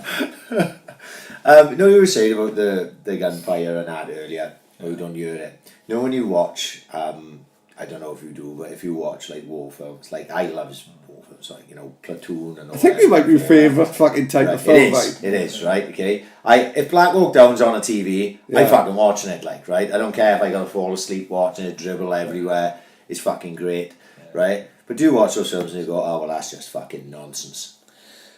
You were saying about the gunfire and that earlier. We don't hear it. You know when you watch, I don't know if you do, but if you watch like war films, like I love war films, like Platoon and all. I think it might be your favourite fucking type of film. It is, right? Okay. If Black Hawk Down's on a TV, I'm fucking watching it, like, right? I don't care if I gotta fall asleep watching it, dribble everywhere. It's fucking great, right? But do you watch those films and you go, oh well, that's just fucking nonsense.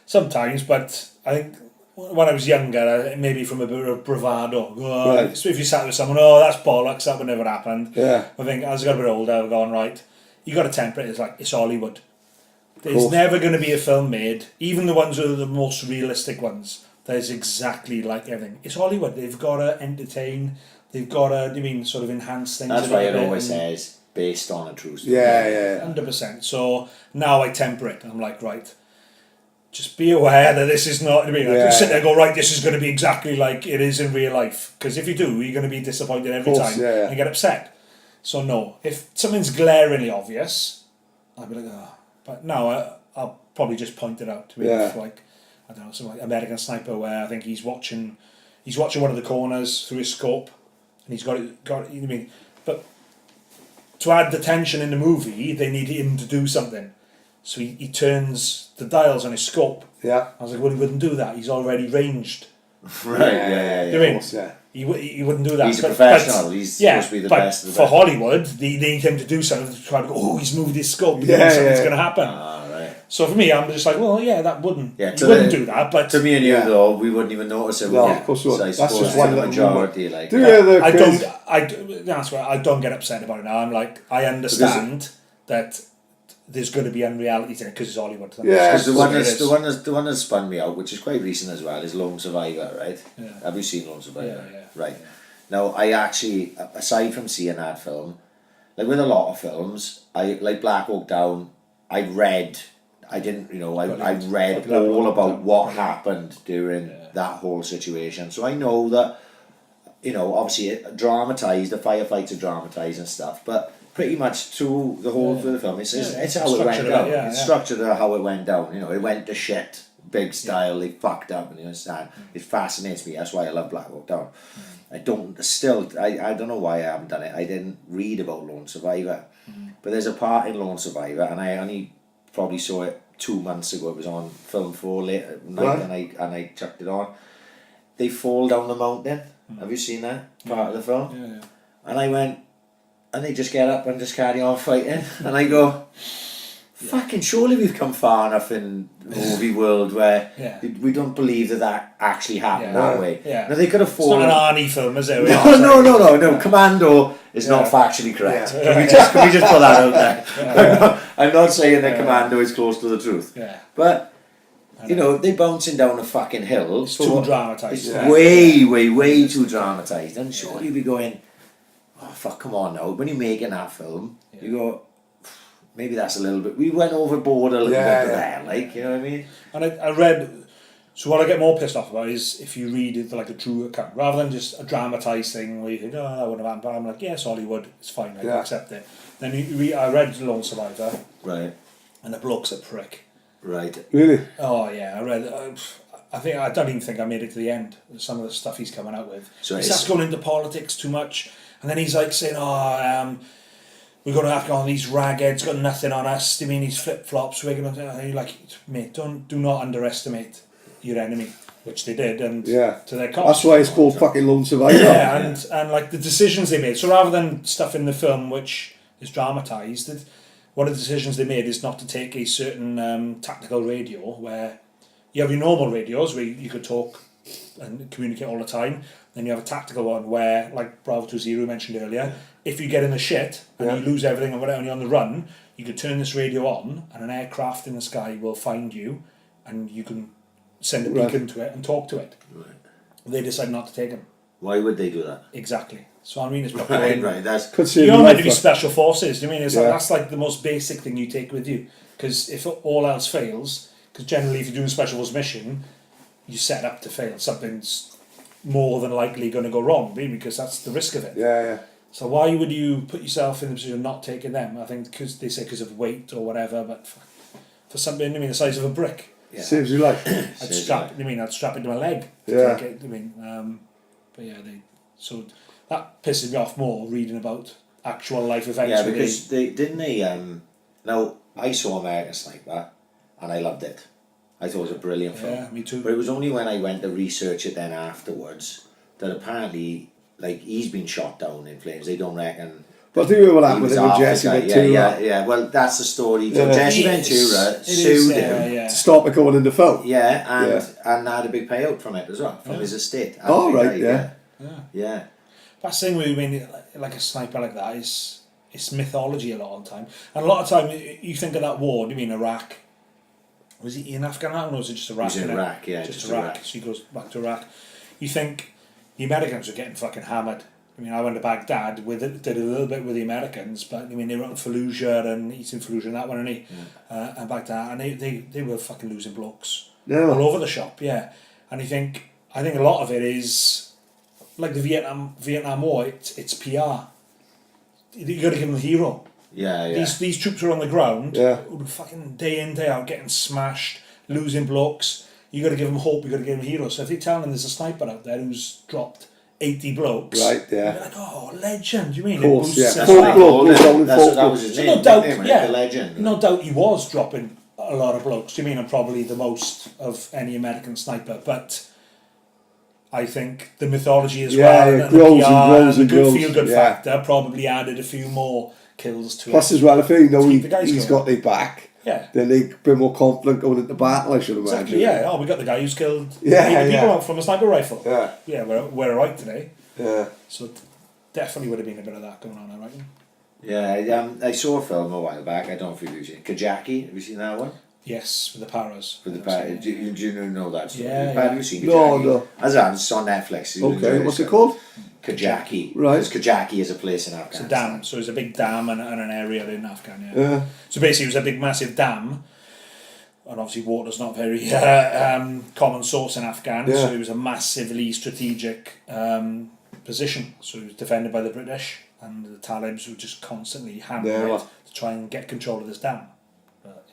Sometimes, but I think when I was younger, maybe from a bit of bravado. So if you sat with someone, that's bollocks, that would never happen. Yeah. I think as I got a bit older, I've gone, right, you got to temper it. It's like, it's Hollywood. There's never going to be a film made, even the ones that are the most realistic ones, that is exactly like everything. It's Hollywood. They've got to entertain. They've got to, sort of enhance things. That's why it always says, based on a true story. Yeah. 100%. So now I temper it. I'm like, right, just be aware that this is not, just sit there and go, right, this is going to be exactly like it is in real life. Because if you do, you're going to be disappointed every time and get upset. So no, if something's glaringly obvious, I'll be like, but no, I'll probably just point it out to me. Like, I don't know, something like American Sniper, where I think he's watching one of the corners through his scope, and he's got it. But to add the tension in the movie, they need him to do something. So he turns the dials on his scope. Yeah. I was like, well, he wouldn't do that. He's already ranged. Right, yeah. You know what I mean? He wouldn't do that. He's a professional. He's supposed to be the best of the best. For Hollywood, they need him to do something to try to go, he's moved his scope. Something's going to happen. Right. So for me, I'm just like, well, that wouldn't. Yeah, he wouldn't do that. But to me and you, though, we wouldn't even notice it. No, of course we wouldn't. So that's just one majority. Like, I don't get upset about it now. I'm like, I understand that there's going to be unreality in it because it's Hollywood. Yeah, the one that spun me out, which is quite recent as well, is Lone Survivor, right? Yeah. Have you seen Lone Survivor? Yeah. Right. Yeah. Now, I actually, aside from seeing that film, like with a lot of films, like Black Hawk Down, I read all about what happened during that whole situation. So I know that, obviously it dramatised, the firefights are dramatised and stuff, but pretty much through the whole through the film, it's how it went down. It's structured how it went down. It went to shit big style, they fucked up and it was sad. It fascinates me, that's why I love Black Hawk Down. I don't know why I haven't done it. I didn't read about Lone Survivor. But there's a part in Lone Survivor, and I only probably saw it 2 months ago. It was on Film 4 late at night, and I chucked it on. They fall down the mountain. Have you seen that part of the film? Yeah. And I went, and they just get up and just carry on fighting. And I go, fucking surely we've come far enough in the movie world where we don't believe that actually happened that way. Yeah. Now they could have fallen. It's not an Arnie film, is it? No. Commando is not factually correct. Yeah. Can we just put that out there? I'm not saying that Commando is close to the truth. Yeah. But they're bouncing down a fucking hill. It's too dramatised. It's way too dramatised. And surely you'd be going, oh fuck, come on now. When you're making that film, you go, maybe that's a little bit. We went overboard a little bit there, you know what I mean? And I read. So what I get more pissed off about is if you read it like a true account, rather than just a dramatised thing where you think, oh, that wouldn't have happened. But I'm like, yes, Hollywood, it's fine, I accept it. Then I read Lone Survivor, right, and the bloke's a prick. Right. Really? Oh yeah, I read. I don't even think I made it to the end. Some of the stuff he's coming out with. So he starts going into politics too much, and then he's like saying, we're going to Afghan, these ragheads got nothing on us. They mean these flip flops. We're going to. And you're like, mate, do not underestimate your enemy, which they did, and to their cost. That's why it's called fucking Lone Survivor. Yeah, and like the decisions they made. So rather than stuff in the film which is dramatised, one of the decisions they made is not to take a certain tactical radio where you have your normal radios where you could talk and communicate all the time. Then you have a tactical one where, like Bravo 20 mentioned earlier, if you get in the shit and you lose everything and whatever, and you're on the run, you could turn this radio on and an aircraft in the sky will find you and you can send a beacon to it and talk to it. Right. They decide not to take them. Why would they do that? Exactly. So I mean, it's right. That's you're meant to be special forces. I mean, that's like the most basic thing you take with you. Because if all else fails, because generally if you're doing a special force mission, you set up to fail. Something's more than likely going to go wrong, because that's the risk of it. Yeah. So why would you put yourself in the position of not taking them? I think because they say because of weight or whatever, but for something, the size of a brick. Yeah. Saves your life. I'd strap it to my leg. Yeah. Take it, but yeah, so that pisses me off more reading about actual life events. Yeah, because they didn't. Now I saw American Sniper, and I loved it. I thought it was a brilliant film. Yeah, me too. But it was only when I went to research it then afterwards that apparently, he's been shot down in flames. They don't reckon. But do you know what happened with Jesse Ventura? Yeah. Well, that's the story. So Jesse Ventura sued him to stop it going in the film. Yeah, and had a big payout from it as well, from his estate. Oh, right, yeah. That's the thing with like a sniper like that is it's mythology a lot of the time. And a lot of time you think of that war, do you mean Iraq? Was he in Afghanistan or was it just Iraq? He was in Iraq, yeah. Just Iraq. So he goes back to Iraq. You think the Americans were getting fucking hammered. I went to Baghdad, did a little bit with the Americans, but they were on Fallujah and Eastern Fallujah and that one, and Baghdad, and they were fucking losing blokes all over the shop, And I think a lot of it is like the Vietnam War. It's PR. You got to give them the hero. Yeah. These troops are on the ground, fucking day in day out getting smashed, losing blokes. You got to give them hope. You got to give them heroes. So if you're telling them there's a sniper out there who's dropped 80 blokes. Right, yeah. You're like, oh, legend. Do you mean? Of course, yeah. That was his name. No doubt, the legend. No doubt he was dropping a lot of blokes. Do you mean? And probably the most of any American sniper. But I think the mythology as well, and the good feel-good factor probably added a few more kills to it. Plus as well, if he's got their back, then they bit more confident going into battle, I should imagine. Exactly, yeah. Oh, we got the guy who's killed 80 people out from a sniper rifle. Yeah, we're right today. Yeah. So definitely would have been a bit of that going on, I reckon. Yeah, I saw a film a while back. I don't know if you've seen it. Kajaki. Have you seen that one? Yes, with the paras. With the paras. Do you know that story? Yeah. Have you seen Kajaki? No. It's on Netflix. Okay, what's it called? Kajaki. Right. Because Kajaki is a place in Afghanistan. It's a dam. So it's a big dam and an area in Afghan, So basically it was a big massive dam. And obviously water's not very common source in Afghan. So it was a massively strategic position. So it was defended by the British. And the Talibs were just constantly hammering it to try and get control of this dam. But,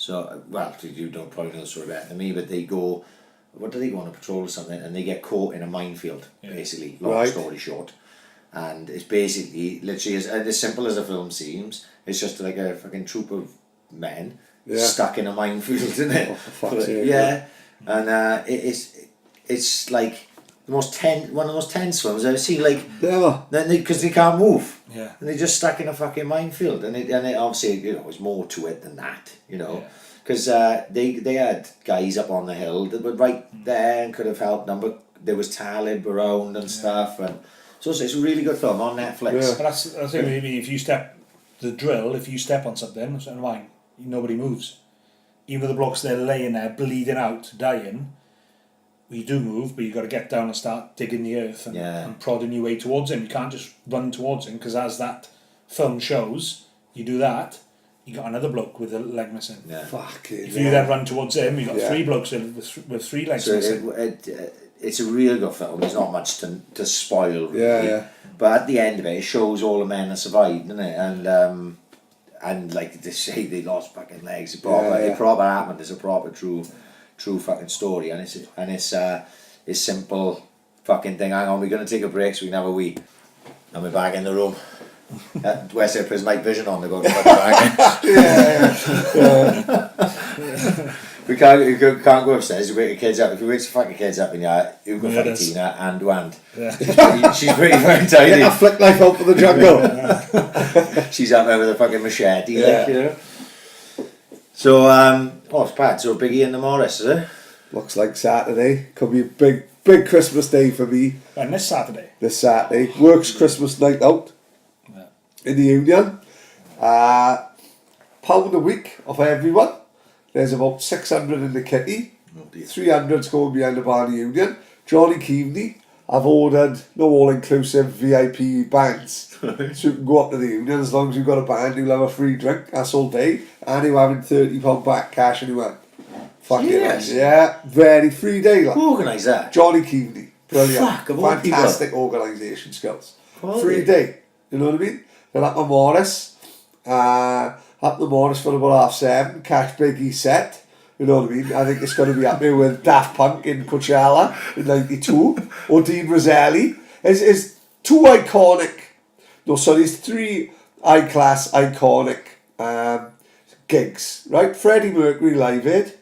So, well, you don't probably know the story better than me, but they go, what do they go on a patrol or something, and they get caught in a minefield, basically, long story short. And it's basically, literally, as simple as the film seems, it's just like a fucking troop of men stuck in a minefield, isn't it? Oh, for fuck's sake, and it's like one of the most tense films I've ever seen, like, because they can't move. Yeah. And they're just stuck in a fucking minefield, and it obviously, you know, there's more to it than that, you know, because they had guys up on the hill that were right there and could have helped them, but there was Talib around and stuff, and so it's a really good film on Netflix. But that's I think maybe if you step on something, mine, nobody moves. Even though the blokes they're laying there bleeding out, dying, we do move, but you got to get down and start digging the earth and prodding your way towards him. You can't just run towards him, because as that film shows, you do that, you got another bloke with a leg missing. Yeah. Fucking if you then run towards him, you got three blokes with three legs missing. It's a real good film. There's not much to spoil, really. But at the end of it, it shows all the men that survived, doesn't it? And like they say, they lost fucking legs. It proper happened. It's a proper true fucking story, and it's simple fucking thing. Hang on, we're gonna take a break so we can have a wee, and we're back in the room. Westy puts night vision on to go to back. We can't go upstairs. You wake your kids up. If you wake your fucking kids up in your, you go fucking Tina hand to hand. She's pretty very tidy. Get that flick knife out of the jungle. She's up there with a fucking machete, like, you know. So it's bad. So Biggie and the Morris, is it? Looks like Saturday. Could be a big Christmas day for me. And this Saturday. Works Christmas night out in the Union. £1 a week of everyone. There's about 600 in the kitty. 300's going behind the bar in the Union. Johnny Keaveney, I've ordered no all-inclusive VIP bands. So you can go up to the Union as long as you've got a band, you'll have a free drink. That's all day. And you're having £30 back cash anyway. Fucking yes. Yeah, very free day. Like. Who organised that? Johnny Keaveney. Brilliant. Fuck, of all fantastic organisation skills. Quality. Free day. You know what I mean? Then up the Morris. Up the Morris for about 7:30. Catch Biggie set. You know what I mean? I think it's going to be up there with Daft Punk in Coachella in 92. Or Dean Roselli. It's two iconic. No, so there's three high-class iconic gigs. Right? Freddie Mercury Live Aid.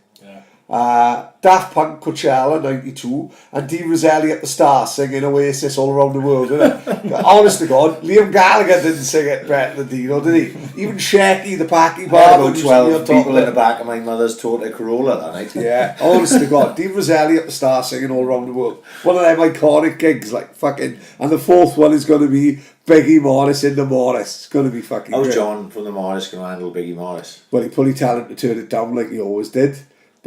Daft Punk Coachella 92 and Dean Roselli at the Star singing Oasis all around the world, isn't it? Honest to God, Liam Gallagher didn't sing it better than Dino, did he? Even Shecky, the Packy Barber, about 12 people in the back of my mother's Toyota Corolla that night. Yeah, honest to God, Dean Roselli at the Star singing all around the world. One of them iconic gigs, like fucking. And the fourth one is going to be Biggie Morris in the Morris. It's going to be fucking. How's great. John from the Morris going to handle Biggie Morris? Well, he probably tell him to turn it down like he always did.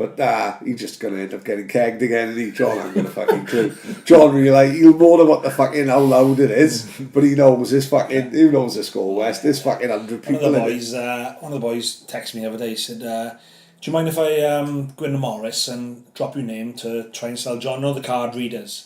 But he's just going to end up getting kegged again, and John ain't got a fucking clue. John he'll know what the fucking how loud it is, but he knows this fucking, who knows the score, West? There's fucking 100 people One of the boys texted me the other day, said, do you mind if I go into Morris and drop your name to try and sell John the card readers?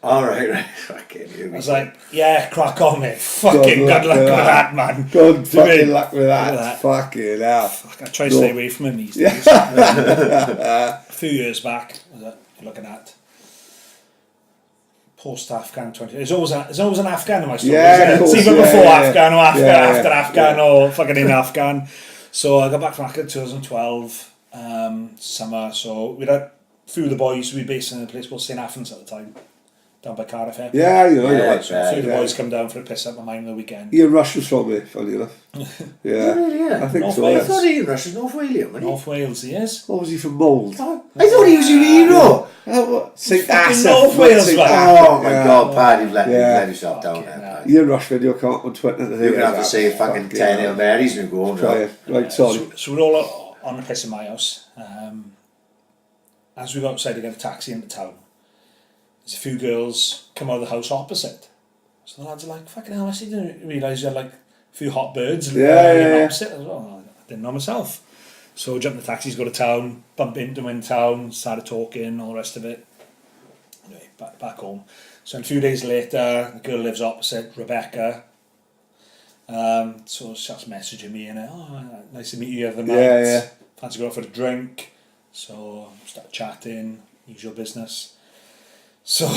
Alright, fucking. I was like, yeah, crack on, mate. Fucking good luck with that, man. Good fucking luck with that. Fucking hell. I try to stay away from him these days. A few years back, you're looking at post-Afghan 20. There's always an Afghan in my story. Yeah, it's even before Afghan or after Afghan or fucking in Afghan. So I got back from Afghan in 2012, summer. So we had a few of the boys. We were based in a place called St Athens at the time. Down by Cardiff Airport. Yeah, you know, a few of the boys come down for a piss up my mind on the weekend. Ian Rush was from there, funny enough. Yeah. I think North so. Wales. I thought Ian Rush was North Wales, wasn't he? North Wales, he is. What was he from Mould? I thought he was Euro. St. Fucking Asaph. North Wales, man. Oh my God, Pad, you've let yourself down there. Ian Rush video come up on Twitter today. You're going to have to say fucking 10 Hail Marys and go on. Try it. Right, sorry. So we're all on the piss in my house. As we go outside to get a taxi into town, there's a few girls come out of the house opposite. So the lads are like, fucking hell, I didn't realise you had like a few hot birds opposite. I was, I didn't know myself. So jump in the taxis, go to town, bump into them in town, started talking, all the rest of it. Anyway, back home. So a few days later, the girl lives opposite, Rebecca. So she starts messaging me and nice to meet you the other night. fancy going out for a drink. So start chatting, usual business. So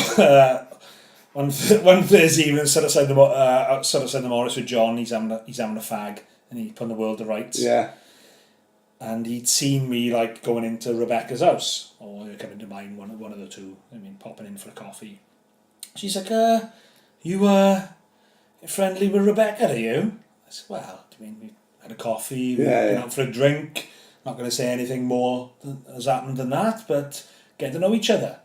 one Thursday evening, sat outside the Morris with John. He's having a fag, and he's putting the world to rights. Yeah. And he'd seen me like going into Rebecca's house, or coming to mine, one of the two. I mean, popping in for a coffee. She's like, "You friendly with Rebecca, are you?" I said, "Well, I mean, we had a coffee, we went out for a drink. Not going to say anything more has happened than that, but get to know each other."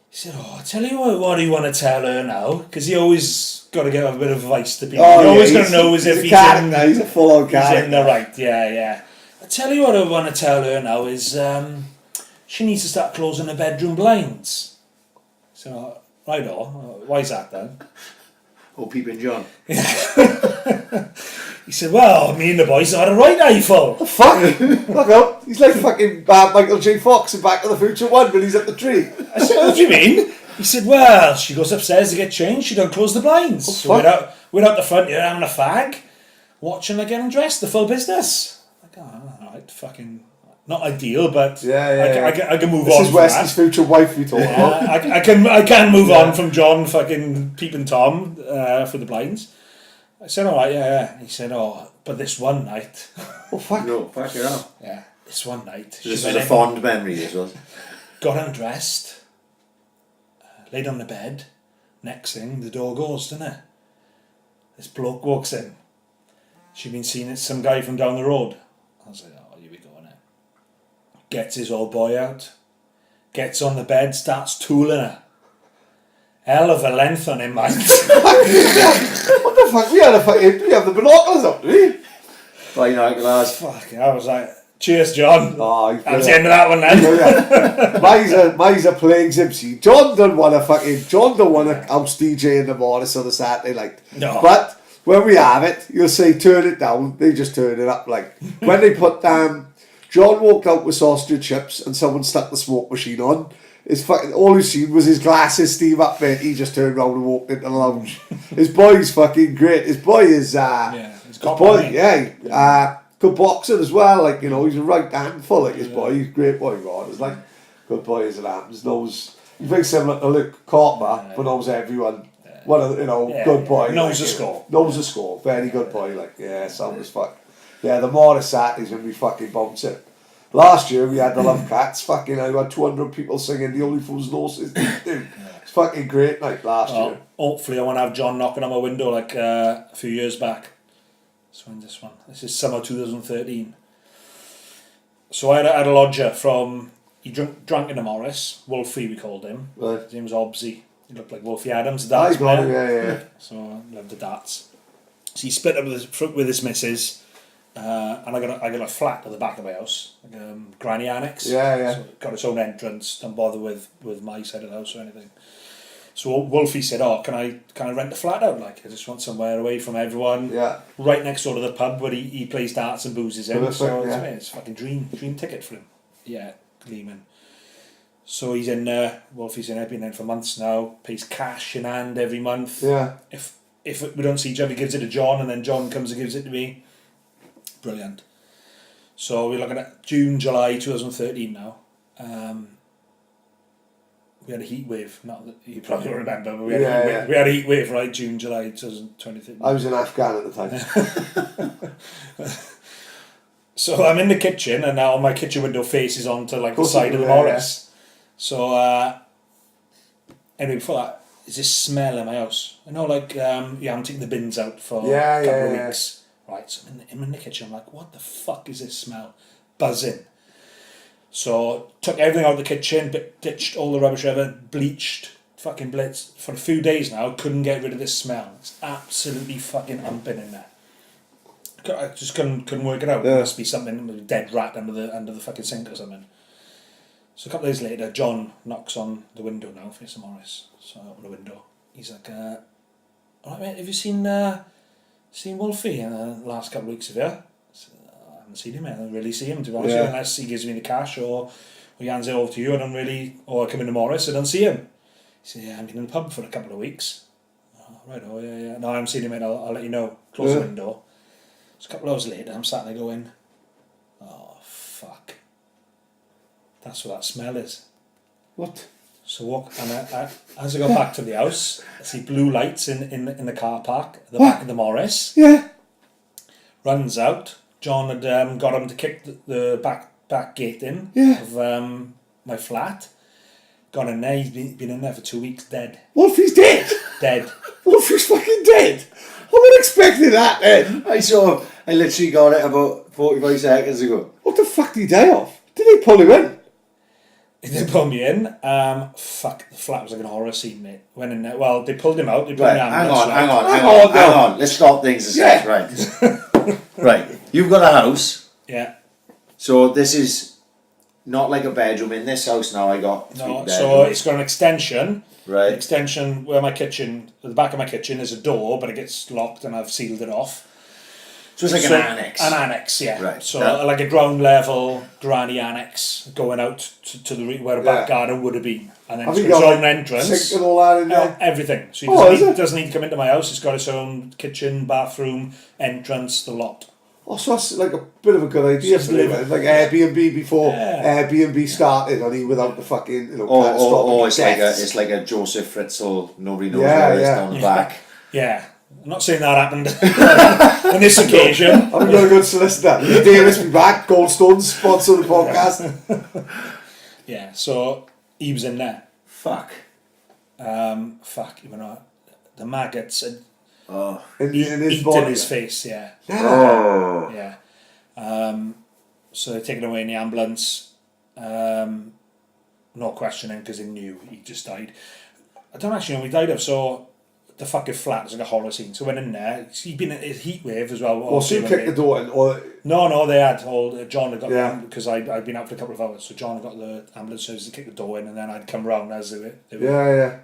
He said, "Oh, I tell you what do you want to tell her now?" Because he always got to give a bit of advice to people. Oh, you always got to know as if he's a full-on character. He's in the right, yeah. I tell you what I want to tell her now is she needs to start closing her bedroom blinds. So, right on. Why's that then? Oh, Peeping John. He said, "Well, me and the boys had a right eyeful." The fuck? Look up. He's like fucking Michael J. Fox in Back to the Future 1 when he's at the tree. I said, "What do you mean?" He said, "Well, she goes upstairs to get changed, she don't close the blinds. So we're out the front here having a fag, watching her getting dressed, the full business." Like, oh, alright, fucking, not ideal, but I can move on. This is Westy's future wife we talk about. I can move on from John fucking peeping Tom for the blinds. I said, "Alright, yeah." He said, "Oh, but this one night." Oh, fuck. No, fuck it up. Yeah, this one night. This was a fond memory, this was. Got undressed, laid on the bed. Next thing, the door goes, doesn't it? This bloke walks in. She'd been seeing some guy from down the road. I was like, "Oh, here we go, innit?" Gets his old boy out. Gets on the bed, starts tooling her. Hell of a length on him, mate. What the fuck? We have the binoculars up, did we? Binoculars. Fuck, I was like, "Cheers, John." Oh, that was the end of that one then. Mine's a playing Zipsy. John don't want to house DJ in the Morris on a Saturday night. No. But when we have it, you'll say turn it down. They just turn it up. Like when they put John walked out with sausage and chips and someone stuck the smoke machine on. All he seen was his glasses steam up there. He just turned around and walked into the lounge. His boy's fucking great. His boy is good boxer as well. Like, you know, he's a right handful. Like his boy, he's a great boy. Rod is like good boy as it happens. He's very similar to Luke Cartmer, but knows everyone. Good boy. Knows the score. Knows the score. Very good boy. Like sound as fuck. Yeah, the Morris Saturdays when we fucking bounce it. Last year we had the Love Cats. Fucking, I had 200 people singing "The Only Fool's Noses." Dude, it's fucking great night last year. Hopefully, I want to have John knocking on my window like a few years back. So when's this one? This is summer 2013. So I had a lodger from. He drank in a Morris. Wolfie, we called him. Right. His name was Hobbsy. He looked like Wolfie Adams. I got him. Yeah. So I loved the darts. So he split up with his missus. And I got a flat at the back of my house, like a granny annex. Yeah. So it got its own entrance. Don't bother with my side of the house or anything. So Wolfie said, "Oh, can I rent the flat out? Like, I just want somewhere away from everyone. Yeah. Right next door to the pub where he plays darts and boozes in. Perfect, so yeah. it's a fucking dream ticket for him. Yeah, Gleeman. So he's in there. Wolfie's in there. Been in for months now. Pays cash in hand every month. Yeah. If we don't see each other, he gives it to John, and then John comes and gives it to me. Brilliant. So we're looking at June, July 2013 now. We had a heat wave. Not that you probably remember, but we had a heat wave, right? June, July 2013. I was in Afghan at the time. So I'm in the kitchen, and now my kitchen window faces onto like the side of the Morris. Yeah. So anyway, before that, is this smell in my house? I know, like you haven't taken the bins out for a couple of weeks. Right, so I'm in the kitchen, I'm like, what the fuck is this smell? Buzzing. So, took everything out of the kitchen, ditched all the rubbish ever, bleached, fucking blitzed. For a few days now, couldn't get rid of this smell. It's absolutely fucking humping in there. I just couldn't work it out. Yeah. It must be something, a dead rat under the fucking sink or something. So a couple of days later, John knocks on the window now, facing Morris. So I open the window. He's like, "Alright mate, have you seen Wolfie in the last couple of weeks of you?" I haven't seen him. I don't really see him, to be honest, unless he gives me the cash or he hands it over to you. Or I come into Morris, I don't see him. He said, "Yeah, I've been in the pub for a couple of weeks." Yeah. No, I haven't seen him, mate. I'll let you know. Close the window. So a couple of hours later, I'm sat there going, "Oh, That's what that smell is. What? So walk, and as I go back to the house, I see blue lights in the car park at the back of the Morris. Yeah. Runs out. John had got him to kick the back gate in of my flat. Gone in there. He's been in there for 2 weeks, dead. Wolfie's dead. Dead. Wolfie's fucking dead. I wasn't expecting that then. I literally got it about 45 seconds ago. What the fuck did he die of? Did they pull him in? They didn't pull me in. Fuck, the flat was like an horror scene, mate. Went in there. Well, they pulled him out. They put Right, me in the hang ambulance. on. Let's stop things a sec. Right. Right. You've got a house. Yeah. So this is not like a bedroom. In this house now I got 3 bedrooms. So it's got an extension. Right. An extension where my kitchen, at the back of my kitchen, is a door, but it gets locked and I've sealed it off. So it's like an annex. An annex, yeah. Right. So like a ground level granny annex going out to the where a back garden would have been, and then Have it's you got its got own entrance. sink and all that in there? Everything. So Oh, it doesn't need to come into my house. It's got its own kitchen, bathroom, entrance, the lot. Oh, so that's like a bit of a good idea Just for him. live- Like Airbnb before Yeah. Airbnb started, and he without the fucking Or catastrophic it's like a Joseph Fritzl, nobody knows Yeah, where it is yeah. down the back. Yeah. I'm not saying that happened on this occasion. I've got a good solicitor. Lee Davis be back. Goldstone sponsor the podcast. Yeah. So he was in there. Fuck. You know, the maggots had Oh. In his eaten body. his face. Yeah. Oh. Yeah. So they're taken away in the ambulance. No questioning because they knew he just died. I don't actually know what he died of. So the fucking flat is like a horror scene. So went in there. He'd been in a heat wave as well. Or so you kicked the door in, or No, they had all. John had got Yeah. because I'd been out for a couple of hours. So John had got the ambulance service to kick the door in, and then I'd come round as they were. yeah.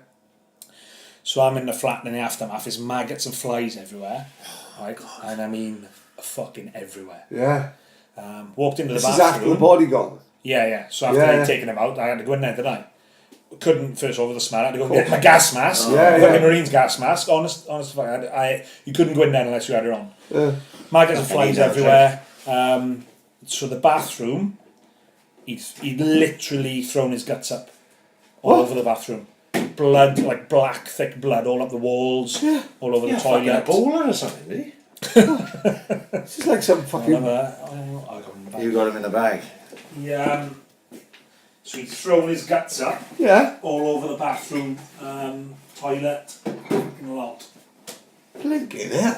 So I'm in the flat and in the aftermath. There's maggots and flies everywhere, right? And I mean, fucking everywhere. Yeah. Walked into the This is bathroom. after the body gone. Yeah. So after Yeah. I'd taken him out, I had to go in there, didn't I? Couldn't first over the smell. I had to go and get my gas mask. Yeah, Fucking yeah. Marine's gas mask. Honest. You couldn't go in there unless you had it on. Maggots and flies everywhere. So the bathroom, he'd literally thrown his guts up all over the bathroom. Blood, like black, thick blood all up the walls, all over the toilet. A bowler or something, did he? This is like some fucking. I got him in the back. You got him in the bag. Yeah. So he'd thrown his guts up Yeah. all over the bathroom, toilet, and a lot. Blinking it.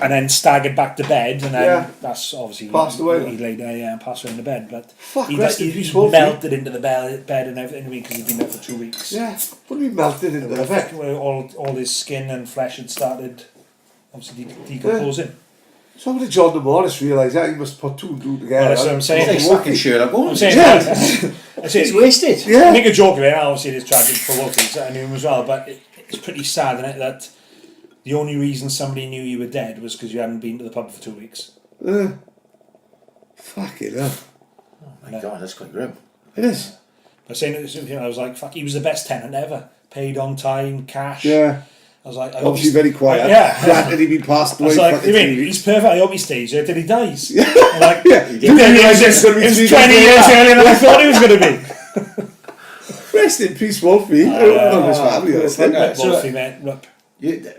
And then staggered back to bed, and then Yeah. that's obviously Passed away. He lay there, and passed away in the bed. But Fuck, he rest in peace, he Wolfie. melted into the bed and everything because he'd been there for 2 weeks. Yeah. What do we melted into the bed? Where all his skin and flesh had started, obviously decomposing. So how did John the Morris realise that? He must put two and two together. Well, that's what I'm saying. It's like fucking Sherlock Holmes. I'm saying, Yeah. I say He's wasted. Yeah. I make a joke of it. Obviously, it is tragic for Wolfie. I knew him as well, but it's pretty sad, isn't it, that the only reason somebody knew you were dead was because you hadn't been to the pub for 2 weeks. Fucking hell. Oh my god, that's quite grim. It is. I was saying it, I was like, fuck, he was the best tenant ever. Paid on time, cash. Yeah. I was like, I hope Obviously he's- very quiet. Yeah. Granted he'd be passed I away was like, fucking you mean, 3 weeks. he's perfect. I hope he stays here till he dies. I'm like, Yeah. It Didn't realise was, it's gonna be it was 3 20 days years later. earlier than I thought he was going to be. Rest in peace, Wolfie. I love his family. Well, honestly. fuck it. So- Wolfie, mate, look.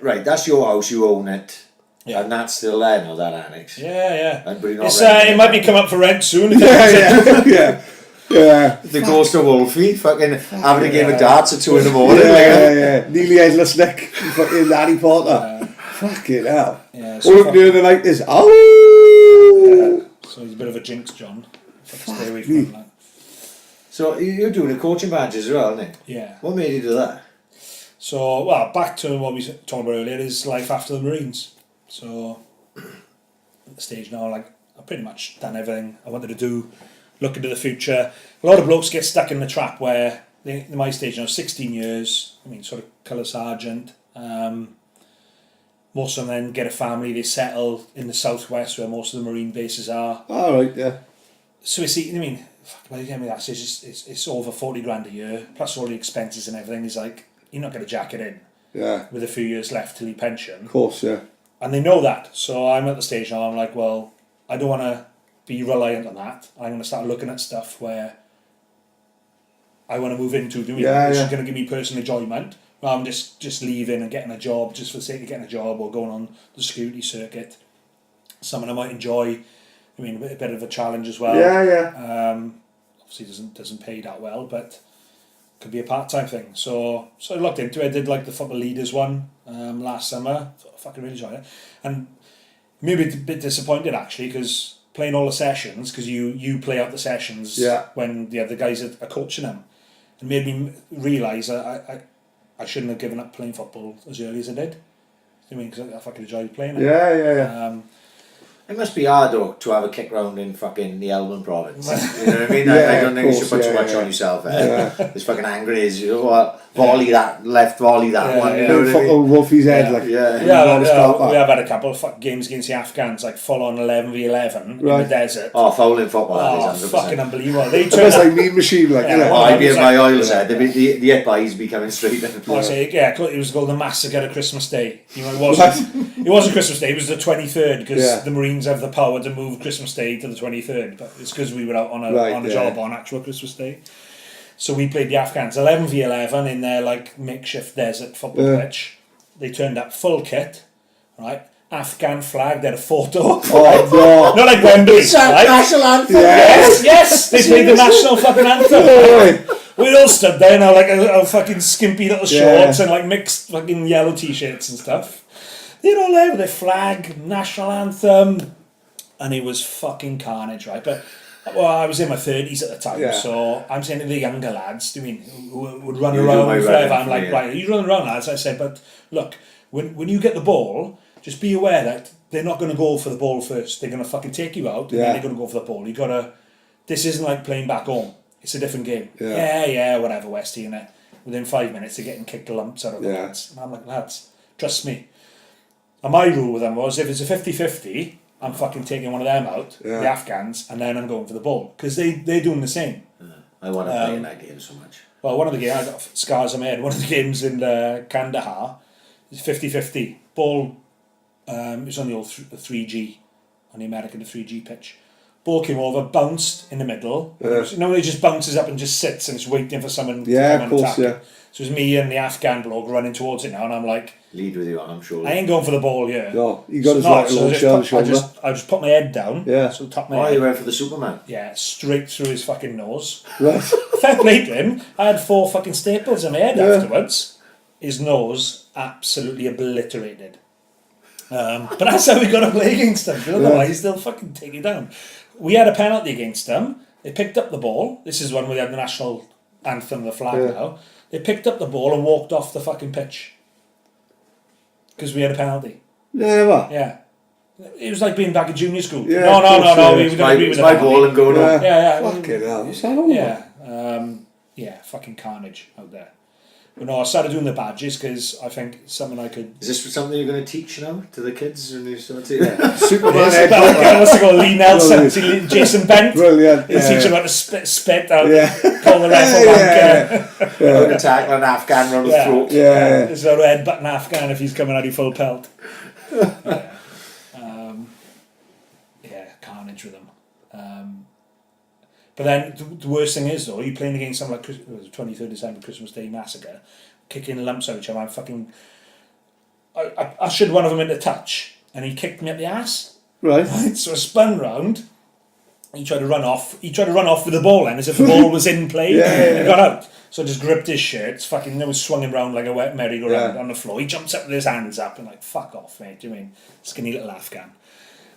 Right, that's your house, you own it. Yeah. And that's still there now, that annex. Yeah. But you're not It's, renting it might be come up for rent soon. Yeah. The ghost of Wolfie, fucking having a game of darts at 2 in the morning. Yeah. Nearly headless Nick. Fucking Harry Potter. Fucking hell. Yeah, All we can do in the night is, oh! So he's a bit of a jinx, John. Stay away me. from him. Like. So you're doing a coaching badge as well, aren't you? Yeah. What made you do that? So, well, back to what we talked about earlier is life after the Marines. So, at the stage now, like, I've pretty much done everything I wanted to do, look into the future. A lot of blokes get stuck in the trap where, in my stage now, 16 years, I mean, sort of colour sergeant. Most of them then get a family, they settle in the southwest where most of the Marine bases are. Alright, yeah. So, I mean, fuck, like, I mean, that's it's over 40 grand a year, plus all the expenses and everything. Is like, you're not going to jack it in Yeah. with a few years left till your pension. Of course, yeah. And they know that. So I'm at the stage now, I'm like, well, I don't want to be reliant on that. I'm going to start looking at stuff where I want to move into, which is going to give me personal enjoyment. Rather than just leaving and getting a job just for the sake of getting a job or going on the security circuit. Something I might enjoy. I mean, a bit of a challenge as well. Obviously doesn't pay that well, but could be a part-time thing. So I looked into it. I did like the football leaders one last summer. I fucking really enjoyed it. And maybe a bit disappointed actually, because playing all the sessions, because you play out the sessions when the other guys are coaching them. And made me realise I shouldn't have given up playing football as early as I did. I mean, because I fucking enjoyed playing it. It must be hard though to have a kick round in fucking the Elman province. You know what I mean? I don't think you should put too much on yourself. It's fucking angry as you volley that, left volley that one. You know what I mean? Wolfie's head, like we have had a couple of games against the Afghans, like full on 11v11 in the desert. Oh, fouling football. Oh, fucking unbelievable! They it was like mean machine, like you know. I'd be in my oils head. The hit buys be coming straight in. It was called the Massacre of Christmas Day. You know, it wasn't Christmas Day. It was the 23rd because the Marines have the power to move Christmas Day to the 23rd, but it's because we were out on a job on actual Christmas Day. So we played the Afghans 11v11 in their like makeshift desert football pitch. They turned up full kit, right? Afghan flag, they had a photo. Oh no! Not like Wembley, right? National anthem. Yes, they played the national fucking anthem. We all stood there in our fucking skimpy little shorts and like mixed fucking yellow t-shirts and stuff. They're all there with their flag, national anthem, and it was fucking carnage, right? But I was in my 30s at the time, so I'm saying to the younger lads, who would run around forever. I'm like, right, you run around, lads. I said, but look, when you get the ball, just be aware that they're not going to go for the ball first. They're going to fucking take you out, and then they're going to go for the ball. This isn't like playing back home. It's a different game. Whatever, Westy, and within 5 minutes they're getting kicked lumps out of the lads. And I'm like, lads, trust me. And my rule with them was, if it's a 50-50, I'm fucking taking one of them out, the Afghans, and then I'm going for the ball. Because they're doing the same. I want to play in that game so much. Well, one of the games, I got scars on my head, one of the games in Kandahar is 50-50. Ball, it was on the old 3G, on the American 3G pitch. Ball came over, bounced in the middle. It just bounces up and just sits and it's waiting for someone to come and attack. So it was me and the Afghan bloke running towards it now, and I'm like, lead with you on, I'm sure. I ain't going for the ball here. No, you got his little shoulder. I just put my head down. So top my head. You went for the Superman? Yeah, straight through his fucking nose. Right. Fair play to him. I had 4 fucking staples in my head afterwards. His nose absolutely obliterated. But that's how we got to play against them. Otherwise, they'll fucking take you down. We had a penalty against them. They picked up the ball. This is when we had the national anthem, the flag now. They picked up the ball and walked off the fucking pitch. Because we had a penalty. Never. Yeah. It was like being back at junior school. Yeah, no. We would agree with my ball and going on. Fucking hell. What's that all about? Fucking carnage out there. But no, I started doing the badges because I think it's something I could... Is this something you're going to teach now to the kids when you start to... Superman what's it called? Lee Nelson, Jason Bent. Brilliant. He's teaching about to spit out, call the ref a wanker. How to tackle an Afghan around the throat. This is how to headbutt an Afghan if he's coming out in full pelt. Carnage with them. But then the worst thing is though, you're playing against something like 23rd December, Christmas Day Massacre, kicking lumps out of each other. I'm fucking... I ushered one of them into touch, and he kicked me up the ass. Right. So I spun round. He tried to run off. He tried to run off with the ball then, as if the ball was in play. And got out. So I just gripped his shirt, swung him round like a wet merry-go-round on the floor. He jumps up with his hands up and like, fuck off, mate. Do you mean skinny little Afghan?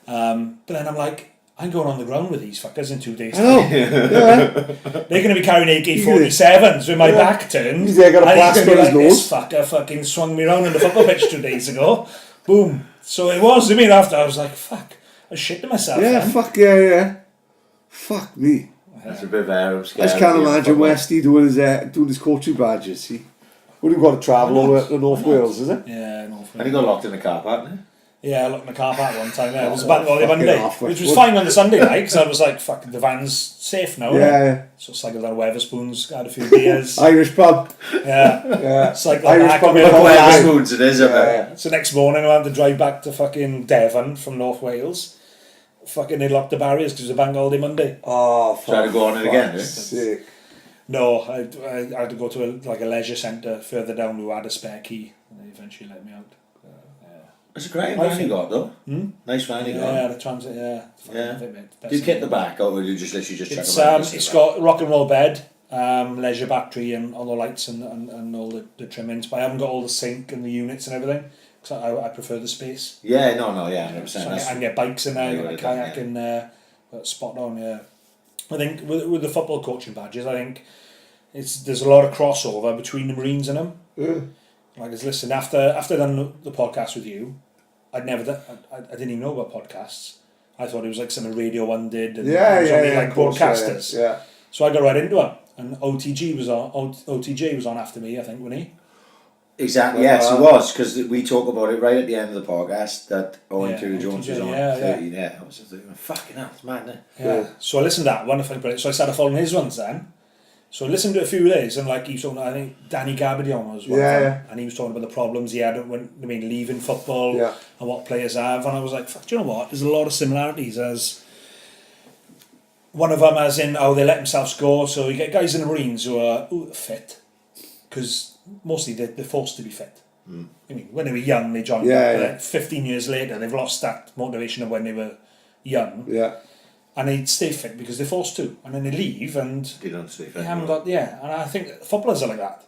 But then I'm like, I'm going on the ground with these fuckers in 2 days. They're going to be carrying AK-47s with my back turned. He's got a blast on his nose. This fucker fucking swung me around on the football pitch 2 days ago. Boom. So it was. I mean, after I was like, fuck. I shit to myself. Fuck me. That's a bit of air. I just can't imagine Westy doing his coaching badges. See, we've got to travel over to North Wales, is it? Yeah, North Wales. And he got locked in the car park, didn't he? Yeah, I locked in the car park one time. It was a bank holiday Monday, which was fine on the Sunday night because I was like, "Fuck, the van's safe now." So cycled down Wetherspoons, had a few beers. Irish pub. Cycled Irish back. pub. Wetherspoons, it is. So next morning I had to drive back to fucking Devon from North Wales. fucking they locked the barriers because it was a bank holiday Monday. Oh, Try to go on it again, fuck's sake. No, I had to go to a leisure centre further down who had a spare key, and they eventually let me out. It's a great van you got though. Nice van you got. Yeah, the transit. Yeah. Yeah. Best Do you kit the back or do you just literally just check It's them out? it's got rock and roll bed, leisure battery, and all the lights and all the trimmings. But I haven't got all the sink and the units and everything because I prefer the space. Yeah, no, yeah, 100%. So I can get bikes in there, Yeah, got a yeah, kayak yeah. in there, spot on. Yeah, I think with the football coaching badges, I think there's a lot of crossover between the Marines and them. Yeah. Like, listen, after I done the podcast with you, I didn't even know about podcasts. I thought it was like something Radio 1 did, and it was only like of course, broadcasters. Yeah. So I got right into it, and OTJ was on after me, I think, wasn't he? Exactly, yes, he was, because we talk about it right at the end of the podcast that Owen Curry-Jones was on 30. Yeah, I was just thinking, fucking hell, it's mad, isn't it? Yeah. So I listened to that one, so I started following his ones then. So I listened to a few days, and like he was talking, I think Danny Gabardon was one of them, and he was talking about the problems he had when leaving football and what players have, and I was like, fuck, do you know what? There's a lot of similarities. As one of them, as in how they let themselves go. So you get guys in the Marines who are fit because mostly they're forced to be fit. I mean, when they were young, they joined up. But like 15 years later, they've lost that motivation of when they were young. Yeah. And they stay fit because they're forced to, and then they leave and They don't stay fit. they haven't got and I think footballers are like that.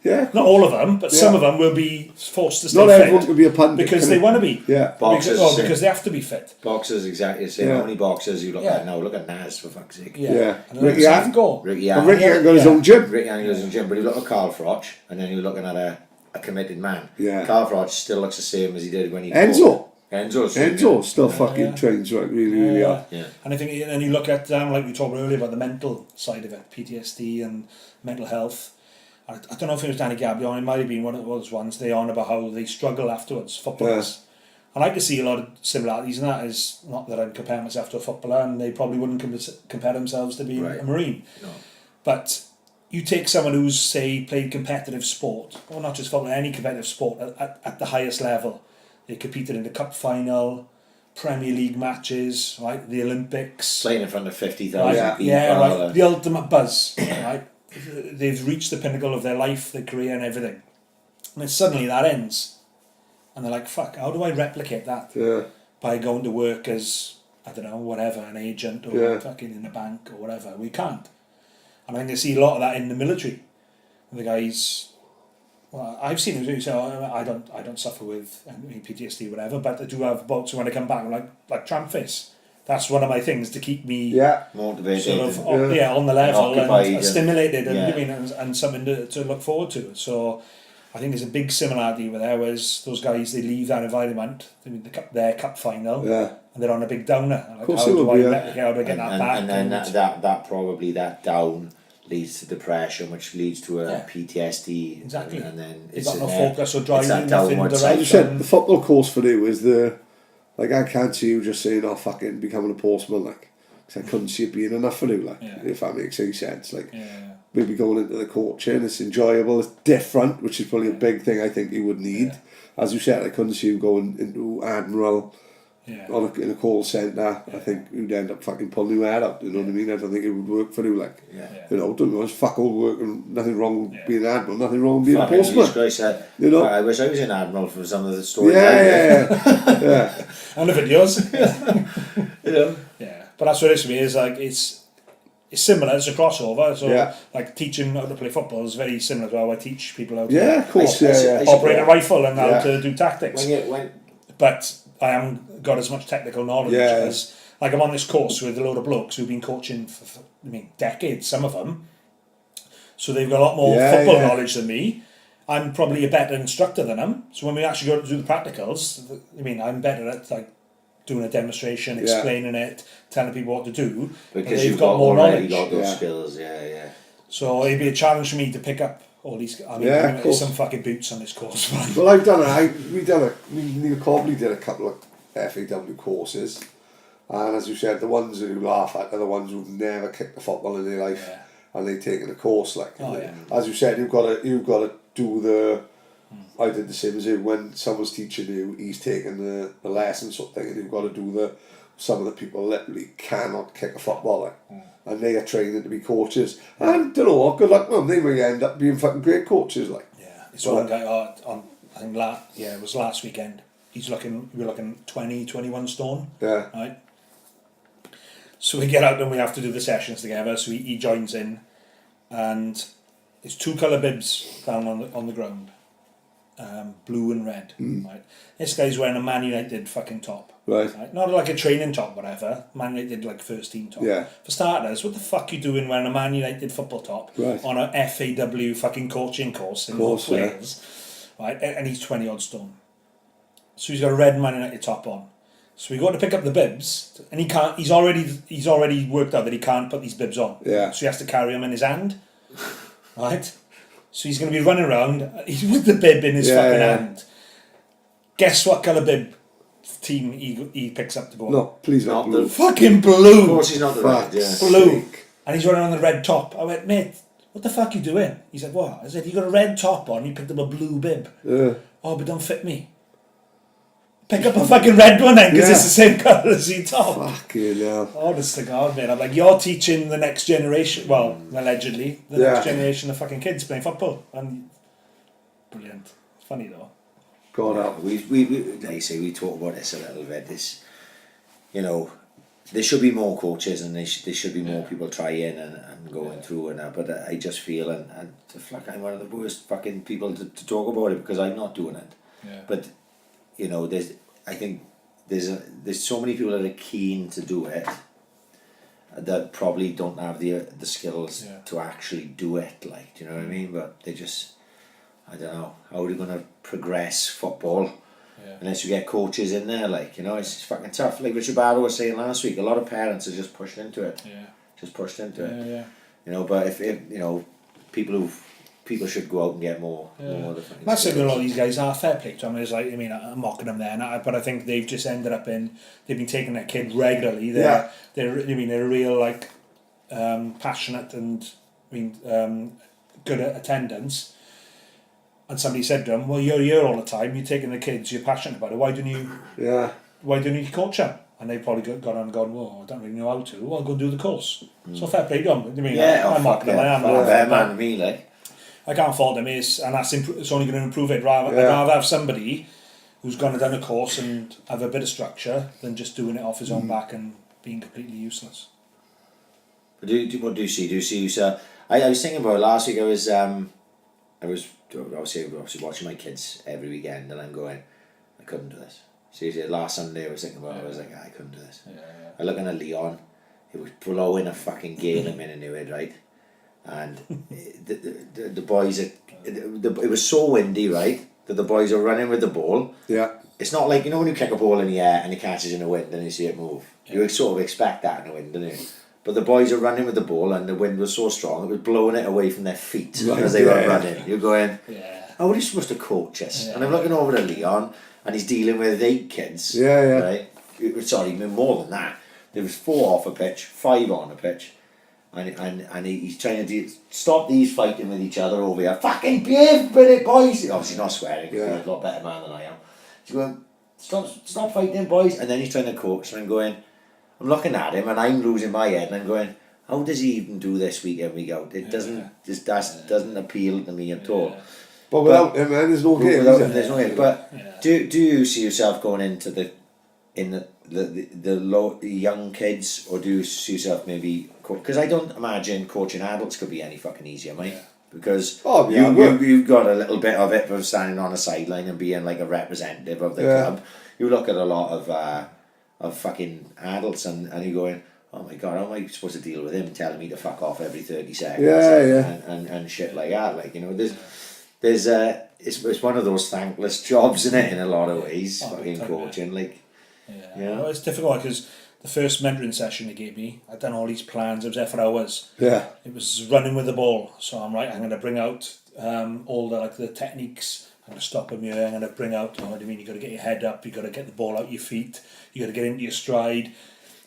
Yeah. Not all of them, but some of them will be forced to stay Not fit. everyone could be a pundit because they want to be. Yeah. Boxers, because they have to be fit. Boxers, exactly the same. Yeah. How many boxers you look at now? Look at Naz, for fuck's sake. Yeah. And Ricky Hatton go. Ricky And Hatton. Ricky ain't got his own gym. Ricky Hatton goes in the gym, but you look at Carl Froch, and then you're looking at a committed man. Yeah. Carl Froch still looks the same as he did when he Enzo still fucking trains right, really hard. Yeah. And I think, and you look at like we talked earlier about the mental side of it, PTSD and mental health. I don't know if it was Danny Gabardon, it might have been one of those ones they on about how they struggle afterwards, footballers. I like to see a lot of similarities in that. Is not that I'm comparing myself to a footballer, and they probably wouldn't compare themselves to being a Marine. No. But you take someone who's, say, played competitive sport, or not just football, any competitive sport at the highest level. They competed in the cup final, Premier League matches, right? The Olympics. Playing in front of 50,000 people. Right. The ultimate buzz, right? They've reached the pinnacle of their life, their career and everything. And then suddenly that ends. And they're like, fuck, how do I replicate that? Yeah. By going to work as, I don't know, whatever, an agent or fucking in a bank or whatever. We can't. And I think they see a lot of that in the military. And the guys... Well, I've seen them do so. I don't suffer with PTSD, whatever, but I do have bouts when I come back, like Trampface. That's one of my things to keep me motivated, sort of on the level and stimulated, and something to look forward to. So I think there's a big similarity with there. Whereas those guys, they leave that environment, their cup final, and they're on a big downer. Like, how do I get that back? And then that probably that down leads to depression, which leads to a PTSD. Exactly. And then it's got no focus or driving, nothing direction. As you said, the football course for you is like, I can't see you just saying, oh, fucking becoming a postman, like, because I couldn't see it being enough for you, like, if that makes any sense. Like, maybe going into the coaching, it's enjoyable, it's different, which is probably a big thing I think you would need. As you said, I couldn't see you going into Admiral in a call centre. I think you'd end up fucking pulling your head up, you know what I mean? I don't think it would work for you, like, you know, don't know, it's fuck all work and nothing wrong with being an Admiral, nothing wrong with being a postman. You know? I wish I was an Admiral for some of the stories. And the videos. Yeah, but that's what it is for me, is like, it's similar, it's a crossover, so like teaching how to play football is very similar to how I teach people how to operate a rifle and how to do tactics. But I haven't got as much technical knowledge as, like, I'm on this course with a load of blokes who've been coaching for decades, some of them, so they've got a lot more football knowledge than me. I'm probably a better instructor than them, so when we actually go to do the practicals, I'm better at, like, doing a demonstration, explaining it, telling people what to do, because they've got more knowledge. Got those skills, So it'd be a challenge for me to pick up all these. There's some fucking boots on this course. Well, I've done it. Neil Cobley did a couple of FAW courses, and as you said, the ones who laugh at are the ones who've never kicked a football in their life, and they've taken a course. Like, as you said, you've got to do the. I did the same as you. When someone's teaching you, he's taking the lesson sort of thing, and you've got to do some of the people literally cannot kick a football, like, and they are training to be coaches. And don't know what, good luck to them. They may end up being fucking great coaches, like. Yeah, it's one guy on. I think it was last weekend. We were looking 20, 21 stone. Yeah. Right. So we get out and we have to do the sessions together. So he joins in, and there's 2 colour bibs down on the ground, blue and red. Right. This guy's wearing a Man United fucking top. Right. Not like a training top, whatever. Man United like first team top. Yeah. For starters, what the fuck you doing wearing a Man United football top on a FAW fucking coaching course in North Wales? Right, and he's 20 odd stone. So he's got a red Man United top on. So we go to pick up the bibs, and he can't. He's already worked out that he can't put these bibs on. Yeah. So he has to carry them in his hand. Right. So he's going to be running around. He's with the bib in his fucking hand. Guess what colour bib team he picks up to go on? No, please not blue. Fucking blue. Of course he's not the red, yeah. Blue. And he's running on the red top. I went, mate, what the fuck are you doing? He said, what? I said, you got a red top on, you picked up a blue bib. Yeah. Oh, but don't fit me. Pick up a fucking red one then, because it's the same colour as your top. Fucking hell. Honest to God, mate. I'm like, you're teaching the next generation, well, allegedly, the next generation of fucking kids playing football. And brilliant. It's funny though. God help. We like you say, we talk about this a little bit. This, you know, there should be more coaches, and there should be more people trying and going through and that. But I just feel, and like I'm one of the worst fucking people to talk about it, because I'm not doing it. Yeah. But you know, I think there's so many people that are keen to do it that probably don't have the skills to actually do it. Like, do you know what I mean? But they just, I don't know, how are they going to progress football unless you get coaches in there? Like, you know, it's fucking tough. Like Richard Barrow was saying last week, a lot of parents are just pushed into it. Yeah. Just pushed into it. Yeah. You know, but if you know, people should go out and get more of the fucking That's skills. a lot of these guys are fair play to them. It's like, I mean, I'm mocking them there, but I think they've just ended up they've been taking their kid regularly. They're real like passionate and good at attendance. And somebody said to them, well, you're here all the time, you're taking the kids, you're passionate about it, why don't you coach them? And they probably gone on and gone, well, I don't really know how to. Well, go and do the course. So fair play to them. I mean, I'm mocking them. I am. Fair man to me, like. I can't fault them, and it's only going to improve it. I'd rather have somebody who's gone and done a course and have a bit of structure than just doing it off his own back and being completely useless. But what do you see? Do you see yourself? I was thinking about it last week. I was obviously watching my kids every weekend, and I'm going, I couldn't do this. Seriously, last Sunday I was thinking about it. I was like, I couldn't do this. I looking at Leon, it was blowing a fucking gale a minute into it, right? And the boys, it was so windy, right, that the boys are running with the ball. Yeah. It's not like, you know, when you kick a ball in the air and it catches in the wind and you see it move. You sort of expect that in the wind, don't you? But the boys are running with the ball, and the wind was so strong it was blowing it away from their feet as they were running. You're going, how are you supposed to coach us? And I'm looking over at Leon, and he's dealing with 8 kids. Right? Sorry, more than that. There was 4 off a pitch, 5 on a pitch. And he's trying to stop these fighting with each other over here. Fucking behave with it, boys. Obviously not swearing, because he's a lot better man than I am. He's going, stop fighting, boys. And then he's trying to coach, and I'm looking at him, and I'm losing my head, and I'm going, how does he even do this week in, week out? It doesn't appeal to me at all. But without him, man, there's no game. There's no game. But do you see yourself going into the young kids, or do you see yourself maybe? Because I don't imagine coaching adults could be any fucking easier, mate. Because you've got a little bit of it from standing on a sideline and being like a representative of the club. You look at a lot of fucking adults, and you're going, oh my god, how am I supposed to deal with him telling me to fuck off every 30 seconds? And shit like that. Like, you know, there's it's one of those thankless jobs, isn't it, in a lot of ways, fucking coaching, like. Well, it's difficult because the first mentoring session they gave me, I'd done all these plans, I was there for hours. It was running with the ball, so I'm going to bring out all the techniques. I'm going to stop them here, I'm going to bring out, what do you mean, you've got to get your head up, you've got to get the ball out your feet, you've got to get into your stride,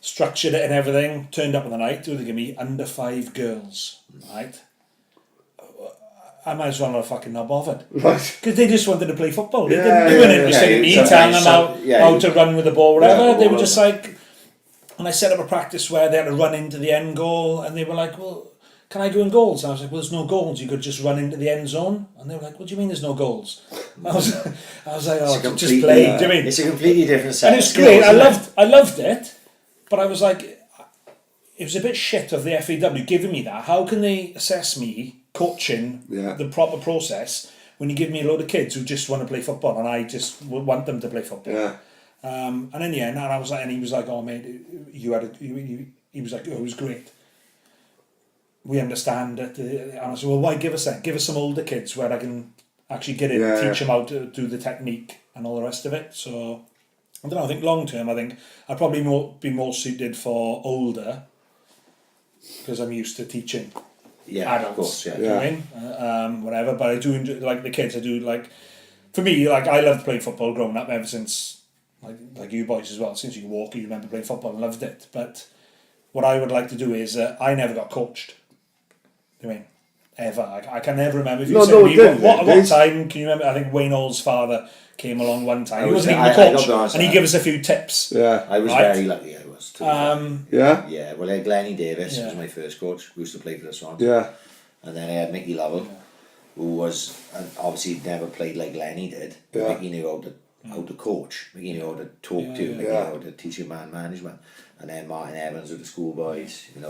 structured it and everything. Turned up on the night, they give me under 5 girls, right? I might as well not fucking not bothered. Right. Because they just wanted to play football. They didn't do anything. Just me telling them how to run with the ball, whatever. They were just like, And I set up a practice where they had to run into the end goal, and they were like, well, can I go in goals? And I was like, well, there's no goals. You could just run into the end zone. And they were like, what do you mean there's no goals? I was like, oh, just play. Do you know what I mean? It's a completely different set. And it was great. I loved it, but I was like, it was a bit shit of the FAW giving me that. How can they assess me coaching the proper process when you give me a load of kids who just want to play football and I just want them to play football? Yeah. And in the end, and I was like, and he was like, oh mate, he was like, oh, it was great. We understand it. And I said, well, why give us that? Give us some older kids where I can actually get it, teach them how to do the technique and all the rest of it. So, I don't know, I think long term, I'd probably be more suited for older because I'm used to teaching adults. Of course, You know what I mean? Whatever, but I do enjoy, like the kids, I do like, for me, like I loved playing football growing up ever since, like you boys as well, since you could walk, you remember playing football and loved it. But what I would like to do is, I never got coached. I mean, ever. I can never remember. If you said me, what time can you remember? I think Wayne Hall's father came along one time. He wasn't even the coach, and he gave us a few tips. Yeah, I was very lucky. I was too. Yeah. Well, Glennie Davis was my first coach. Who used to play for the Swans. Yeah. And then I had Mickey Lovell, who was obviously never played like Glennie did. But Mickey knew how to coach. Mickey knew how to talk to. Mickey knew how to teach you man management. And then Martin Evans with the schoolboys, and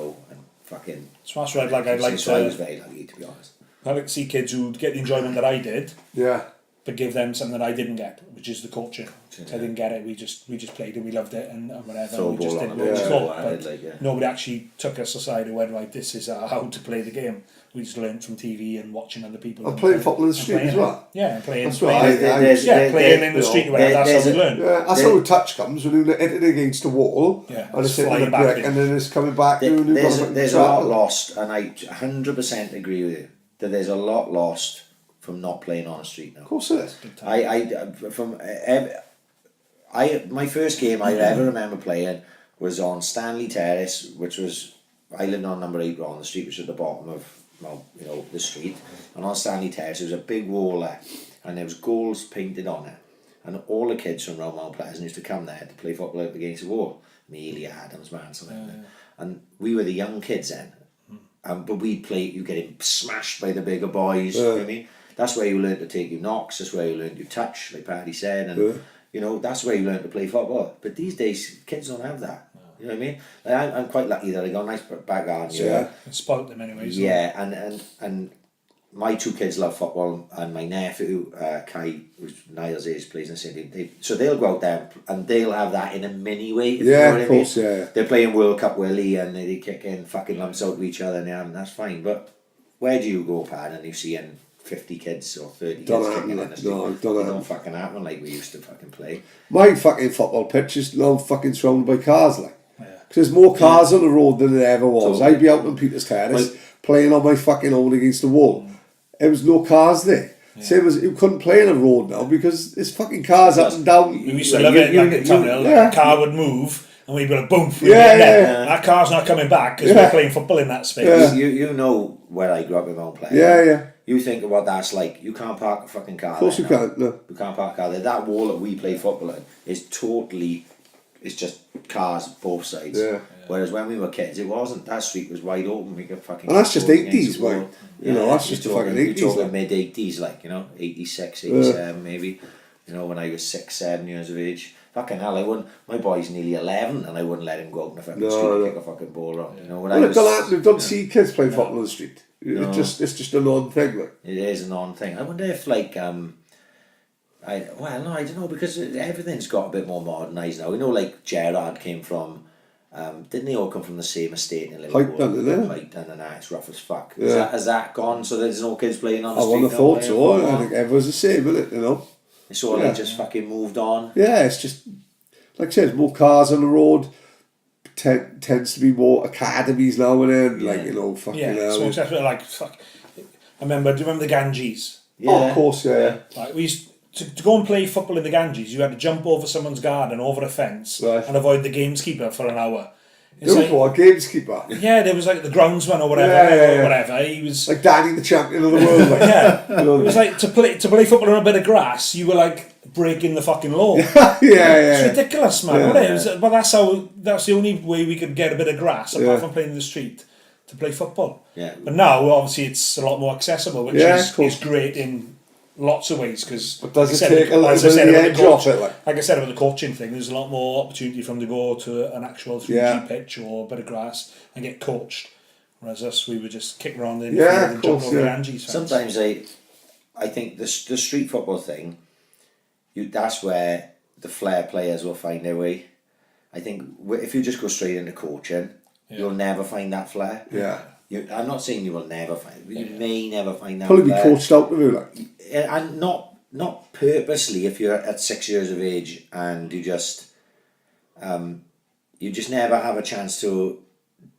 fucking. So that's right. I'd like so I was very lucky, to be honest. I like to see kids who get the enjoyment that I did. Yeah. But give them something that I didn't get, which is the coaching. I didn't get it. We just played and we loved it and whatever. Throw we just ball did on what we the thought. ball, But nobody actually took us aside and went, right, this is how to play the game. We just learned from TV and watching other people. And playing football in the street as well. Yeah, playing. That's right. Playing in the street or whatever. That's how we learn. Yeah, that's how a touch comes when you hit it against the wall. Yeah, and it's hitting the brick, and then it's coming back. There's a lot lost, and I 100% agree with you that there's a lot lost from not playing on the street now. Of course it is. My first game I ever remember playing was on Stanley Terrace, which was, I lived on number 8 on the street, which is at the bottom of the street, and on Stanley Terrace there was a big wall there, and there was goals painted on it, and all the kids from around Mount Pleasant used to come there to play football up against the wall. Mealy, Adams, Manson, and we were the young kids then, but we'd play, you getting smashed by the bigger boys, you know what I mean? That's where you learn to take your knocks, that's where you learn your touch, like Paddy said, and that's where you learn to play football. But these days, kids don't have that. You know what I mean? Like, I'm quite lucky that I got a nice background. Yeah, it spoilt them anyways. Yeah, and my 2 kids love football, and my nephew, Kai, who's Niall's age, plays in the city. So they'll go out there and they'll have that in a mini way. Yeah, of course, yeah. They're playing World Cup Willie and they kick in fucking lumps out to each other, and that's fine. But where do you go, Pad, and you see 50 kids or 30 kids kicking in the street? No, don't fucking happen like we used to fucking play. My fucking football pitch is now fucking surrounded by cars, like. Because there's more cars on the road than there ever was. Totally. I'd be out on Peter's Terrace playing on my fucking own against the wall. There was no cars there. Same as you couldn't play on a road now because there's fucking cars up and down. We used to love it like a car would move and we'd be like, boom, that car's not coming back because we're playing football in that space. Yeah. You know where I grew up in Mount Pleasant. Yeah. You think of what that's like. You can't park a fucking car. Of course there you can't. No. You can't park a car there. That wall that we play football in is totally. It's just cars both sides. Yeah. Whereas when we were kids, it wasn't. That street was wide open. We could fucking. And that's just 80s, like. That's just the fucking 80s. You're talking mid 80s, like 86, 87 maybe. When I was 6, 7 years of age. Fucking hell, I wouldn't. My boy's nearly 11, and I wouldn't let him go out in the fucking street and kick a fucking ball around. We don't see kids playing football on the street. It's just a non thing, like. It is a non thing. I wonder if I don't know, because everything's got a bit more modernised now. Like Gerrard came from, didn't they all come from the same estate in Liverpool? Piketon and that, it's rough as fuck. Has that gone so there's no kids playing on the street? I wouldn't have thought so. I think everyone's the same, isn't it, It's all like just fucking moved on. Yeah, it's just, like I said, more cars on the road, tends to be more academies now and then, fucking hell. So exactly like, fuck. Do you remember the Ganges? Yeah. Oh, of course, yeah. Like, we used to go and play football in the Ganges, you had to jump over someone's garden, over a fence, and avoid the gamekeeper for an hour. It's There was like, what, a gameskeeper. yeah, there was like the groundsman or whatever, Yeah. or whatever. He was Like Danny, the champion of the world. Like, yeah. you know. It was like to play football on a bit of grass. You were like breaking the fucking law. yeah. It's ridiculous, man. Yeah. Wasn't it? It was, but that's the only way we could get a bit of grass apart Yeah. from playing in the street to play football. Yeah. But now, obviously, it's a lot more accessible, which Yeah, is cool. great in lots of ways. Because But does it take a little bit of the edge off it? Like I said about the coaching thing, there's a lot more opportunity for them to go to an actual 3G Yeah. pitch or a bit of grass and get coached. Whereas us, we would just kick around in Yeah, the field of and jump course, over yeah. Angie's fence. Sometimes I think the street football thing, that's where the flair players will find their way. I think if you just go straight into coaching, you'll never find that flair. yeah. I'm not saying you will never find. You may never find that. Probably be flair. coached out of you, like. And not purposely. If you're at 6 years of age and you just never have a chance to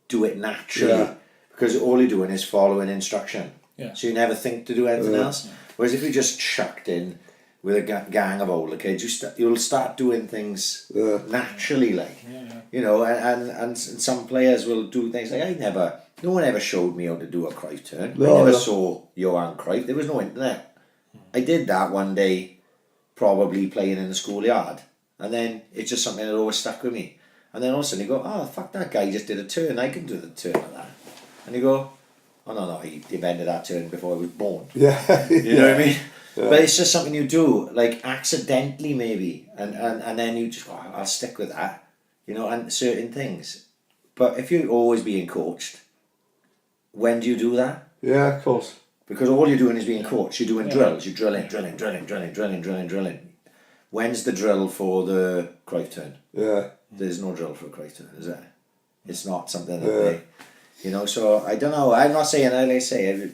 do it naturally, Yeah. because all you're doing is following instruction. Yeah. So you never think to do anything else. Whereas if you're just chucked in with a gang of older kids, you'll start doing things naturally, like you know. And some players will do things like no one ever showed me how to do a Cruyff turn. I never saw Johan Cruyff. There was no internet. I did that one day, probably playing in the schoolyard, and then it's just something that always stuck with me. And then all of a sudden you go, oh fuck, that guy just did a turn. I can do the turn like that. And you go, oh no, he invented that turn before I was born. Yeah. You know what I mean? Yeah. But it's just something you do, like accidentally maybe, and then you just go, oh, I'll stick with that, you know, and certain things. But if you're always being coached, when do you do that? Yeah, of course. Because all you're doing is being coached. You're doing drills. You're drilling. When's the drill for the Cruyff turn? Yeah. There's no drill for a Cruyff turn, is there? It's not something that they, you know. So I don't know. I'm not saying, like I say,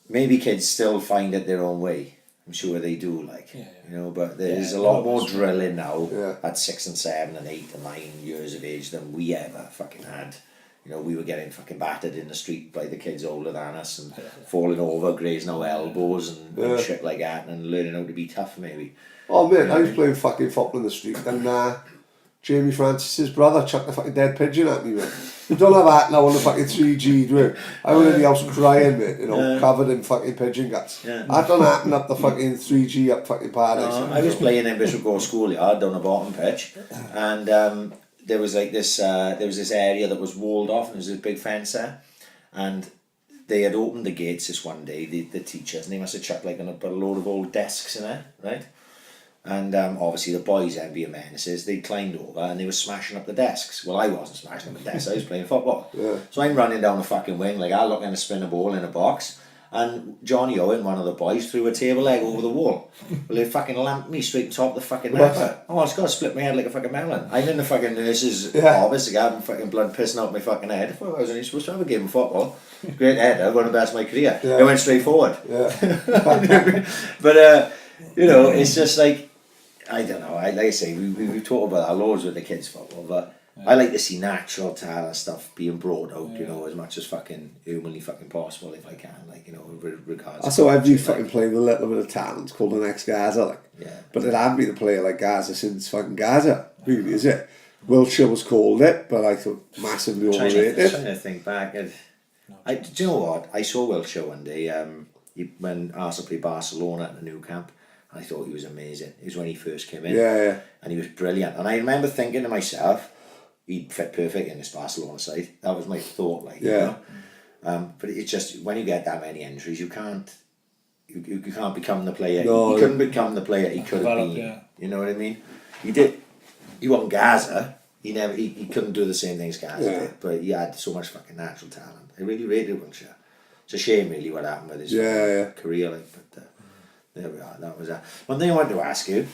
maybe kids still find it their own way. I'm sure they do, like you know. But there's a lot more drilling now at 6 and 7 and 8 and 9 years of age than we ever fucking had. You know, we were getting fucking battered in the street by the kids older than us and falling over, grazing our elbows and shit like that, and learning how to be tough, maybe. Oh, mate, I was playing fucking football in the street and Jamie Francis's brother chucked a fucking dead pigeon at me, mate. We don't have that now on the fucking 3G, do we? I went in the house crying, mate, you know, covered in fucking pigeon guts. Yeah. That don't happen up the fucking 3G up fucking paradise. I was playing in Bishop Gore Schoolyard down the bottom pitch, and there was like this area that was walled off, and there was this big fence there, and they had opened the gates this one day, the teachers, and they must have chucked like a load of old desks in there, right? And obviously the boys then being menaces, they climbed over and they were smashing up the desks. Well, I wasn't smashing up the desks, I was playing football. Yeah. So I'm running down the fucking wing like I looking to spin a ball in a box, and Johnny Owen, one of the boys, threw a table leg over the wall. Well, they fucking lamped me straight on top of the fucking napper. Oh, it's got to split my head like a fucking melon. I'm in the fucking nurse's office, like, having fucking blood pissing out my fucking head. I thought I was only supposed to have a game of football. Great header, one of the best of my career. Yeah. I went straight forward. Yeah. But, you know, it's just like, I don't know, like I say, we've talked about that loads with the kids' football, but I like to see natural talent stuff being brought out, you know, as much as fucking humanly fucking possible if I can, like, you know, regards. I saw every fucking player with a little bit of talent called an ex-Gaza, like. Yeah. But it hadn't been a player like Gaza since fucking Gaza, really, is it? Wiltshire was called it, but I thought massively overrated. Trying to think back. Do you know what? I saw Wiltshire one day when Arsenal played Barcelona at the new camp. I thought he was amazing. It was when he first came in. Yeah. And he was brilliant. And I remember thinking to myself, he'd fit perfect in this Barcelona side. That was my thought, like, you know. But it's just, when you get that many injuries, you can't become the player. No, he couldn't become the player he could have been. Yeah. You know what I mean? He wasn't Gaza. He couldn't do the same things Gaza did. But he had so much fucking natural talent. I really rated Wiltshire. It's a shame, really, what happened with his career, like, but there we are, that was that. One thing I wanted to ask you,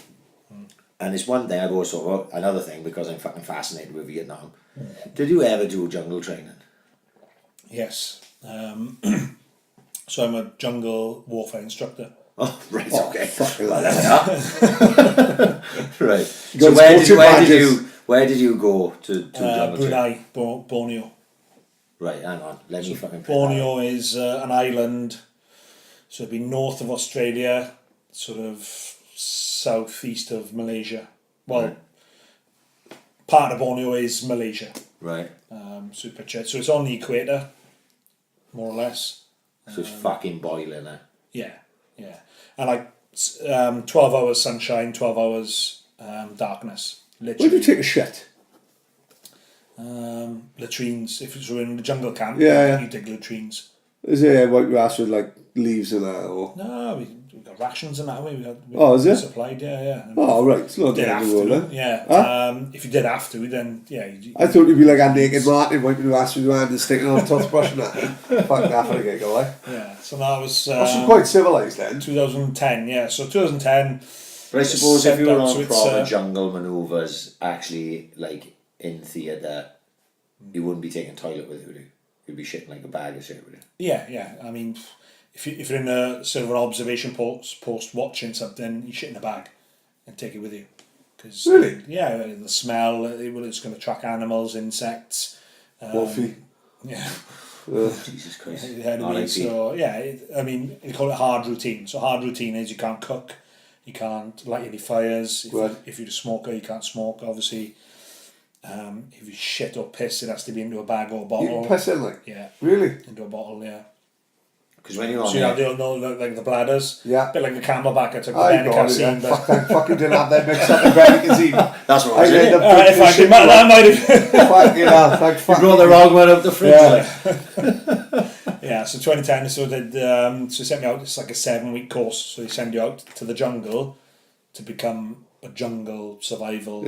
and it's one thing I've always thought about, another thing, because I'm fucking fascinated with Vietnam. Did you ever do jungle training? Yes. So I'm a jungle warfare instructor. Oh, right, okay. Fucking Well, like that. Right. So where did you go to jungle Brunei, Borneo. Right, hang on. Let me fucking Borneo is an island, so it'd be north of Australia, sort of southeast of Malaysia. Well, part of Borneo is Malaysia. Right. So picture it. So it's on the equator, more or less. So it's fucking boiling there. Yeah. And like 12 hours sunshine, 12 hours darkness. Literally. Where do you take a shit? Latrines. If you're in the jungle camp, Yeah. you take latrines. Is it wipe your ass with like leaves and that, or? No, we've got rations and that way. Is it? Supplied, yeah. Oh, right. It's not Did the end of the have world to, then. yeah. Huh? If you did have to, then yeah. I thought it'd be like a naked Martin wiping your ass with your hand and sticking on toothbrush and that. Fuck that for a gig, alright? Yeah. So that was. That's quite civilised then. 2010, yeah. So 2010. But I suppose if you were on So it's, proper jungle manoeuvres, actually, like in theatre, you wouldn't be taking toilet with you, would you? You'd be shitting like a bag of shit, would you? Yeah. I mean, if you're in a sort of an observation post watching something, you shit in a bag and take it with you. Cause, Really? Yeah, the smell. It's going to track animals, insects. Wolfie. Yeah. Jesus Christ. So yeah, I mean, they call it hard routine. So hard routine is you can't cook, you can't light any fires. If you're a smoker, you can't smoke. Obviously, if you shit or piss, it has to be into a bag or a bottle. You can piss in like? Yeah. Really? Into a bottle, yeah. Because when you're on So you have like the bladders. Yeah. A bit like the camelback I took the I Benica got it, scene. yeah. Fucking didn't have that mixed up in Benica scene. That's what I was ended in. up drinking If I shit that might have. Fucking hell, like You brought the wrong one up the fridge. Yeah. Yeah, so 2010, so they sent me out, it's like a 7-week course, so they send you out to the jungle to become a jungle survival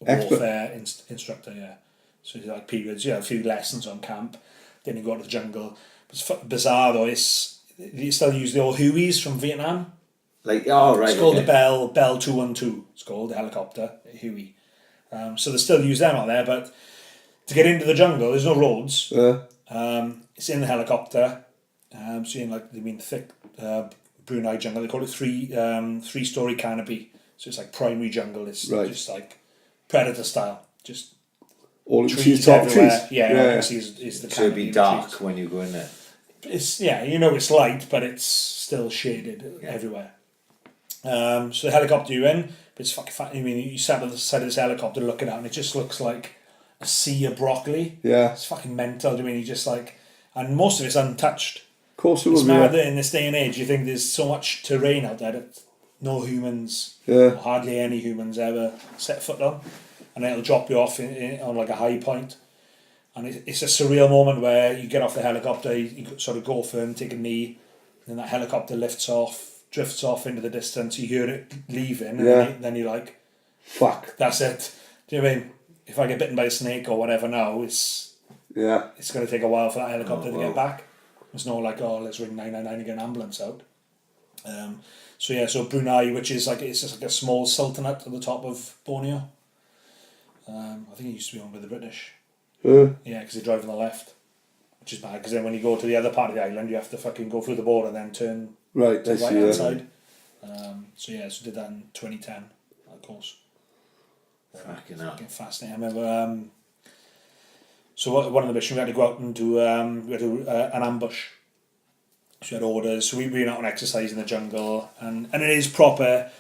warfare instructor, yeah. So you like periods, a few lessons on camp, then you go to the jungle. It's bizarre though, you still use the old Hueys from Vietnam. Like, oh, right. It's called the Bell 212, it's called, the helicopter, Huey. So they still use them out there, but to get into the jungle, there's no roads. It's in the helicopter. So you're in like thick Brunei jungle. They call it three-story canopy. So it's like primary jungle. It's just like predator style. Just all you can see is trees top everywhere. trees. Yeah, all you can see is the canopy. So it'd be and dark trees. when you go in there. It's it's light, but it's still shaded everywhere. So the helicopter you're in, but it's fucking fat. I mean, you sat on the side of this helicopter looking out, and it just looks like a sea of broccoli. Yeah. It's fucking mental. I mean, you just like, and most of it's untouched. Of course it It's will mad be. that in this day and age, you think there's so much terrain out there that no humans, Yeah. or hardly any humans ever set foot on, and then it'll drop you off on like a high point. And it's a surreal moment where you get off the helicopter, you sort of go firm, take a knee, and then that helicopter lifts off, drifts off into the distance, you hear it leaving, and then you're like, fuck. that's it. Do you know what I mean? If I get bitten by a snake or whatever now, it's going to take a while for that helicopter to get back. There's no like, let's ring 999 and get an ambulance out. So Brunei, which is like, it's just like a small sultanate at the top of Borneo. I think it used to be owned by the British. Yeah, because they drive on the left, which is bad, because then when you go to the other part of the island, you have to fucking go through the border and then turn to the right hand side. So did that in 2010, of course. Fucking hell. Fucking fascinating. I remember, so one of the missions, we had to go out and do an ambush. So we had orders, so we were out on exercise in the jungle, and it is proper.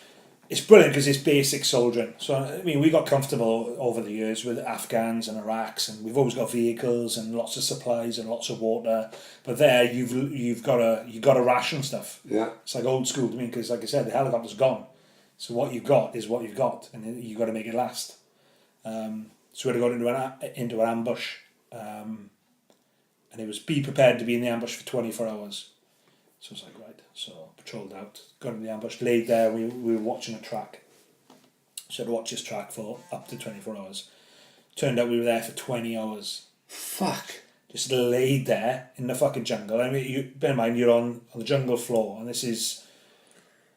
It's brilliant because it's basic soldiering. So I mean, we got comfortable over the years with Afghans and Iraqs, and we've always got vehicles and lots of supplies and lots of water. But there, you've got to ration stuff. Yeah. It's like old school to me, because like I said, the helicopter's gone. So what you've got is what you've got, and you've got to make it last. So we had to go into an ambush, and it was be prepared to be in the ambush for 24 hours. So it's like, right, so patrolled out, got in the ambush, laid there, we were watching a track. So I had to watch this track for up to 24 hours. Turned out we were there for 20 hours. Fuck. Just laid there in the fucking jungle. I mean, bear in mind, you're on the jungle floor, and this is...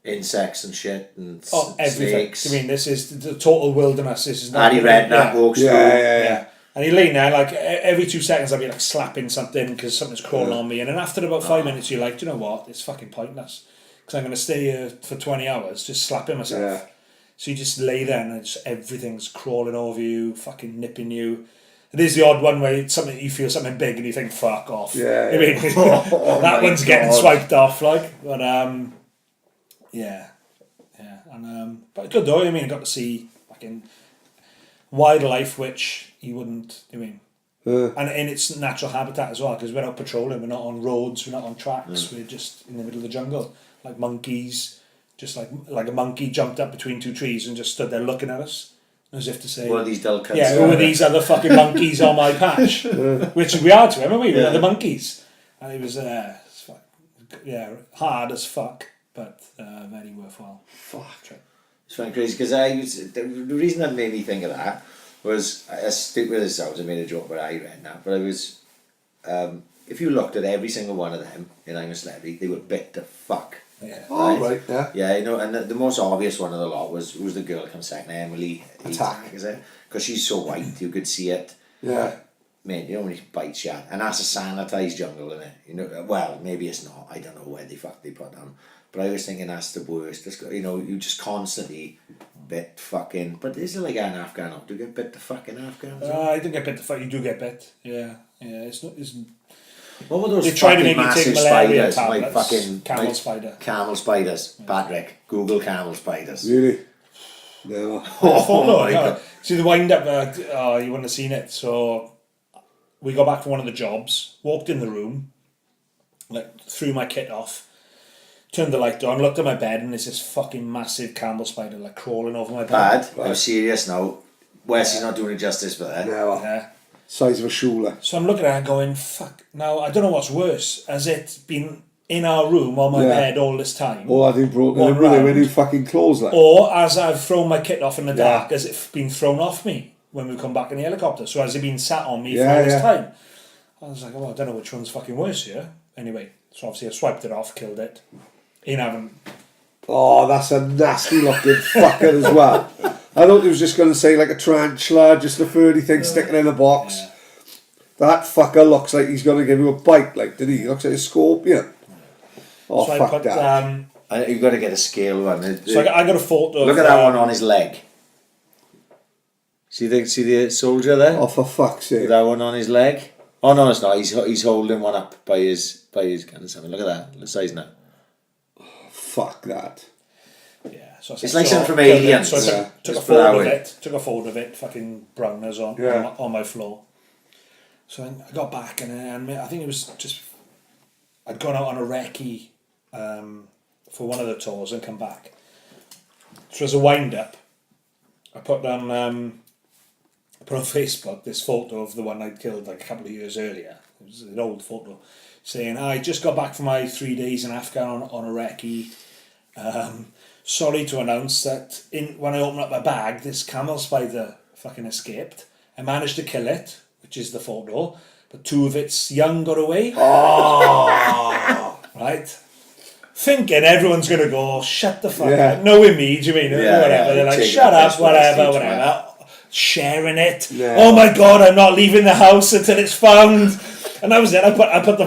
Insects and shit and everything. snakes. I mean, this is the total wilderness. This is not... Paddy Redknapp walks through. Yeah. And you lay there, like, every 2 seconds I'd be, like, slapping something because something's crawling on me. And then after about 5 minutes, you're like, do you know what? It's fucking pointless. Because I'm going to stay here for 20 hours just slapping myself. Yeah. So you just lay there and everything's crawling over you, fucking nipping you. It is the odd one where it's something you feel something big and you think, fuck off. Yeah. I mean, that one's getting swiped off, like. But, yeah. And, but good though. I mean, I got to see fucking... wildlife which he wouldn't, and in its natural habitat as well, because we're out patrolling, we're not on roads, we're not on tracks, we're just in the middle of the jungle, like monkeys, just like a monkey jumped up between two trees and just stood there looking at us, as if to say, One of these dull cunts. yeah, who are these other fucking monkeys on my patch? Which we are to him, aren't we? We're the monkeys. And it was, hard as fuck, but very worthwhile. Fuck. It's funny crazy, because the reason that made me think of that was, I stick with this out, I made a joke about I read that, but I was, if you looked at every single one of them in I'm a Celebrity, they were bit to fuck. Yeah. Oh, right, yeah. Yeah, and the most obvious one of the lot was the girl that comes second, Emily Attack. is it? Because she's so white, you could see it. Yeah. Man, you know when he bites you, and that's a sanitised jungle, isn't it? Well, maybe it's not. I don't know where the fuck they put them, but I was thinking that's the worst. You just constantly bit fucking. But is it like an Afghan? Do you get bit the fucking Afghans? I don't get bit the fuck. You do get bit. Yeah. It's not. What were those They try to make you massive take malaria spiders? tablets. Camel spider. Camel spiders. Yeah. Patrick, Google camel spiders. Really? Never. Oh my God. See the wind up. You wouldn't have seen it. So we got back from one of the jobs. Walked in the room. Threw my kit off. Turned the light on. Looked at my bed, and there's this fucking massive camel spider crawling over my bed. I'm serious now. Westy's not doing it justice, but Never. Yeah. Size of a shoulder. So I'm looking at it going, fuck. Now, I don't know what's worse. Has it been in our room on my bed all this time? Or have you broken in with a new fucking clothes like? Or as I've thrown my kit off in the dark, has it been thrown off me when we come back in the helicopter? So has it been sat on me for all this time? I was like, I don't know which one's fucking worse here. Anyway, so obviously I swiped it off, killed it. Ain't having... Oh, that's a nasty looking fucker as well. I thought he was just going to say like a tarantula, just a furry thing sticking in a box. Yeah. That fucker looks like he's going to give you a bite, did he? He looks like a scorpion. Oh, so fuck that. you've got to get a scale one. So I got a photo. Look at that one on his leg. See the soldier there? Oh, for fuck's sake. That one on his leg? Oh no, it's not. He's holding one up by his gun or something. Look at that. The size now. Fuck that. Yeah, so it's like something from Aliens. So I took a photo of it. Took a photo of it. Fucking browners on my floor. So I got back and I think it was just I'd gone out on a recce for one of the tours and come back. So as a wind up, I put on Facebook this photo of the one I'd killed a couple of years earlier. It was an old photo, saying I just got back from my 3 days in Afghan on a recce. Sorry to announce that when I opened up my bag, this camel spider fucking escaped. I managed to kill it, which is the photo, but 2 of its young got away. Oh! Right? Thinking everyone's going to go, shut the fuck up. Knowing me, do you mean? Whatever. They're like, shut up, whatever. Sharing it. Yeah. Oh my God, I'm not leaving the house until it's found. And that was it. I put the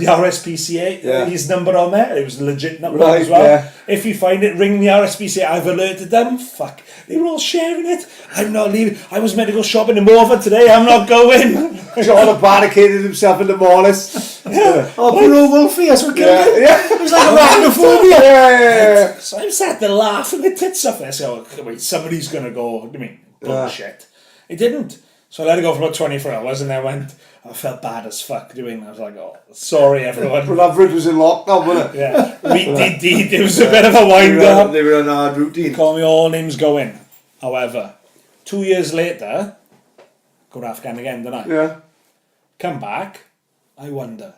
RSPCA his number on there. It was a legit number as well. Yeah. If you find it, ring the RSPCA. I've alerted them. Fuck. They were all sharing it. I'm not leaving. I was meant to go shopping in Morva today. I'm not going. John barricaded himself in the Morris. Yeah. Oh, Bruno Wolfie, that's what killed him. Yeah. It was like arachnophobia. Yeah. So I sat there laughing my tits off. I said, wait, somebody's going to go. I mean, bullshit. It didn't. So I let it go for about 24 hours and then I felt bad as fuck doing that. I was like, oh, sorry everyone. But Average was in lockdown, wasn't it? Yeah. It was a bit of a wind up. They were on a hard routine. Call me all names going. However, 2 years later, go to Afghan again, didn't I? Yeah. Come back, I wonder.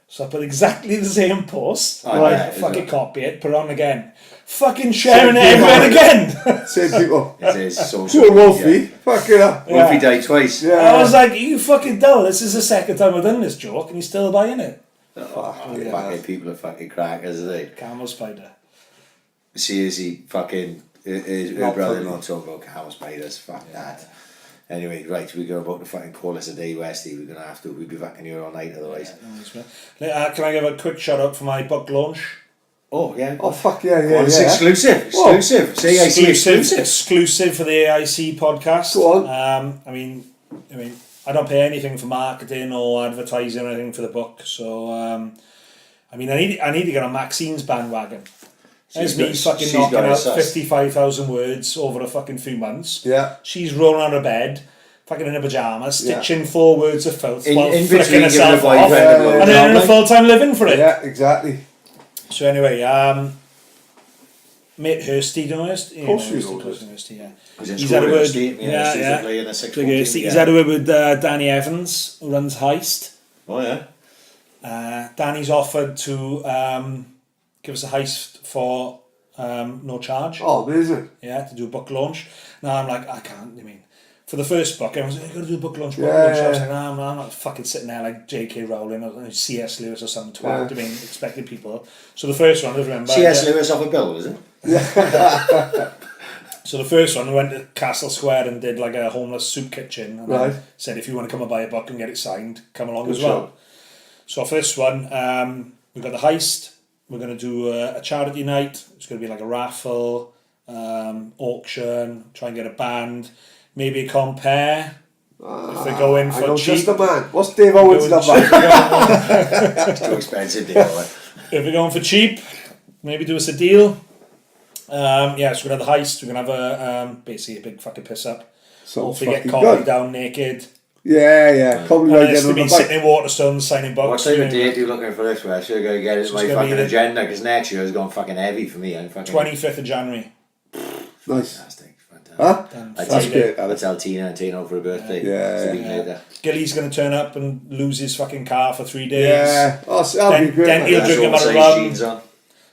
So I put exactly the same post. Fucking copy it, put it on again. Fucking sharing it everywhere again. Same people. It is so Poor Wolfie. Fucking hell. Wolfie died twice. Yeah. I was like, you fucking dull. This is the second time I've done this joke and you're still buying it. Fucking people are fucking crackers, are they? Camel spider. Seriously, fucking her brother-in-law talking about camel spiders. Fuck that. Anyway, right, we're about to fucking call us a day, Westy. We'll be back in here all night otherwise. Can I give a quick shout out for my book launch? Oh, yeah. Oh, fuck yeah. It's exclusive. Exclusive. Say Exclusive for the AIC podcast. Go on. I mean, I don't pay anything for marketing or advertising or anything for the book. So, I need to get on Maxine's bandwagon. There's me fucking she's knocking got her out sus. 55,000 words over a fucking few months. Yeah. She's rolling out of bed, fucking in her pyjamas, Yeah. stitching 4 words of filth In while between flicking giving herself the off, boyfriend a Yeah, and then in a blowjob, full-time living for it. Yeah, exactly. So anyway, mate Hursty, do you know Hursty? Of course Yeah, you Hursty, know Hursty. Hursty, yeah. He's in He's school had a word, Westy, yeah, he's yeah. playing a sixth Big form Hursty. team, He's yeah. had a word with Danny Evans, who runs Heist. Oh yeah. Danny's offered to give us a heist for no charge. Oh, amazing. Yeah, to do a book launch. Now I'm like, I can't. I mean, for the first book, everyone's like, you got to do a book launch. Book Yeah, launch. I was yeah. like, nah, I'm not fucking sitting there like J.K. Rowling or C.S. Lewis or some twat. Yeah. I mean, expecting people. So the first one, I remember. C.S. Lewis off a bill, was it? So the first one, we went to Castle Square and did like a homeless soup kitchen, and Right. then said if you want to come and buy a book and get it signed, come along Good as well. show. So for this one, we've got the heist. We're going to do a charity night. It's going to be like a raffle, auction, try and get a band, maybe a compare. If we go in I for know cheap, just the man. What's Dave Owen's number? It's too expensive, deal. if we're going for cheap, maybe do us a deal. Yeah, so we're going to have the heist. We're going to have basically a big fucking piss up. Sounds Hopefully get fucking Connie good. down naked. Yeah. Probably And right it's then to on be the sitting bike. in Waterstones signing What books. type of date are you looking for this? We're actually going to get it So my it's gonna fucking be the- agenda, because next year has gone fucking heavy for me. I'm fucking 25th of January. Nice. fantastic. Fantastic. Huh? Then That's That's Friday. great. I'll tell Tina and Tina for her birthday. Yeah. It's a week Yeah. later. Gilly's going to turn up and lose his fucking car for 3 days. Yeah. Oh, so that'll be Then- great. then man. he'll Yeah. drink about a Oversized rum. jeans on.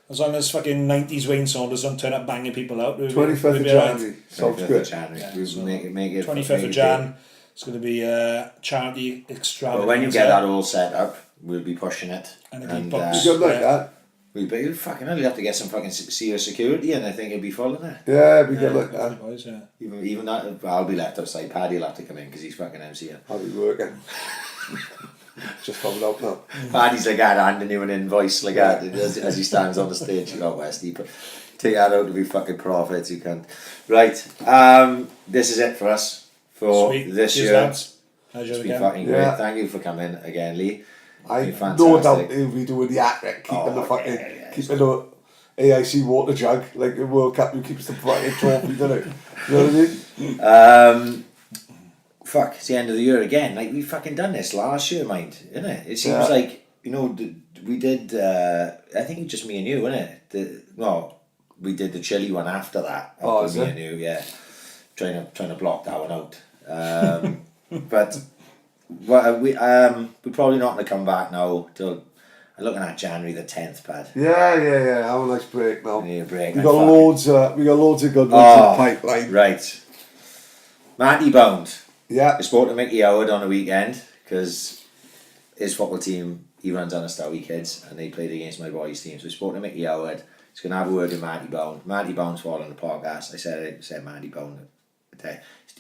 As long as fucking 90s Wayne Saunders don't turn up banging people out. 25th of January. Sounds 25th good. of January. Yeah, We'll so make it 25th of Jan. It's going to be a charity extravaganza. But when you get that all set up, we'll be pushing it. And it'll be booked. You good like Yeah. that? we'll be fucking hell, you have to get some fucking serious security, and I think it'll be full in there. Yeah, be good Yeah, like that. boys, yeah. Even that, I'll be left outside. Paddy'll have to come in because he's fucking MCing. I'll be working. Just found out now. Paddy's like that, handing you an invoice like that as he stands on the stage. Oh, Westy, but take that out to be fucking profits. You can't. Right, this is it for us for Sweet. this Cheers, year. lads. How's It's your been weekend? fucking Yeah. great. Thank you for coming again, Lee. I Been no doubt fantastic. he'll be doing the act, right? Keeping the fucking, yeah. keeping the AIC water jug, like the World Cup who keeps the fucking trophy, doesn't it? You know what I mean? Fuck, it's the end of the year again. Like, we fucking done this last year, mind, isn't it? It seems Yeah. like, you know, we did, I think it's just me and you, isn't it? We did the chili one after that. Oh, After is me it? and you, yeah. Trying to block that one out. But we're probably not going to come back now till, I'm looking at January the 10th, Pad. Yeah. Have a nice break now. We need a break. We I'm got fucking- loads of good ones Oh, in the pipeline. Right. Matty Bound. Yeah. I spoke to Mickey Howard on the weekend because his football team, he runs on a Stowie Kids, and they played against my boys' team. So I spoke to Mickey Howard. He's going to have a word with Matty Bound. Matty Bound's following the podcast. I said Matty Bound.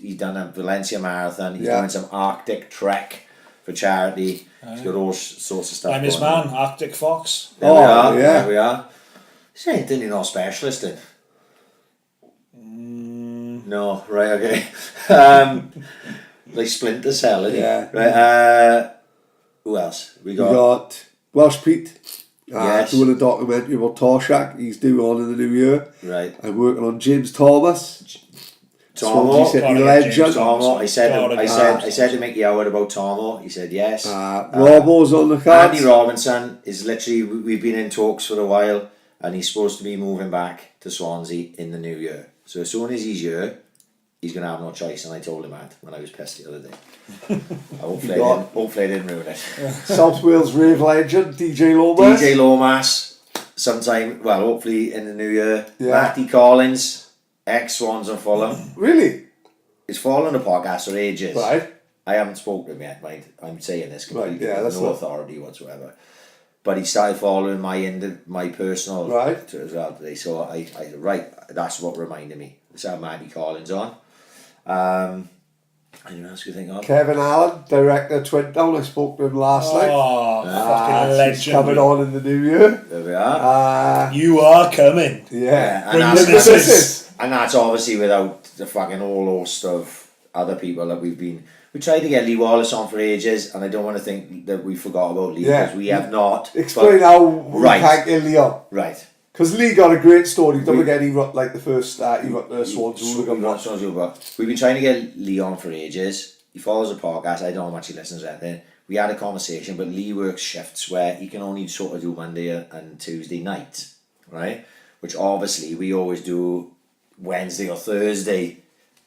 He's done a Valencia marathon. He's doing some Arctic trek for charity. He's got all sorts of stuff. I'm his going on. man, Arctic Fox. There we Oh, are. yeah. There we are. He's anything you're not specialist in. No, right, okay. Like Splinter Cell, isn't he? Yeah. Right, who else? We We got, got Welsh Pete. Yes. Doing a documentary about Torshak. He's due on in the new year. right, I'm working on James Thomas. Tomo. Swansea City Gotta get legend. James Tomo. I said Gotta get to Mickey Howard about Tomo. He said yes. Robbo's on the cards. Andy Robinson is literally, we've been in talks for a while, and he's supposed to be moving back to Swansea in the new year. So as soon as he's here, he's going to have no choice, and I told him that when I was pissed the other day. Hopefully I didn't ruin it. South Wales rave legend, DJ Lomas. DJ Lomas, sometime, well, hopefully in the new year. Yeah. Matty Collins, ex-Swans and Fulham. Really? He's following the podcast for ages. Right. I haven't spoken to him yet, mind. I'm saying this completely Right, yeah, with that's no not- authority whatsoever. But he started following my personal Right. to as well today. So I that's what reminded me. Let's have Matty Collins on. Anyone else you think of? Kevin Allen, director Twin Town. I spoke to him last night. Oh, fucking He's legend. coming on in the new year. There we are. You are coming. Yeah. Bring and the that's, missus. and that's obviously without the fucking whole host of other people that we've been. We tried to get Lee Wallace on for ages, and I don't want to think that we forgot about Lee Yeah. because we have not. Explain but- how we Right. can't get Leon. Right. Because Lee got a great story. Don't forget, he wrote like the first start. He wrote the Swans Hooligan one. We've been trying to get Lee on for ages. He follows the podcast. I don't know how much he listens to anything. We had a conversation, but Lee works shifts where he can only sort of do Monday and Tuesday night, right? Which obviously we always do Wednesday or Thursday,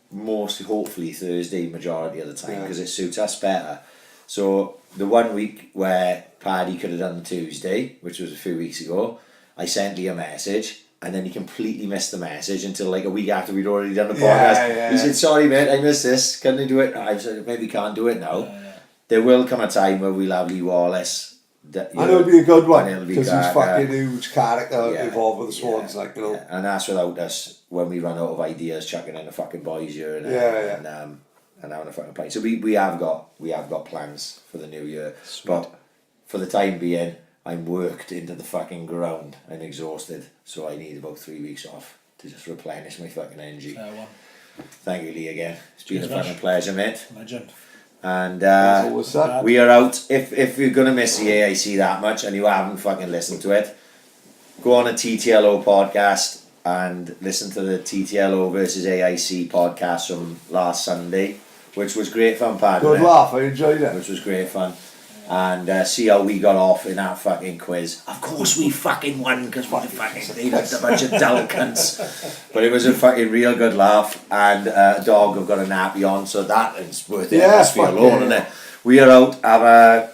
mostly hopefully Thursday majority of the time because it suits us better. So the 1 week where Paddy could have done the Tuesday, which was a few weeks ago, I sent Lee a message and then he completely missed the message until like a week after we'd already done the podcast. He said, sorry mate, I missed this, can I do it? I said, maybe can't do it now. There will come a time where we'll have Lee Wallace. And it'll be a good one because he's fucking huge character involved with the Swans, like, you know. Yeah. And that's without us, when we run out of ideas, chucking in the fucking boys here and having a fucking pint. So we have got plans for the new year. Sweet. But for the time being, I'm worked into the fucking ground. I'm exhausted, so I need about 3 weeks off to just replenish my fucking energy. Thank you, Lee, again. It's been a fucking pleasure, mate. Legend. And we are out. If you're gonna miss the AIC that much and you haven't fucking listened to it, go on a TTLO podcast and listen to the TTLO versus AIC podcast from last Sunday, which was great fun, Pat. Good laugh, I enjoyed it. Which was great fun. And see how we got off in that fucking quiz. Of course we fucking won because we fucking they looked a bunch of dull cunts. But it was a fucking real good laugh, and a dog have got a nappy on, so that is worth it. Must be alone, isn't it? We are out. Have a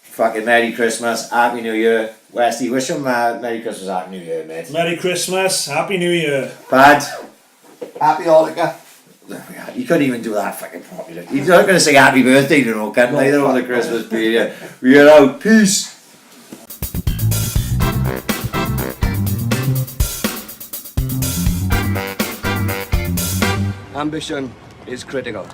fucking Merry Christmas, Happy New Year. Westy, wish them Merry Christmas, Happy New Year, mate. Merry Christmas, Happy New Year. Pad. Happy Hanukkah. You couldn't even do that fucking properly. You're not going to say happy birthday, you know, can't they? They're on the Christmas period. We are out. Peace. Ambition is critical.